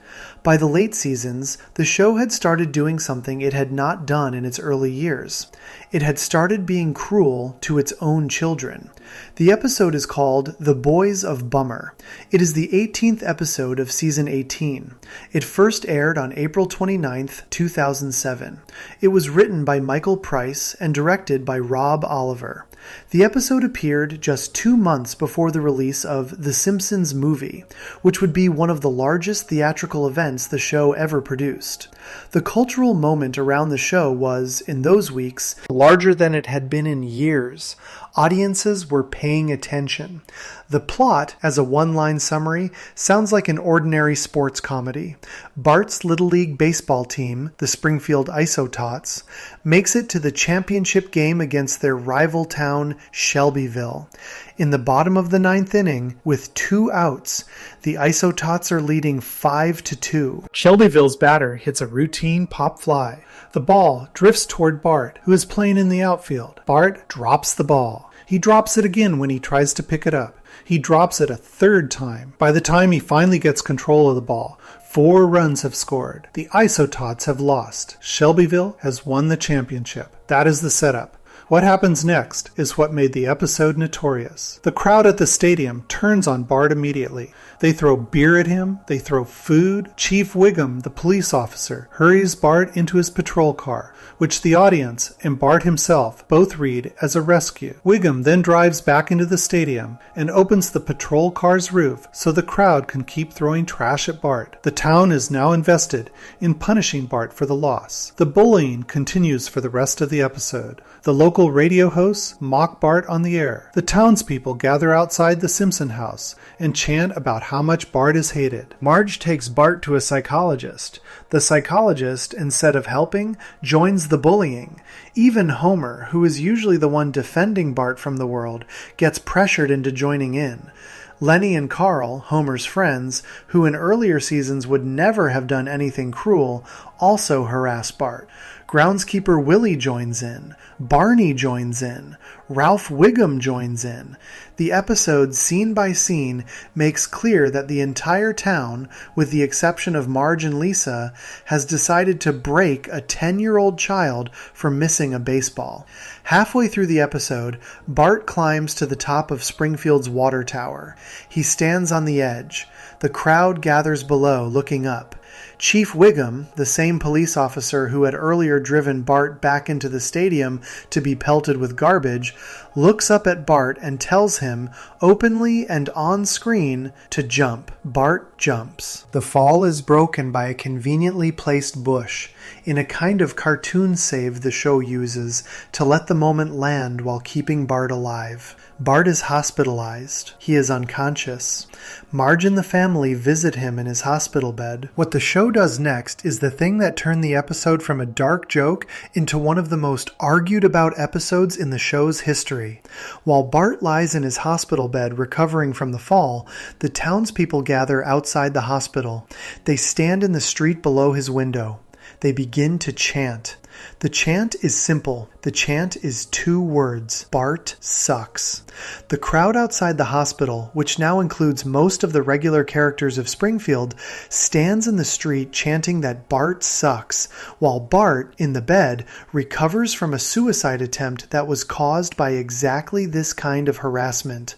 By the late seasons, the show had started doing something it had not done in its early years. It had started being cruel to its own children. The episode is called The Boys of Bummer. It is the 18th episode of Season 18. It first aired on April 29, 2007. It was written by Michael Price and directed by Rob Oliver. The episode appeared just 2 months before the release of The Simpsons movie, which would be one of the largest theatrical events the show ever produced. The cultural moment around the show was, in those weeks, larger than it had been in years. Audiences were paying attention. The plot, as a one-line summary, sounds like an ordinary sports comedy. Bart's Little League baseball team, the Springfield Isotots, makes it to the championship game against their rival town, Shelbyville. In the bottom of the 9th inning, with 2 outs, the Isotots are leading 5-2. Shelbyville's batter hits a routine pop fly. The ball drifts toward Bart, who is playing in the outfield. Bart drops the ball. He drops it again when he tries to pick it up. He drops it a 3rd time. By the time he finally gets control of the ball, 4 runs have scored. The Isotots have lost. Shelbyville has won the championship. That is the setup. What happens next is what made the episode notorious. The crowd at the stadium turns on Bart immediately. They throw beer at him. They throw food. Chief Wiggum, the police officer, hurries Bart into his patrol car, which the audience and Bart himself both read as a rescue. Wiggum then drives back into the stadium and opens the patrol car's roof so the crowd can keep throwing trash at Bart. The town is now invested in punishing Bart for the loss. The bullying continues for the rest of the episode. The local radio hosts mock Bart on the air. The townspeople gather outside the Simpson house and chant about how much Bart is hated. Marge takes Bart to a psychologist. The psychologist, instead of helping, joins the bullying. Even Homer, who is usually the one defending Bart from the world, gets pressured into joining in. Lenny and Carl, Homer's friends, who in earlier seasons would never have done anything cruel, also harass Bart. Groundskeeper Willie joins in. Barney joins in. Ralph Wiggum joins in. The episode, scene by scene, makes clear that the entire town, with the exception of Marge and Lisa, has decided to break a 10-year-old child for missing a baseball. Halfway through the episode, Bart climbs to the top of Springfield's water tower. He stands on the edge. The crowd gathers below, looking up. Chief Wiggum, the same police officer who had earlier driven Bart back into the stadium to be pelted with garbage, looks up at Bart and tells him, openly and on screen, to jump. Bart jumps. The fall is broken by a conveniently placed bush, in a kind of cartoon save the show uses to let the moment land while keeping Bart alive. Bart is hospitalized. He is unconscious. Marge and the family visit him in his hospital bed. What the show does next is the thing that turned the episode from a dark joke into one of the most argued about episodes in the show's history. While Bart lies in his hospital bed recovering from the fall, the townspeople gather outside the hospital. They stand in the street below his window. They begin to chant. The chant is simple. The chant is 2 words. Bart sucks. The crowd outside the hospital, which now includes most of the regular characters of Springfield, stands in the street chanting that Bart sucks, while Bart, in the bed, recovers from a suicide attempt that was caused by exactly this kind of harassment.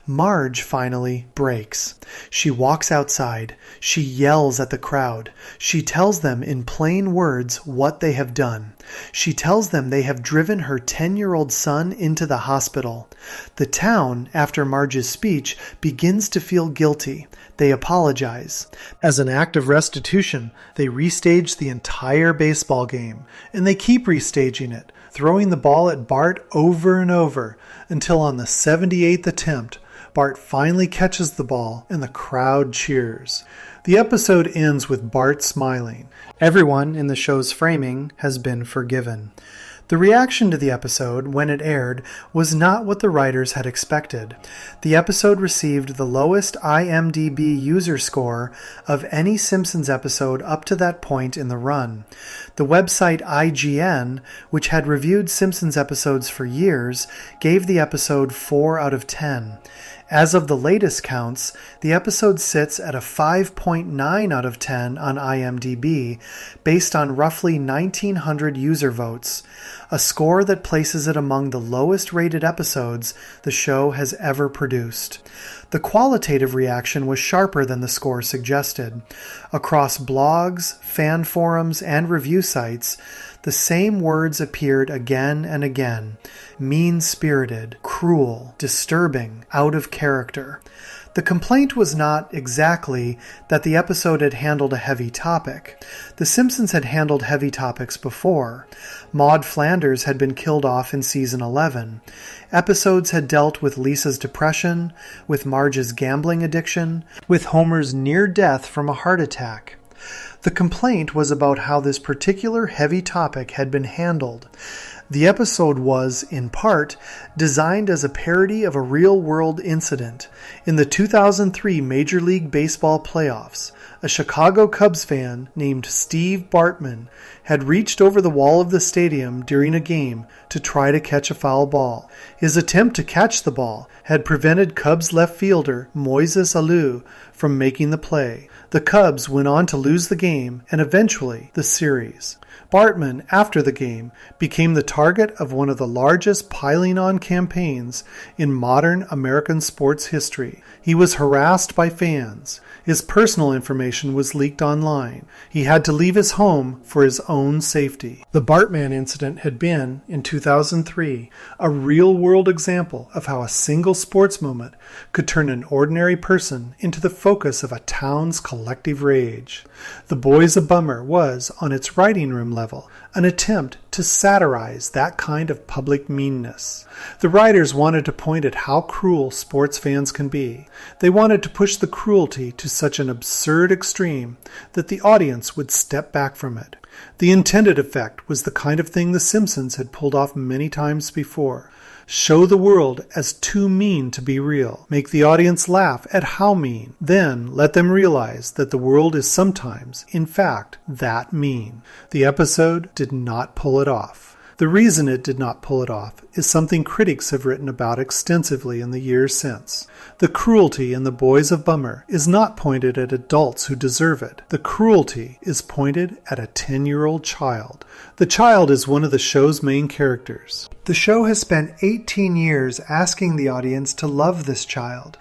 Marge, finally, breaks. She walks outside. She yells at the crowd. She tells them in plain words what they have done. She tells them they have driven her 10-year-old son into the hospital. The town, after Marge's speech, begins to feel guilty. They apologize. As an act of restitution, they restage the entire baseball game, and they keep restaging it, throwing the ball at Bart over and over, until on the 78th attempt, Bart finally catches the ball and the crowd cheers. The episode ends with Bart smiling. Everyone in the show's framing has been forgiven. The reaction to the episode, when it aired, was not what the writers had expected. The episode received the lowest IMDb user score of any Simpsons episode up to that point in the run. The website IGN, which had reviewed Simpsons episodes for years, gave the episode 4 out of 10. As of the latest counts, the episode sits at a 5.9 out of 10 on IMDb, based on roughly 1,900 user votes, a score that places it among the lowest rated episodes the show has ever produced. The qualitative reaction was sharper than the score suggested. Across blogs, fan forums, and review sites, the same words appeared again and again: mean-spirited, cruel, disturbing, out of character. The complaint was not exactly that the episode had handled a heavy topic. The Simpsons had handled heavy topics before. Maude Flanders had been killed off in season 11. Episodes had dealt with Lisa's depression, with Marge's gambling addiction, with Homer's near death from a heart attack. The complaint was about how this particular heavy topic had been handled. The episode was, in part, designed as a parody of a real-world incident. In the 2003 Major League Baseball playoffs, a Chicago Cubs fan named Steve Bartman had reached over the wall of the stadium during a game to try to catch a foul ball. His attempt to catch the ball had prevented Cubs left fielder Moises Alou from making the play. The Cubs went on to lose the game and eventually the series. Bartman, after the game, became the target of one of the largest piling-on campaigns in modern American sports history. He was harassed by fans. His personal information was leaked online. He had to leave his home for his own safety. The Bartman incident had been, in 2003, a real-world example of how a single sports moment could turn an ordinary person into the focus of a town's collective rage. The Boys a Bummer was, on its writing room level, an attempt to satirize that kind of public meanness. The writers wanted to point at how cruel sports fans can be. They wanted to push the cruelty to such an absurd extreme that the audience would step back from it. The intended effect was the kind of thing The Simpsons had pulled off many times before. Show the world as too mean to be real. Make the audience laugh at how mean. Then let them realize that the world is sometimes, in fact, that mean. The episode did not pull it off. The reason it did not pull it off is something critics have written about extensively in the years since. The cruelty in The Boys of Bummer is not pointed at adults who deserve it. The cruelty is pointed at a 10-year-old child. The child is one of the show's main characters. The show has spent 18 years asking the audience to love this child,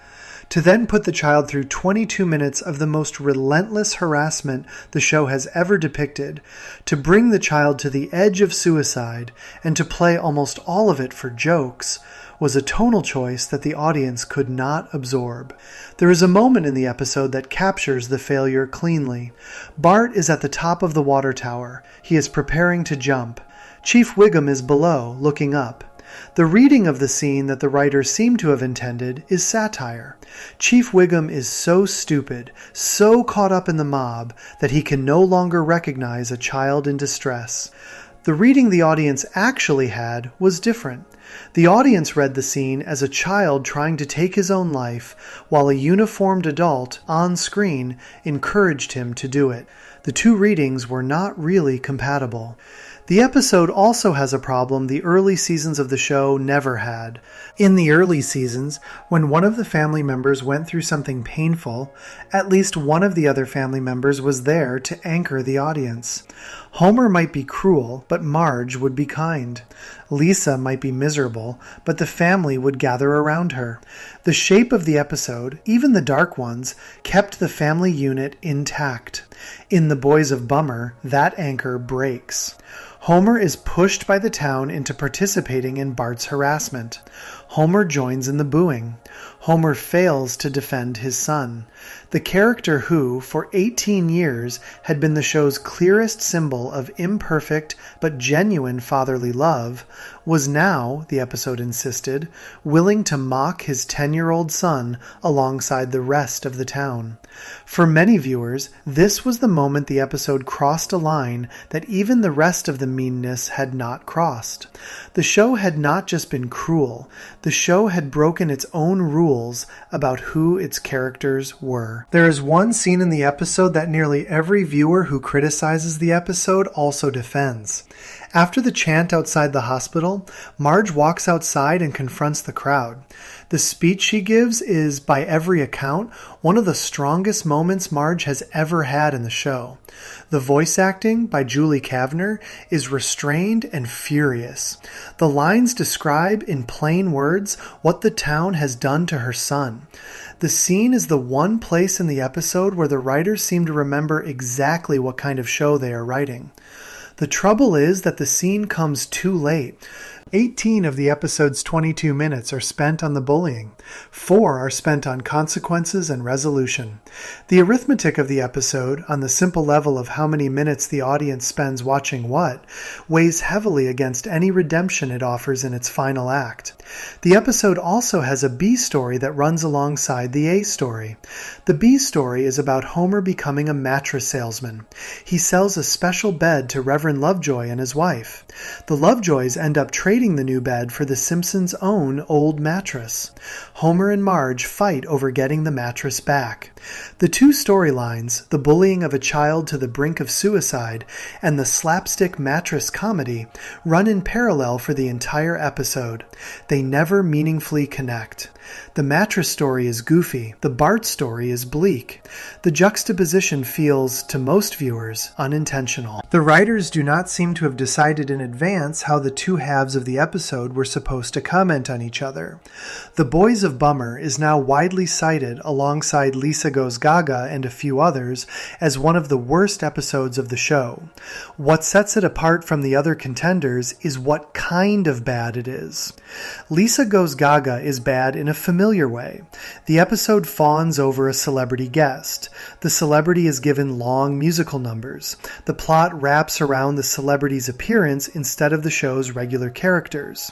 to then put the child through 22 minutes of the most relentless harassment the show has ever depicted, to bring the child to the edge of suicide, and to play almost all of it for jokes, was a tonal choice that the audience could not absorb. There is a moment in the episode that captures the failure cleanly. Bart is at the top of the water tower. He is preparing to jump. Chief Wiggum is below, looking up. The reading of the scene that the writers seem to have intended is satire. Chief Wiggum is so stupid, so caught up in the mob, that he can no longer recognize a child in distress. The reading the audience actually had was different. The audience read the scene as a child trying to take his own life, while a uniformed adult, on screen, encouraged him to do it. The two readings were not really compatible. The episode also has a problem the early seasons of the show never had. In the early seasons, when one of the family members went through something painful, at least one of the other family members was there to anchor the audience. Homer might be cruel, but Marge would be kind. Lisa might be miserable, but the family would gather around her. The shape of the episode, even the dark ones, kept the family unit intact. In The Boys of Bummer, that anchor breaks. Homer is pushed by the town into participating in Bart's harassment. Homer joins in the booing. Homer fails to defend his son. The character who, for 18 years, had been the show's clearest symbol of imperfect but genuine fatherly love, was now, the episode insisted, willing to mock his 10-year-old son alongside the rest of the town. For many viewers, this was the moment the episode crossed a line that even the rest of the meanness had not crossed. The show had not just been cruel. The show had broken its own rules about who its characters were. There is one scene in the episode that nearly every viewer who criticizes the episode also defends. After the chant outside the hospital, Marge walks outside and confronts the crowd. The speech she gives is, by every account, one of the strongest moments Marge has ever had in the show. The voice acting, by Julie Kavner, is restrained and furious. The lines describe, in plain words, what the town has done to her son. The scene is the one place in the episode where the writers seem to remember exactly what kind of show they are writing. The trouble is that the scene comes too late. 18 of the episode's 22 minutes are spent on the bullying. 4 are spent on consequences and resolution. The arithmetic of the episode, on the simple level of how many minutes the audience spends watching what, weighs heavily against any redemption it offers in its final act. The episode also has a B story that runs alongside the A story. The B story is about Homer becoming a mattress salesman. He sells a special bed to Reverend Lovejoy and his wife. The Lovejoys end up trading the new bed for the Simpsons' own old mattress. Homer and Marge fight over getting the mattress back. The two storylines, the bullying of a child to the brink of suicide and the slapstick mattress comedy, run in parallel for the entire episode. They never meaningfully connect. The mattress story is goofy. The Bart story is bleak. The juxtaposition feels, to most viewers, unintentional. The writers do not seem to have decided in advance how the two halves of the episode were supposed to comment on each other. The Boys of Bummer is now widely cited alongside Lisa Goes Gaga and a few others as one of the worst episodes of the show. What sets it apart from the other contenders is what kind of bad it is. Lisa Goes Gaga is bad in a familiar way. The episode fawns over a celebrity guest. The celebrity is given long musical numbers. The plot wraps around the celebrity's appearance instead of the show's regular characters.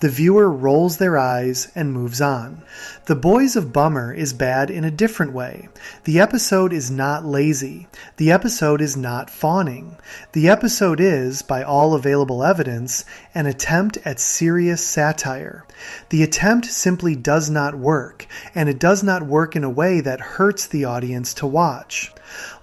The viewer rolls their eyes and moves on. The Boys of Bummer is bad in a different way. The episode is not lazy. The episode is not fawning. The episode is, by all available evidence, an attempt at serious satire. The attempt simply does not work, and it does not work in a way that hurts the audience to watch.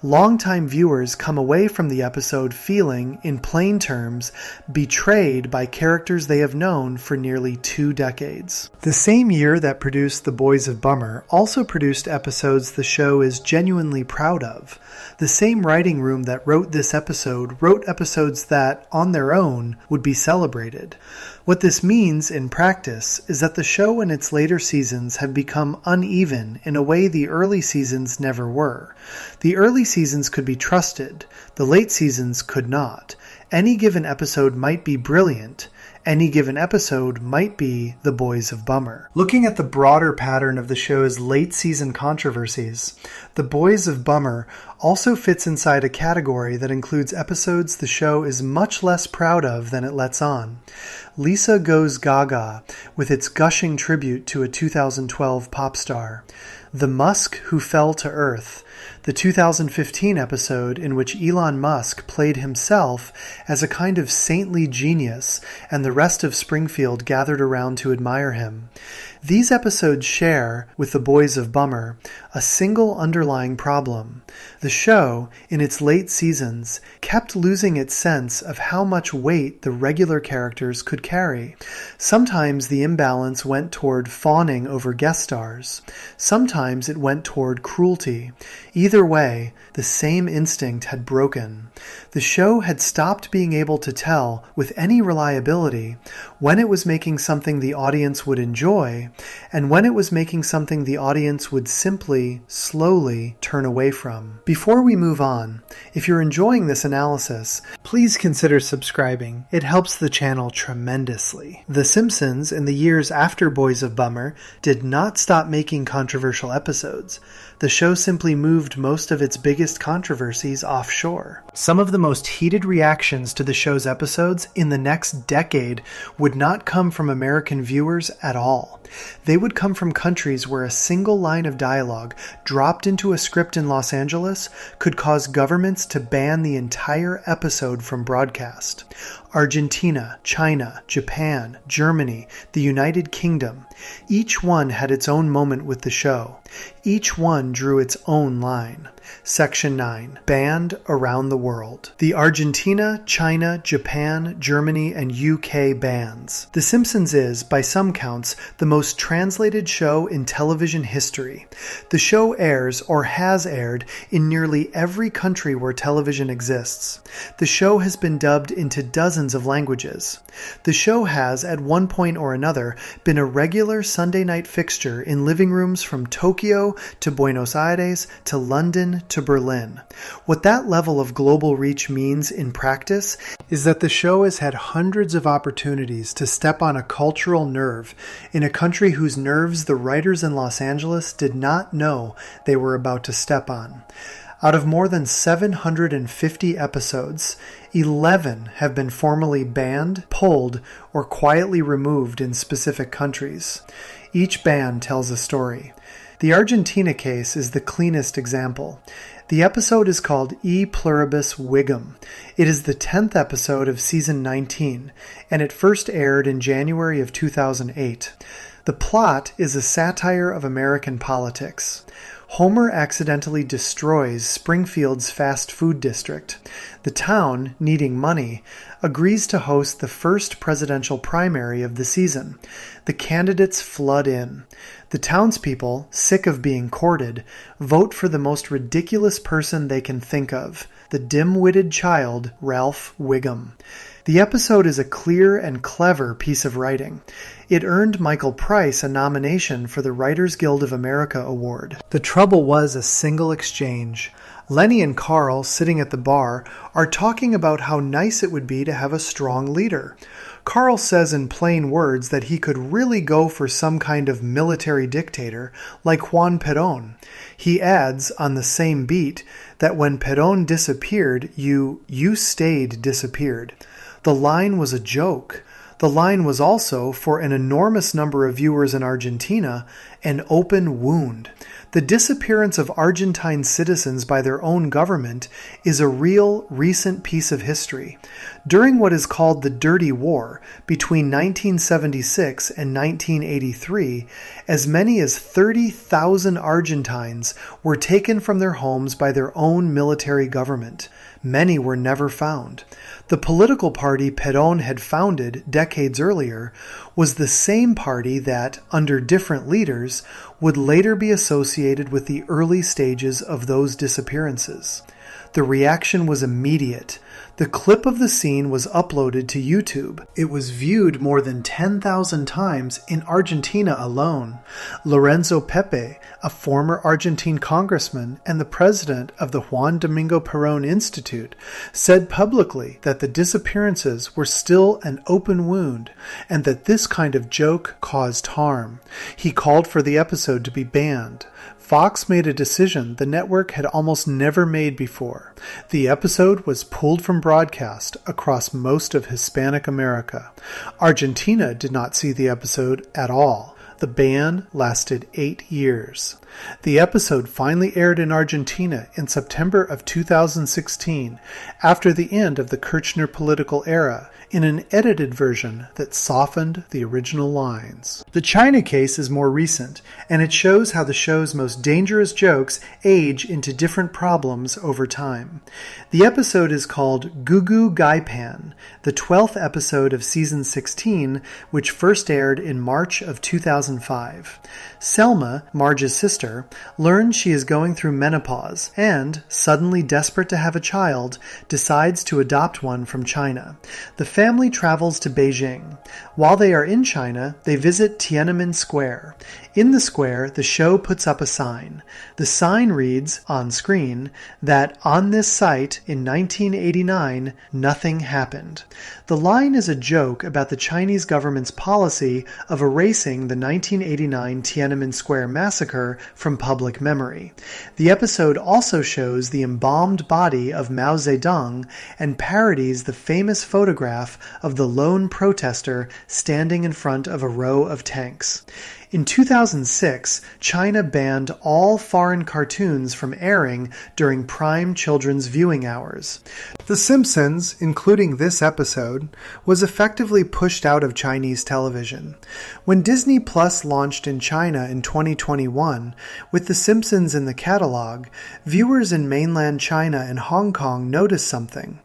Longtime viewers come away from the episode feeling, in plain terms, betrayed by characters they have known for nearly 2 decades. The same year that produced The Boys of Bummer also produced episodes the show is genuinely proud of. The same writing room that wrote this episode wrote episodes that, on their own, would be celebrated. What this means, in practice, is that the show in its later seasons have become uneven in a way the early seasons never were. The early seasons could be trusted, the late seasons could not. Any given episode might be brilliant. Any given episode might be The Boys of Bummer. Looking at the broader pattern of the show's late season controversies, The Boys of Bummer also fits inside a category that includes episodes the show is much less proud of than it lets on. Lisa Goes Gaga, with its gushing tribute to a 2012 pop star. The Musk Who Fell to Earth, the 2015 episode in which Elon Musk played himself as a kind of saintly genius and the rest of Springfield gathered around to admire him. These episodes share, with The Boys of Bummer, a single underlying problem. The show, in its late seasons, kept losing its sense of how much weight the regular characters could carry. Sometimes the imbalance went toward fawning over guest stars. Sometimes sometimes it went toward cruelty. Either way, the same instinct had broken. The show had stopped being able to tell, with any reliability, when it was making something the audience would enjoy, and when it was making something the audience would simply, slowly turn away from. Before we move on, if you're enjoying this analysis, please consider subscribing. It helps the channel tremendously. The Simpsons, in the years after Boys of Bummer, did not stop making controversial episodes. The show simply moved most of its biggest controversies offshore. Some of the most heated reactions to the show's episodes in the next decade would not come from American viewers at all. They would come from countries where a single line of dialogue dropped into a script in Los Angeles could cause governments to ban the entire episode from broadcast. Argentina, China, Japan, Germany, the United Kingdom. Each one had its own moment with the show. Each one drew its own line. Section 9. Banned around the world. The Argentina, China, Japan, Germany, and UK bans. The Simpsons is, by some counts, the most translated show in television history. The show airs, or has aired, in nearly every country where television exists. The show has been dubbed into dozens of languages. The show has, at one point or another, been a regular Sunday night fixture in living rooms from Tokyo to Buenos Aires to London to Berlin. What that level of global reach means in practice is that the show has had hundreds of opportunities to step on a cultural nerve in a country whose nerves the writers in Los Angeles did not know they were about to step on. Out of more than 750 episodes, 11 have been formally banned, pulled, or quietly removed in specific countries. Each ban tells a story. The Argentina case is the cleanest example. The episode is called E Pluribus Vigum. It is the 10th episode of season 19, and it first aired in January of 2008. The plot is a satire of American politics. Homer accidentally destroys Springfield's fast food district. The town, needing money, agrees to host the first presidential primary of the season. The candidates flood in. The townspeople, sick of being courted, vote for the most ridiculous person they can think of, the dim-witted child, Ralph Wiggum. The episode is a clear and clever piece of writing. It earned Michael Price a nomination for the Writers Guild of America Award. The trouble was a single exchange. Lenny and Carl, sitting at the bar, are talking about how nice it would be to have a strong leader. Carl says in plain words that he could really go for some kind of military dictator like Juan Perón. He adds, on the same beat, that when Perón disappeared, you stayed disappeared. The line was a joke. The line was also, for an enormous number of viewers in Argentina, an open wound. The disappearance of Argentine citizens by their own government is a real, recent piece of history. During what is called the Dirty War, between 1976 and 1983, as many as 30,000 Argentines were taken from their homes by their own military government. Many were never found. The political party Perón had founded decades earlier was the same party that, under different leaders, would later be associated with the early stages of those disappearances. The reaction was immediate. The clip of the scene was uploaded to YouTube. It was viewed more than 10,000 times in Argentina alone. Lorenzo Pepe, a former Argentine congressman and the president of the Juan Domingo Perón Institute, said publicly that the disappearances were still an open wound and that this kind of joke caused harm. He called for the episode to be banned. Fox made a decision the network had almost never made before. The episode was pulled from broadcast across most of Hispanic America. Argentina did not see the episode at all. The ban lasted 8 years. The episode finally aired in Argentina in September of 2016, after the end of the Kirchner political era. in an edited version that softened the original lines. The China case is more recent, and it shows how the show's most dangerous jokes age into different problems over time. The episode is called Goo Goo Gai Pan, the 12th episode of season 16, which first aired in March of 2005. Selma, Marge's sister, learns she is going through menopause and, suddenly desperate to have a child, decides to adopt one from China. The family travels to Beijing. While they are in China, they visit Tiananmen Square. In the square, the show puts up a sign. The sign reads, on screen, that on this site in 1989, nothing happened. The line is a joke about the Chinese government's policy of erasing the 1989 Tiananmen Square massacre from public memory. The episode also shows the embalmed body of Mao Zedong and parodies the famous photograph of the lone protester standing in front of a row of tanks. In 2006, China banned all foreign cartoons from airing during prime children's viewing hours. The Simpsons, including this episode, was effectively pushed out of Chinese television. When Disney Plus launched in China in 2021, with The Simpsons in the catalog, viewers in mainland China and Hong Kong noticed something.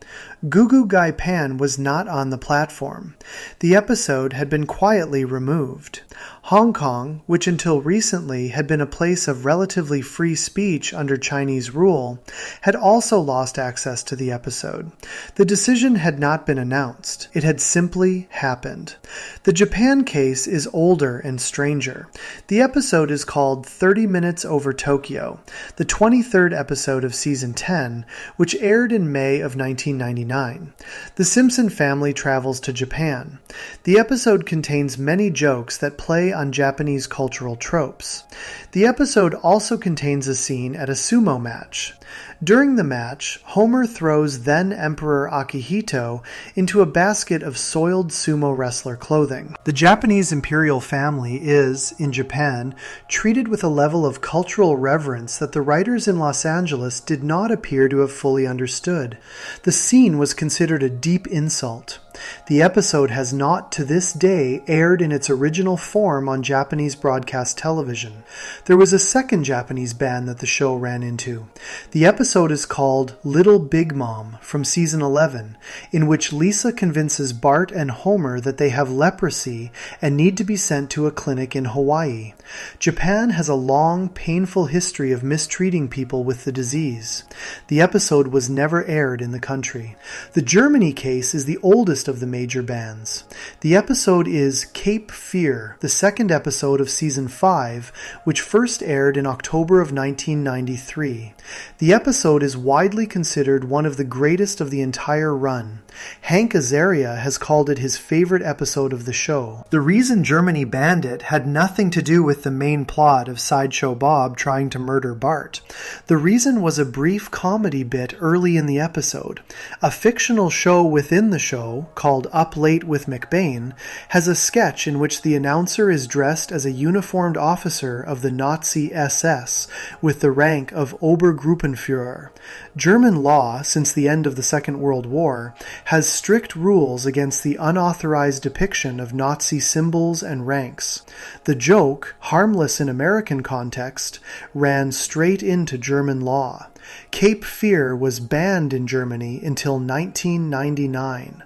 Goo Goo Gai Pan was not on the platform. The episode had been quietly removed. Hong Kong, which until recently had been a place of relatively free speech under Chinese rule, had also lost access to the episode. The decision had not been announced. It had simply happened. The Japan case is older and stranger. The episode is called 30 Minutes Over Tokyo, the 23rd episode of Season 10, which aired in May of 1999. The Simpson family travels to Japan. The episode contains many jokes that play on Japanese cultural tropes. The episode also contains a scene at a sumo match. During the match, Homer throws then-Emperor Akihito into a basket of soiled sumo wrestler clothing. The Japanese imperial family is, in Japan, treated with a level of cultural reverence that the writers in Los Angeles did not appear to have fully understood. The scene was considered a deep insult. The episode has not, to this day, aired in its original form on Japanese broadcast television. There was a second Japanese ban that the show ran into. The episode is called Little Big Mom from season 11, in which Lisa convinces Bart and Homer that they have leprosy and need to be sent to a clinic in Hawaii. Japan has a long, painful history of mistreating people with the disease. The episode was never aired in the country. The Germany case is the oldest of the major bans. The episode is Cape Fear, the second episode of season 5, which first aired in October of 1993. The episode is widely considered one of the greatest of the entire run. Hank Azaria has called it his favorite episode of the show. The reason Germany banned it had nothing to do with the main plot of Sideshow Bob trying to murder Bart. The reason was a brief comedy bit early in the episode. A fictional show within the show, called Up Late with McBain, has a sketch in which the announcer is dressed as a uniformed officer of the Nazi SS with the rank of Obergruppenführer. German law, since the end of the Second World War, has strict rules against the unauthorized depiction of Nazi symbols and ranks. The joke, harmless in American context, ran straight into German law. Cape Fear was banned in Germany until 1999.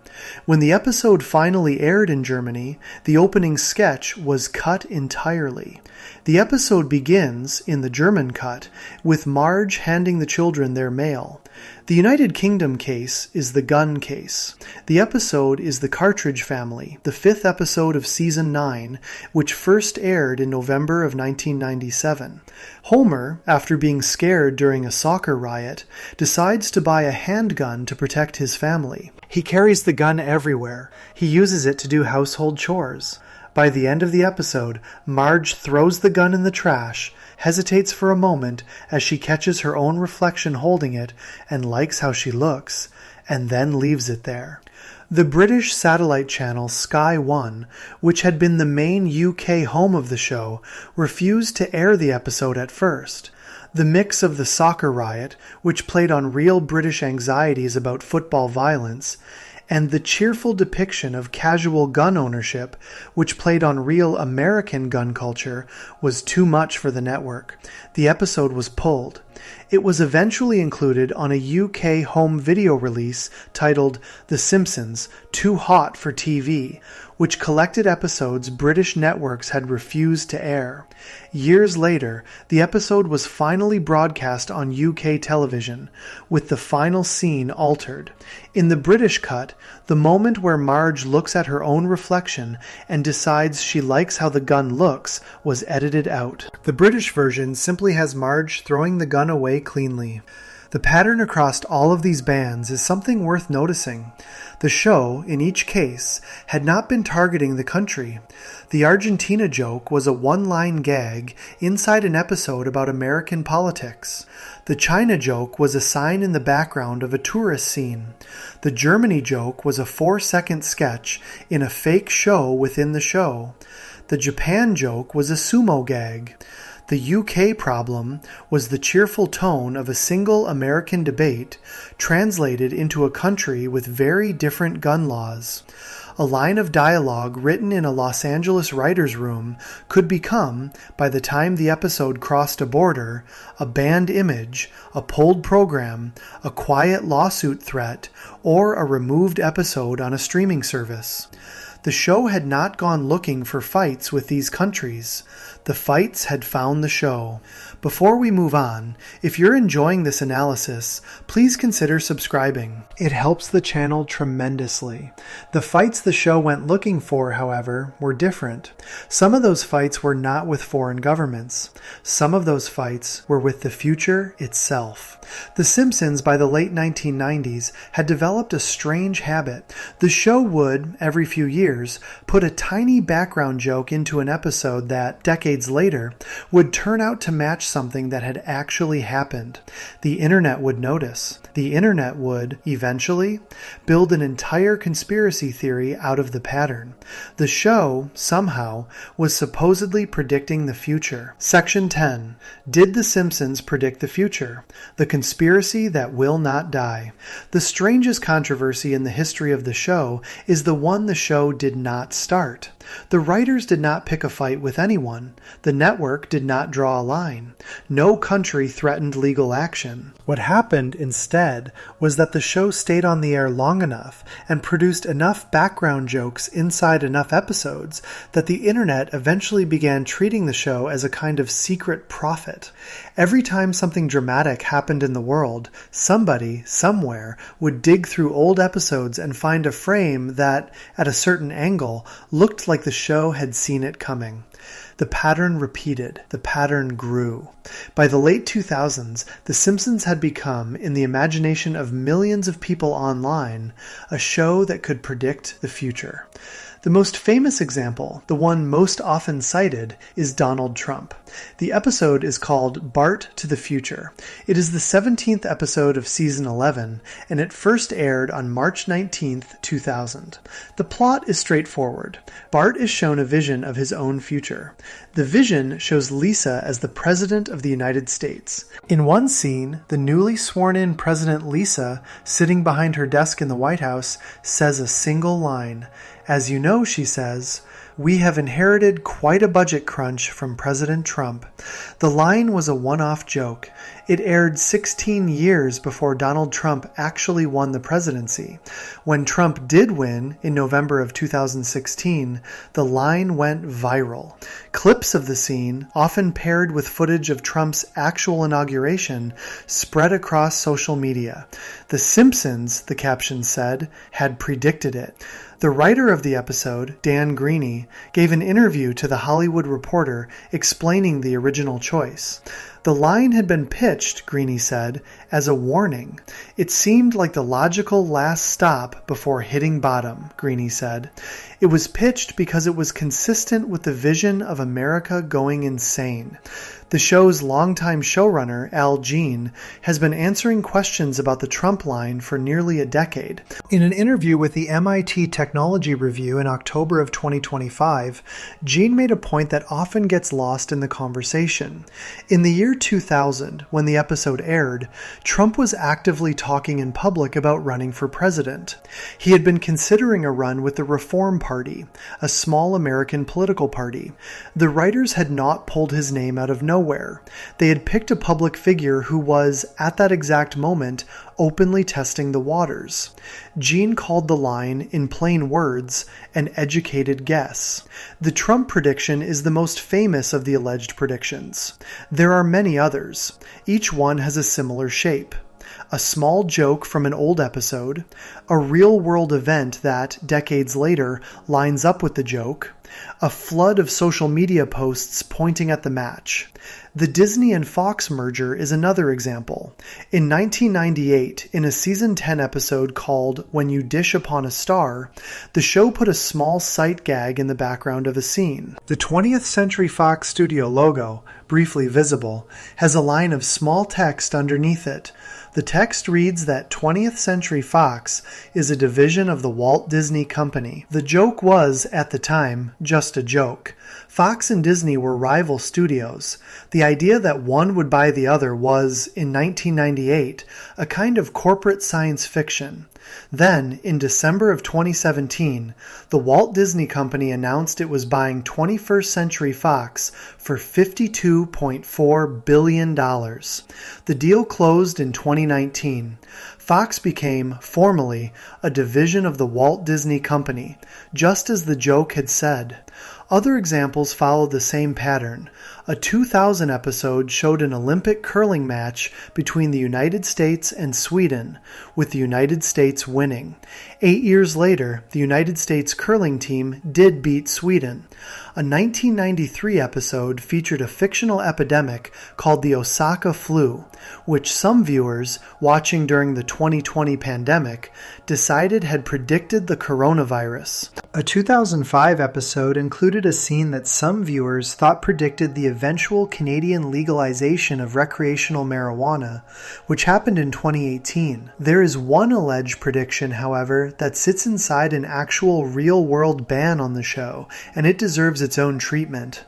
When the episode finally aired in Germany, the opening sketch was cut entirely. The episode begins, in the German cut, with Marge handing the children their mail. The United Kingdom case is the gun case. The episode is The Cartridge Family, the 5th episode of Season 9, which first aired in November of 1997. Homer, after being scared during a soccer riot, decides to buy a handgun to protect his family. He carries the gun everywhere. He uses it to do household chores. By the end of the episode, Marge throws the gun in the trash, hesitates for a moment as she catches her own reflection holding it and likes how she looks, and then leaves it there. The British satellite channel Sky One, which had been the main UK home of the show, refused to air the episode at first. The mix of the soccer riot, which played on real British anxieties about football violence, and the cheerful depiction of casual gun ownership, which played on real American gun culture, was too much for the network. The episode was pulled. It was eventually included on a UK home video release titled The Simpsons: Too Hot for TV, which collected episodes British networks had refused to air. Years later, the episode was finally broadcast on UK television, with the final scene altered. In the British cut, the moment where Marge looks at her own reflection and decides she likes how the gun looks was edited out. The British version simply has Marge throwing the gun away cleanly. The pattern across all of these bands is something worth noticing. The show, in each case, had not been targeting the country. The Argentina joke was a one-line gag inside an episode about American politics. The China joke was a sign in the background of a tourist scene. The Germany joke was a 4-second sketch in a fake show within the show. The Japan joke was a sumo gag. The UK problem was the cheerful tone of a single American debate translated into a country with very different gun laws. A line of dialogue written in a Los Angeles writer's room could become, by the time the episode crossed a border, a banned image, a pulled program, a quiet lawsuit threat, or a removed episode on a streaming service. The show had not gone looking for fights with these countries. The fights had found the show. Before we move on, if you're enjoying this analysis, please consider subscribing. It helps the channel tremendously. The fights the show went looking for, however, were different. Some of those fights were not with foreign governments. Some of those fights were with the future itself. The Simpsons, by the late 1990s, had developed a strange habit. The show would, every few years, put a tiny background joke into an episode that, decades later, would turn out to match something that had actually happened. The internet would notice. The internet would, eventually, build an entire conspiracy theory out of the pattern. The show, somehow, was supposedly predicting the future. Section 10. Did The Simpsons predict the future? The conspiracy that will not die. The strangest controversy in the history of the show is the one the show did not start. The writers did not pick a fight with anyone. The network did not draw a line. No country threatened legal action. What happened instead was that the show stayed on the air long enough and produced enough background jokes inside enough episodes that the internet eventually began treating the show as a kind of secret prophet. Every time something dramatic happened in the world, somebody, somewhere, would dig through old episodes and find a frame that, at a certain angle, looked like the show had seen it coming. The pattern repeated. The pattern grew. By the late 2000s, The Simpsons had become, in the imagination of millions of people online, a show that could predict the future. The most famous example, the one most often cited, is Donald Trump. The episode is called Bart to the Future. It is the 17th episode of Season 11, and it first aired on March 19, 2000. The plot is straightforward. Bart is shown a vision of his own future. The vision shows Lisa as the President of the United States. In one scene, the newly sworn-in President Lisa, sitting behind her desk in the White House, says a single line. As you know, she says, "We have inherited quite a budget crunch from President Trump." The line was a one-off joke. It aired 16 years before Donald Trump actually won the presidency. When Trump did win in November of 2016, the line went viral. Clips of the scene, often paired with footage of Trump's actual inauguration, spread across social media. The Simpsons, the caption said, had predicted it. The writer of the episode, Dan Greaney, gave an interview to The Hollywood Reporter explaining the original choice. The line had been pitched, Greaney said, as a warning. It seemed like the logical last stop before hitting bottom, Greaney said. It was pitched because it was consistent with the vision of America going insane. The show's longtime showrunner, Al Jean, has been answering questions about the Trump line for nearly a decade. In an interview with the MIT Technology Review in October of 2025, Jean made a point that often gets lost in the conversation. In the year 2000, when the episode aired, Trump was actively talking in public about running for president. He had been considering a run with the Reform Party, a small American political party. The writers had not pulled his name out of nowhere. They had picked a public figure who was, at that exact moment, openly testing the waters. Jean called the line, in plain words, an educated guess. The Trump prediction is the most famous of the alleged predictions. There are many others. Each one has a similar shape. A small joke from an old episode, a real-world event that, decades later, lines up with the joke, a flood of social media posts pointing at the match. The Disney and Fox merger is another example. In 1998, in a season 10 episode called When You Dish Upon a Star, the show put a small sight gag in the background of a scene. The 20th Century Fox studio logo, briefly visible, has a line of small text underneath it. The text reads that 20th Century Fox is a division of the Walt Disney Company. The joke was, at the time, just a joke. Fox and Disney were rival studios. The idea that one would buy the other was, in 1998, a kind of corporate science fiction. Then, in December of 2017, the Walt Disney Company announced it was buying 21st Century Fox for $52.4 billion. The deal closed in 2019. Fox became, formally, a division of the Walt Disney Company, just as the joke had said. Other examples followed the same pattern. A 2000 episode showed an Olympic curling match between the United States and Sweden, with the United States winning. 8 years later, the United States curling team did beat Sweden. A 1993 episode featured a fictional epidemic called the Osaka flu, which some viewers, watching during the 2020 pandemic, decided had predicted the coronavirus. A 2005 episode included a scene that some viewers thought predicted the eventual Canadian legalization of recreational marijuana, which happened in 2018. There is one alleged prediction, however, that sits inside an actual real-world ban on the show, and it deserves its own treatment.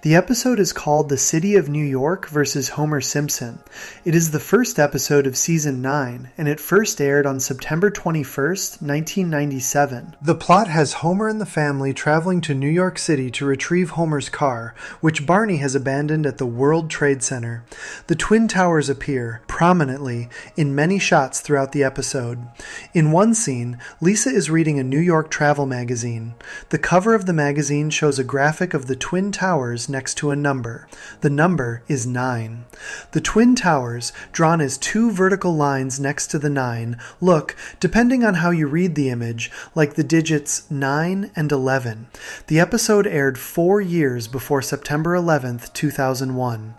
The episode is called The City of New York versus Homer Simpson. It is the first episode of Season 9, and it first aired on September 21st, 1997. The plot has Homer and the family traveling to New York City to retrieve Homer's car, which Barney has abandoned at the World Trade Center. The Twin Towers appear, prominently, in many shots throughout the episode. In one scene, Lisa is reading a New York travel magazine. The cover of the magazine shows a graphic of the Twin Towers next to a number. The number is 9. The Twin Towers, drawn as two vertical lines next to the 9, look, depending on how you read the image, like the digits 9 and 11. The episode aired 4 years before September 11th, 2001.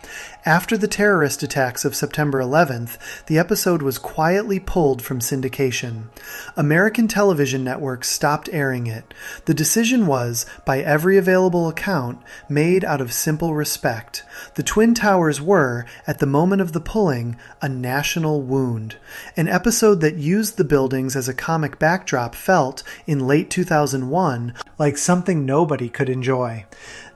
After the terrorist attacks of September 11th, the episode was quietly pulled from syndication. American television networks stopped airing it. The decision was, by every available account, made out of simple respect. The Twin Towers were, at the moment of the pulling, a national wound. An episode that used the buildings as a comic backdrop felt, in late 2001, like something nobody could enjoy.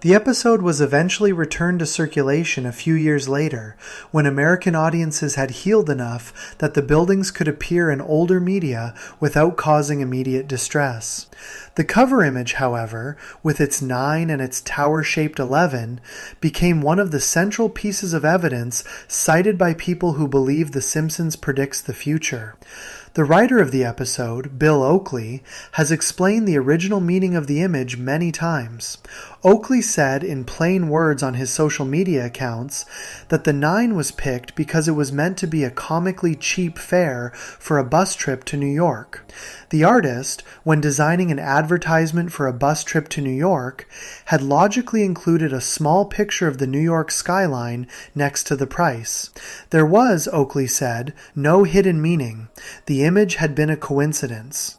The episode was eventually returned to circulation a few years later, when American audiences had healed enough that the buildings could appear in older media without causing immediate distress. The cover image, however, with its 9 and its tower-shaped 11, became one of the central pieces of evidence cited by people who believe The Simpsons predicts the future. The writer of the episode, Bill Oakley, has explained the original meaning of the image many times. Oakley said in plain words on his social media accounts that the 9 was picked because it was meant to be a comically cheap fare for a bus trip to New York. The artist, when designing an advertisement for a bus trip to New York, had logically included a small picture of the New York skyline next to the price. There was, Oakley said, no hidden meaning. The image had been a coincidence.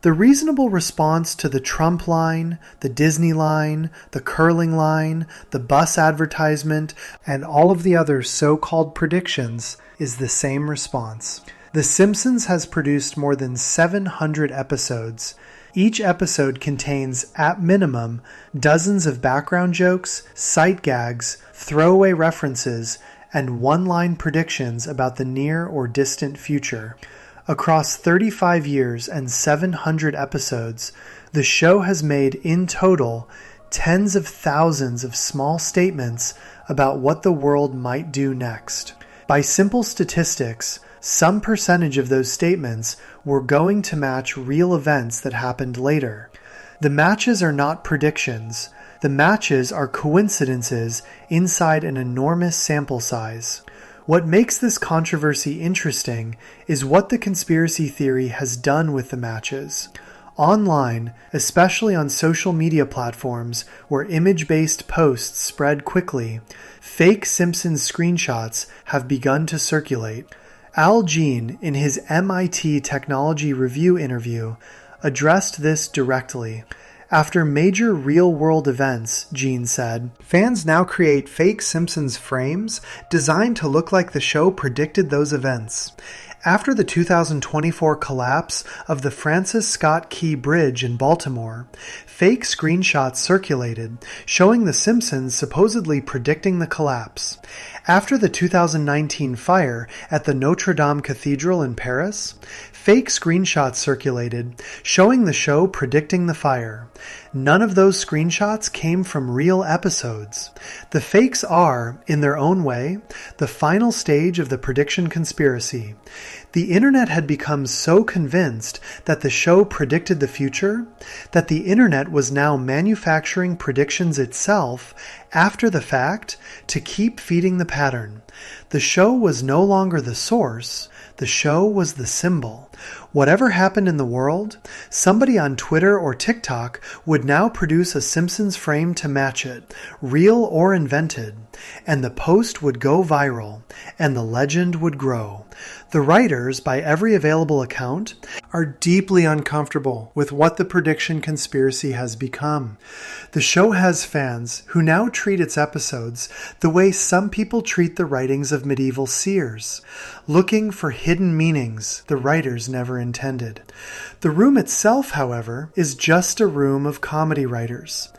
The reasonable response to the Trump line, the Disney line, the curling line, the bus advertisement, and all of the other so-called predictions is the same response. The Simpsons has produced more than 700 episodes. Each episode contains, at minimum, dozens of background jokes, sight gags, throwaway references, and one-line predictions about the near or distant future. Across 35 years and 700 episodes, the show has made, in total, tens of thousands of small statements about what the world might do next. By simple statistics, some percentage of those statements were going to match real events that happened later. The matches are not predictions. The matches are coincidences inside an enormous sample size. What makes this controversy interesting is what the conspiracy theory has done with the matches. Online, especially on social media platforms where image-based posts spread quickly, fake Simpsons screenshots have begun to circulate. Al Jean, in his MIT Technology Review interview, addressed this directly. After major real-world events, Jean said, fans now create fake Simpsons frames designed to look like the show predicted those events. After the 2024 collapse of the Francis Scott Key Bridge in Baltimore, fake screenshots circulated showing The Simpsons supposedly predicting the collapse. After the 2019 fire at the Notre Dame Cathedral in Paris, fake screenshots circulated showing the show predicting the fire. None of those screenshots came from real episodes. The fakes are, in their own way, the final stage of the prediction conspiracy. The internet had become so convinced that the show predicted the future that the internet was now manufacturing predictions itself after the fact to keep feeding the pattern. The show was no longer the source. The show was the symbol. Whatever happened in the world, somebody on Twitter or TikTok would now produce a Simpsons frame to match it, real or invented, and the post would go viral, and the legend would grow. The writers, by every available account, are deeply uncomfortable with what the prediction conspiracy has become. The show has fans who now treat its episodes the way some people treat the writings of medieval seers, looking for hidden meanings the writers never intended. The room itself, however, is just a room of comedy writers.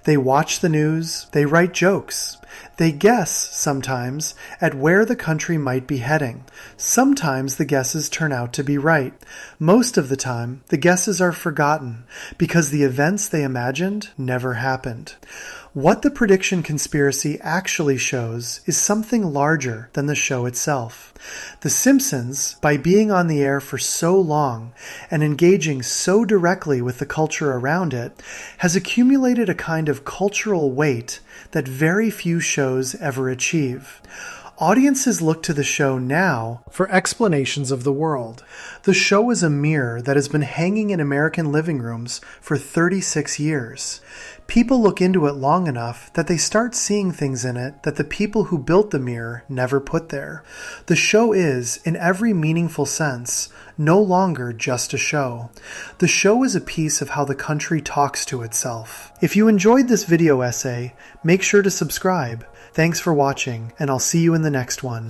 They watch the news, they write jokes. They guess, sometimes, at where the country might be heading. Sometimes the guesses turn out to be right. Most of the time, the guesses are forgotten because the events they imagined never happened. What the prediction conspiracy actually shows is something larger than the show itself. The Simpsons, by being on the air for so long and engaging so directly with the culture around it, has accumulated a kind of cultural weight that very few shows ever achieve. Audiences look to the show now for explanations of the world. The show is a mirror that has been hanging in American living rooms for 36 years. People look into it long enough that they start seeing things in it that the people who built the mirror never put there. The show is, in every meaningful sense, no longer just a show. The show is a piece of how the country talks to itself. If you enjoyed this video essay, make sure to subscribe. Thanks for watching, and I'll see you in the next one.